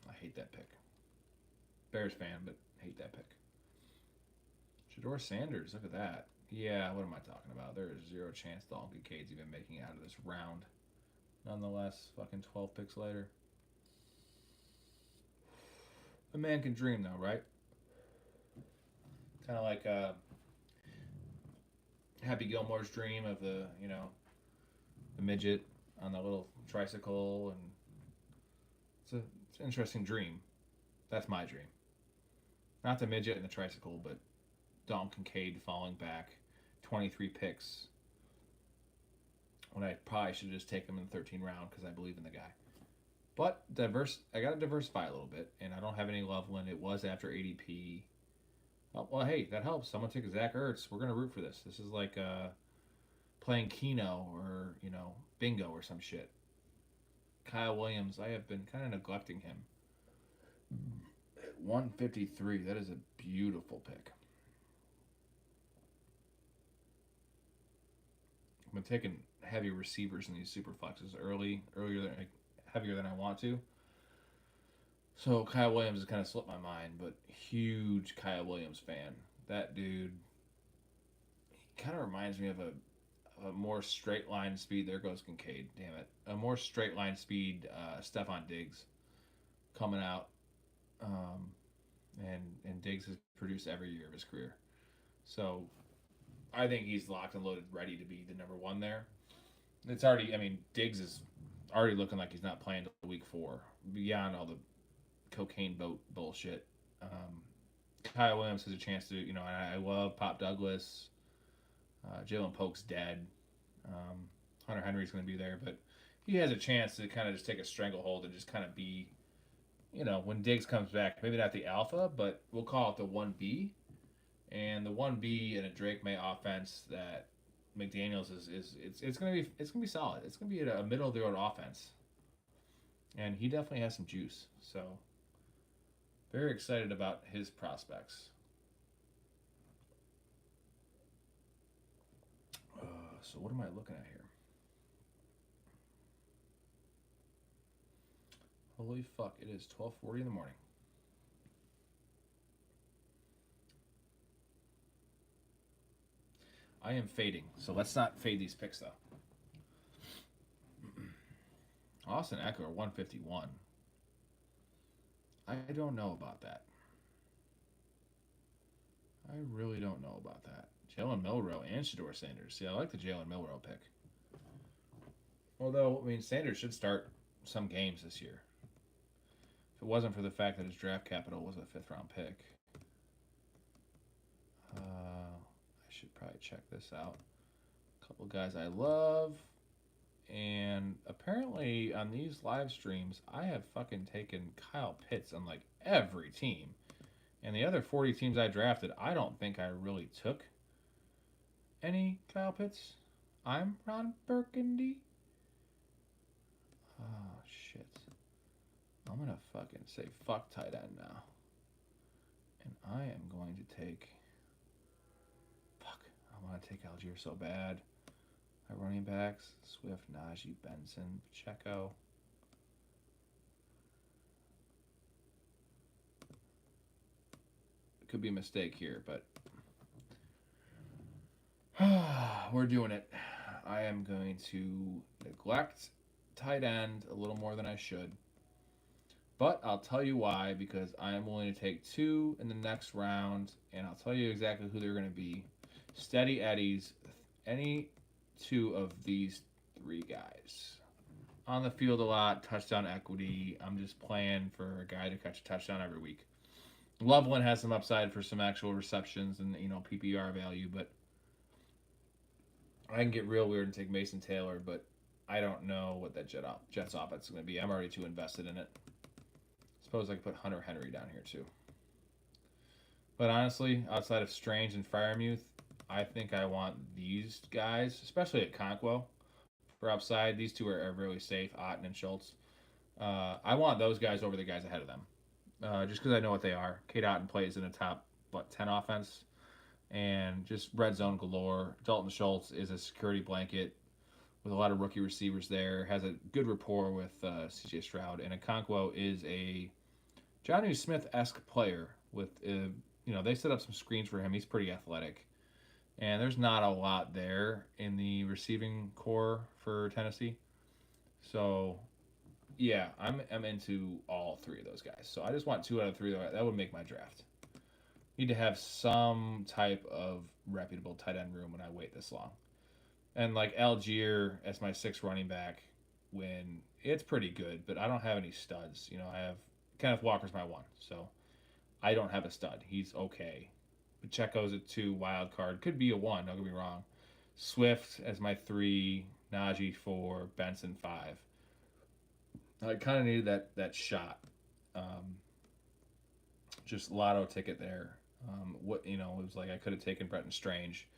I hate that pick. Bears fan, but hate that pick. Shedeur Sanders, look at that. Yeah, what am I talking about? There is zero chance Dalton Kincaid's even making it out of this round. Nonetheless, fucking 12 picks later. A man can dream, though, right? Kind of like Happy Gilmore's dream of the midget on the little tricycle, and it's an interesting dream. That's my dream. Not the midget and the tricycle, but Dalton Kincaid falling back 23 picks when I probably should have just taken him in the 13th round because I believe in the guy. But I got to diversify a little bit, and I don't have any Loveland. It was after ADP. Oh, well, hey, that helps. Someone took Zach Ertz. We're going to root for this. This is like playing Keno or, bingo or some shit. Kyle Williams, I have been kind of neglecting him. At 153, that is a beautiful pick. I've been taking heavy receivers in these super flexes heavier than I want to. So Kyle Williams has kind of slipped my mind, but huge Kyle Williams fan. That dude, he kind of reminds me of a more straight line speed. There goes Kincaid, damn it. A more straight line speed Stephon Diggs coming out. And Diggs has produced every year of his career. So I think he's locked and loaded, ready to be the number 1 there. It's already, Diggs is already looking like he's not playing until week 4, beyond all the cocaine boat bullshit. Kyle Williams has a chance to, and I love Pop Douglas. Jalen Polk's dead. Hunter Henry's going to be there, but he has a chance to kind of just take a stranglehold and just kind of be, when Diggs comes back, maybe not the alpha, but we'll call it the 1B. And the 1B in a Drake May offense that McDaniels it's gonna be solid. It's gonna be a middle of the road offense, and he definitely has some juice. So very excited about his prospects. So what am I looking at here? Holy fuck! It is 12:40 in the morning. I am fading, so let's not fade these picks, though. Austin Eckler, 151. I don't know about that. I really don't know about that. Jalen Milroe and Shedeur Sanders. See, I like the Jalen Milroe pick. Although, Sanders should start some games this year. If it wasn't for the fact that his draft capital was a 5th-round pick. I should probably check this out. A couple guys I love. And apparently on these live streams, I have fucking taken Kyle Pitts on like every team. And the other 40 teams I drafted, I don't think I really took Any Kyle Pitts? I'm Ron Burgundy. Oh, shit. I'm going to fucking say fuck tight end now. And I am going to take. Fuck. I want to take Algier so bad. My running backs Swift, Najee, Benson, Pacheco. It could be a mistake here, but. We're doing it. I am going to neglect tight end a little more than I should. But I'll tell you why, because I am willing to take two in the next round, and I'll tell you exactly who they're going to be. Steady Eddies, any two of these three guys. On the field a lot, touchdown equity. I'm just playing for a guy to catch a touchdown every week. Loveland has some upside for some actual receptions and PPR value, but I can get real weird and take Mason Taylor, but I don't know what that Jets offense is going to be. I'm already too invested in it. Suppose I could put Hunter Henry down here too. But honestly, outside of Strange and Firemuth, I think I want these guys, especially at Conquo, for upside. These two are really safe, Otten and Schultz. I want those guys over the guys ahead of them, just because I know what they are. Kate Otten plays in a top 10 offense, and just red zone galore. Dalton Schultz is a security blanket with a lot of rookie receivers there. Has a good rapport with C.J. Stroud, and Okonkwo is a Jonnu Smith-esque player. With they set up some screens for him. He's pretty athletic, and there's not a lot there in the receiving core for Tennessee. So, yeah, I'm into all three of those guys. So I just want 2 out of 3. That would make my draft. Need to have some type of reputable tight end room when I wait this long. And like Algier as my 6th running back, when it's pretty good, but I don't have any studs. I have Kenneth Walker's my 1, so I don't have a stud. He's okay. Pacheco's a 2 wild card. Could be a 1, don't get me wrong. Swift as my 3, Najee 4, Benson 5. I kind of needed that shot. Just lotto ticket there. It was like I could have taken Bretton Strange,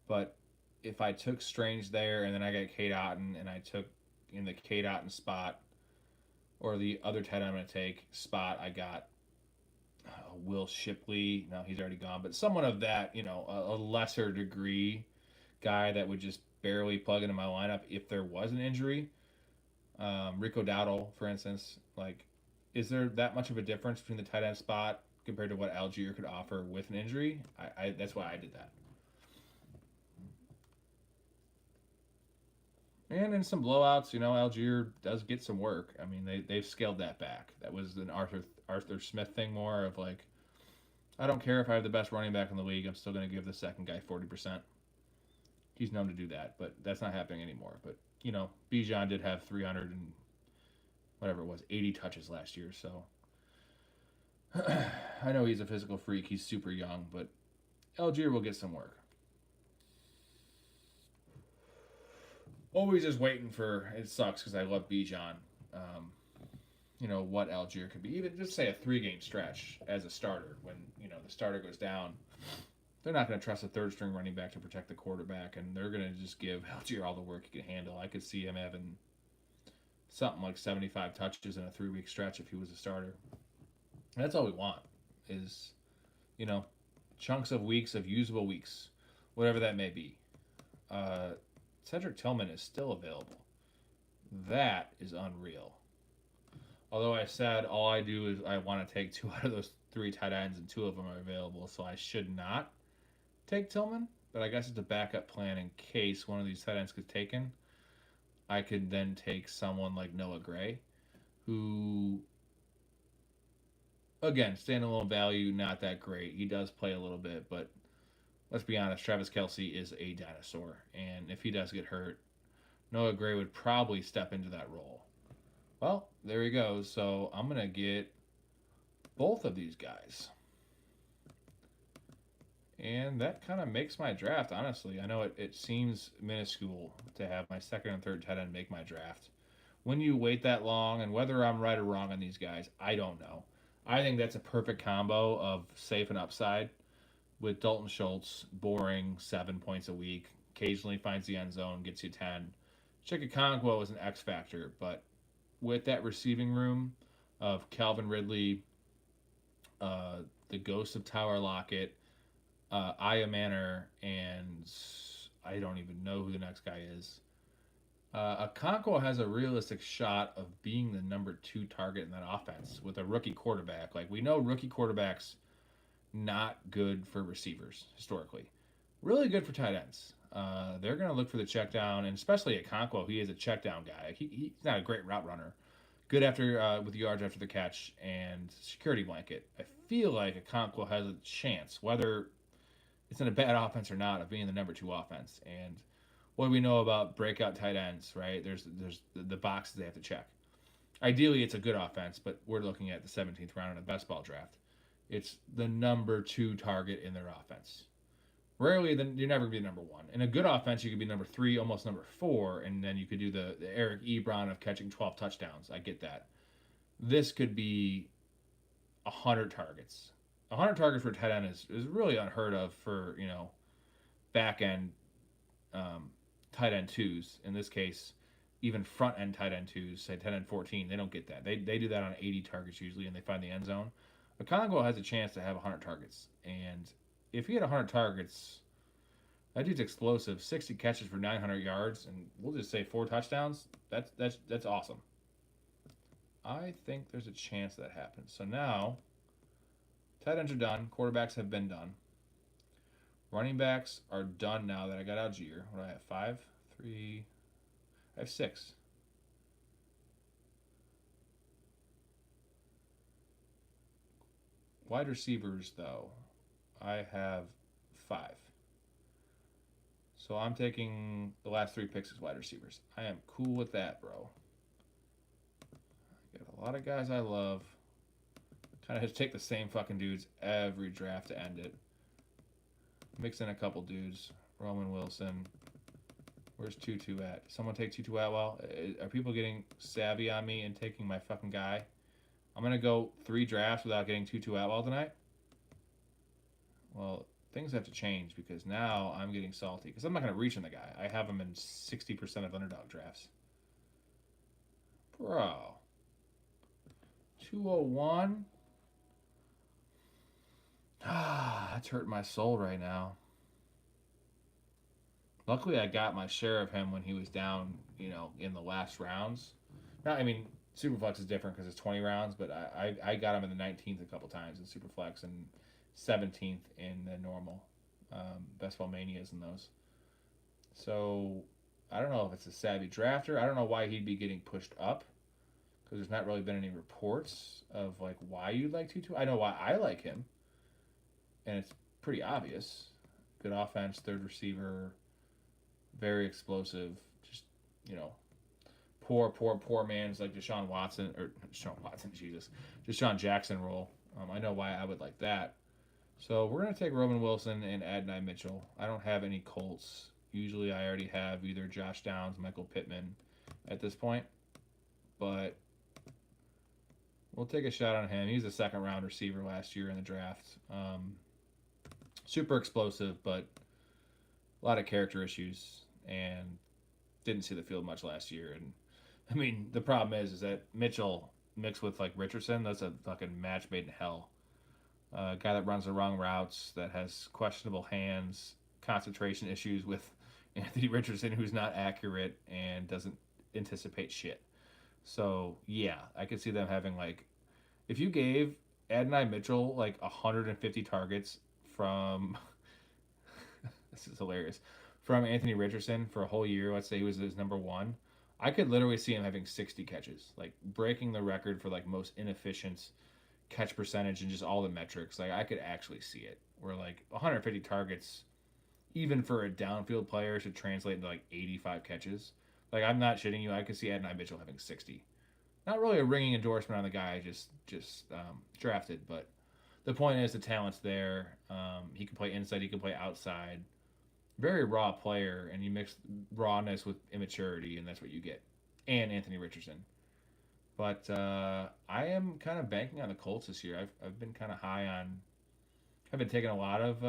but if I took Strange there and then I got Kate Otten and I took in the Kate Otten spot or the other tight I'm going to take spot, I got Will Shipley. No, he's already gone, but someone of that, a lesser degree guy that would just barely plug into my lineup if there was an injury. Rico Dowdle, for instance, is there that much of a difference between the tight end spot compared to what Algier could offer with an injury? That's why I did that. And in some blowouts, Algier does get some work. I mean, they've scaled that back. That was an Arthur Smith thing more of like, I don't care if I have the best running back in the league. I'm still going to give the second guy 40%. He's known to do that, but that's not happening anymore. But, Bijan did have 300 and whatever it was, 80 touches last year. So I know he's a physical freak. He's super young, but Algier will get some work. Always just waiting for it sucks because I love Bijan. What Algier could be. Even just say a 3-game stretch as a starter when the starter goes down. They're not going to trust a third-string running back to protect the quarterback, and they're going to just give Algier all the work he can handle. I could see him having something like 75 touches in a 3-week stretch if he was a starter. And that's all we want is, chunks of weeks of usable weeks, whatever that may be. Cedric Tillman is still available. That is unreal. Although I said all I do is I want to take 2 out of those 3 tight ends and 2 of them are available, so I should not take Tillman. But I guess it's a backup plan in case one of these tight ends gets taken. I could then take someone like Noah Gray, who, again, standalone value, not that great. He does play a little bit, but let's be honest, Travis Kelce is a dinosaur. And if he does get hurt, Noah Gray would probably step into that role. Well, there he goes. So I'm going to get both of these guys. And that kind of makes my draft, honestly. I know it seems minuscule to have my second and third tight end make my draft. When you wait that long, and whether I'm right or wrong on these guys, I don't know. I think that's a perfect combo of safe and upside. with Dalton Schultz, boring, 7 points a week. Occasionally finds the end zone, gets you 10. Chickaconquo is an X factor, but with that receiving room of Calvin Ridley, uh, the ghost of Tower Lockett, Aya Manor, and I don't even know who the next guy is. Okonkwo has a realistic shot of being the number 2 target in that offense with a rookie quarterback. Like, we know rookie quarterbacks not good for receivers historically. Really good for tight ends. They're going to look for the check down, and especially at Conquo, he is a check down guy. He's not a great route runner. Good after with yards after the catch and security blanket. I feel like a Conquo has a chance, whether it's in a bad offense or not, of being the number 2 offense. And what do we know about breakout tight ends, right? There's the boxes they have to check. Ideally, it's a good offense, but we're looking at the 17th round in a best ball draft. It's the number 2 target in their offense. Rarely, then you're never gonna be number 1. In a good offense, you could be number 3, almost number 4, and then you could do the Eric Ebron of catching 12 touchdowns. I get that. This could be 100 targets. 100 targets for a tight end is really unheard of for back end tight end twos. In this case, even front end tight end twos, say tight end 14, they don't get that. They do that on 80 targets usually, and they find the end zone. A Congo has a chance to have 100 targets, and if he had 100 targets, that dude's explosive. 60 catches for 900 yards, and we'll just say 4 touchdowns. That's awesome. I think there's a chance that happens. So now, tight ends are done. Quarterbacks have been done. Running backs are done now that I got Algier. What do I have? 5? 3? I have 6. Wide receivers, though, I have 5. So I'm taking the last 3 picks as wide receivers. I am cool with that, bro. I got a lot of guys I love. Kind of just take the same fucking dudes every draft to end it. Mix in a couple dudes. Roman Wilson. Where's Tutu at? Someone take Tutu Atwell? Are people getting savvy on me and taking my fucking guy? I'm going to go 3 drafts without getting Tutu Atwell tonight? Well, things have to change because now I'm getting salty. Because I'm not going to reach on the guy. I have him in 60% of underdog drafts. Bro. 201? That's hurting my soul right now. Luckily, I got my share of him when he was down, in the last rounds. Now, I mean, Superflex is different because it's 20 rounds, but I got him in the 19th a couple times in Superflex and 17th in the normal. Best Ball Manias and those. So, I don't know if it's a savvy drafter. I don't know why he'd be getting pushed up because there's not really been any reports of, like, why you'd like Tutu. I know why I like him, and it's pretty obvious. Good offense, third receiver, very explosive, just, poor man's like Deshaun Jackson role. I know why I would like that. So we're going to take Roman Wilson and Adonai Mitchell. I don't have any Colts. Usually I already have either Josh Downs, Michael Pittman at this point. But we'll take a shot on him. He's a second round receiver last year in the draft. Super explosive, but a lot of character issues and didn't see the field much last year. And I mean, the problem is that Mitchell mixed with like Richardson, that's a fucking match made in hell. A guy that runs the wrong routes, that has questionable hands, concentration issues with Anthony Richardson, who's not accurate and doesn't anticipate shit. So yeah, I could see them having like, if you gave Adonai Mitchell like 150 targets from this is hilarious, from Anthony Richardson for a whole year, let's say he was his number 1, I could literally see him having 60 catches, like breaking the record for like most inefficient catch percentage and just all the metrics. Like I could actually see it where like 150 targets, even for a downfield player, should translate into like 85 catches. Like I'm not shitting you. I could see Adonai Mitchell having 60. Not really a ringing endorsement on the guy I just drafted, but the point is the talent's there. He can play inside, he can play outside. Very raw player, and you mix rawness with immaturity, and that's what you get. And Anthony Richardson. But I am kind of banking on the Colts this year. I've been kind of high on I've been taking a lot of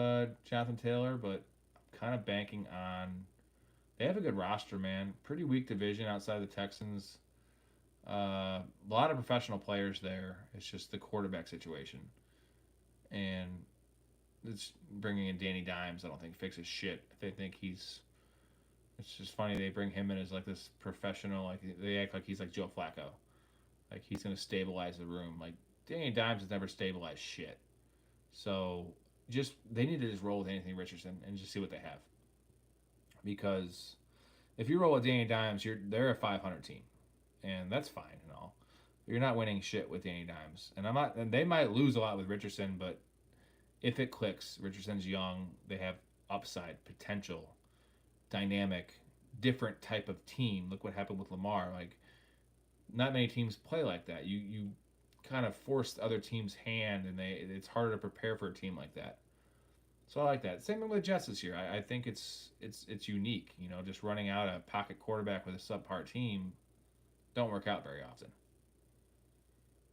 Jonathan Taylor, but I'm kind of banking on. They have a good roster, man. Pretty weak division outside of the Texans. A lot of professional players there. It's just the quarterback situation, and it's bringing in Danny Dimes. I don't think fixes shit. They think he's. It's just funny they bring him in as like this professional. Like they act like he's like Joe Flacco. Like he's gonna stabilize the room. Like Danny Dimes has never stabilized shit. So just they need to just roll with Anthony Richardson and just see what they have. Because if you roll with Danny Dimes, they're a 500 team, and that's fine and all. You're not winning shit with Danny Dimes, and I'm not. And they might lose a lot with Richardson, but if it clicks, Richardson's young. They have upside, potential, dynamic, different type of team. Look what happened with Lamar. Like not many teams play like that. You kind of forced other teams' hand, and it's harder to prepare for a team like that. So I like that. Same thing with Jets this year. I think it's unique. You know, just running out a pocket quarterback with a subpar team don't work out very often.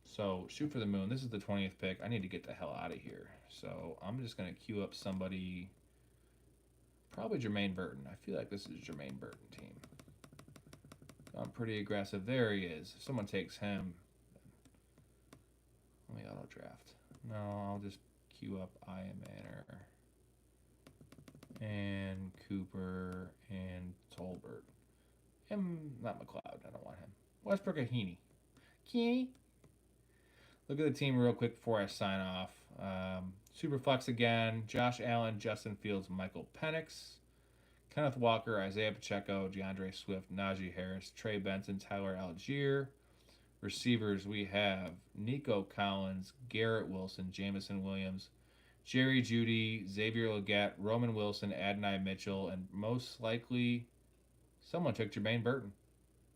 So shoot for the moon. This is the 20th pick. I need to get the hell out of here. So I'm just gonna queue up somebody. Probably Jermaine Burton. I feel like this is Jermaine Burton team. I'm pretty aggressive. There he is. If someone takes him, let me auto draft. No, I'll just queue up Iron Manor and Cooper and Tolbert. And not McLeod. I don't want him. Westbrook or Heaney. Keeney. Look at the team real quick before I sign off. Superflex again. Josh Allen, Justin Fields, Michael Penix, Kenneth Walker, Isaiah Pacheco, DeAndre Swift, Najee Harris, Trey Benson, Tyler Algier. Receivers, we have Nico Collins, Garrett Wilson, Jamison Williams, Jerry Jeudy, Xavier Legette, Roman Wilson, Adonai Mitchell, and most likely someone took Jermaine Burton.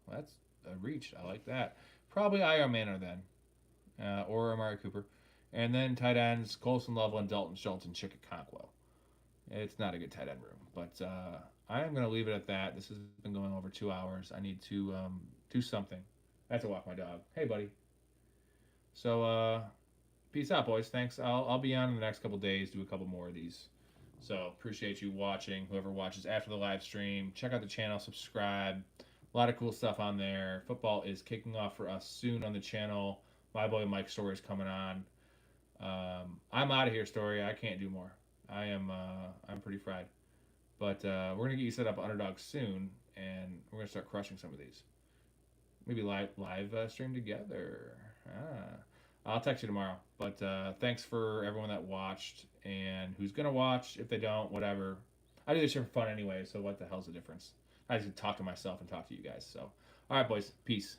Well, that's a reach. I like that. Probably Io Manor then, or Amari Cooper. And then tight ends, Colson Loveland, Dalton Schultz, and Chickaconquo. It's not a good tight end room, but I am going to leave it at that. This has been going over 2 hours. I need to do something. I have to walk my dog. Hey, buddy. So, peace out, boys. Thanks. I'll be on in the next couple days, do a couple more of these. So, appreciate you watching. Whoever watches after the live stream, check out the channel, subscribe. A lot of cool stuff on there. Football is kicking off for us soon on the channel. My boy Mike Story is coming on. I'm out of here, Story. I can't do more. I'm pretty fried. But we're gonna get you set up Underdog soon, and we're gonna start crushing some of these. Maybe live stream together. I'll text you tomorrow. But thanks for everyone that watched and who's gonna watch. If they don't, whatever. I do this shit for fun anyway, so what the hell's the difference? I just talk to myself and talk to you guys. So, all right, boys. Peace.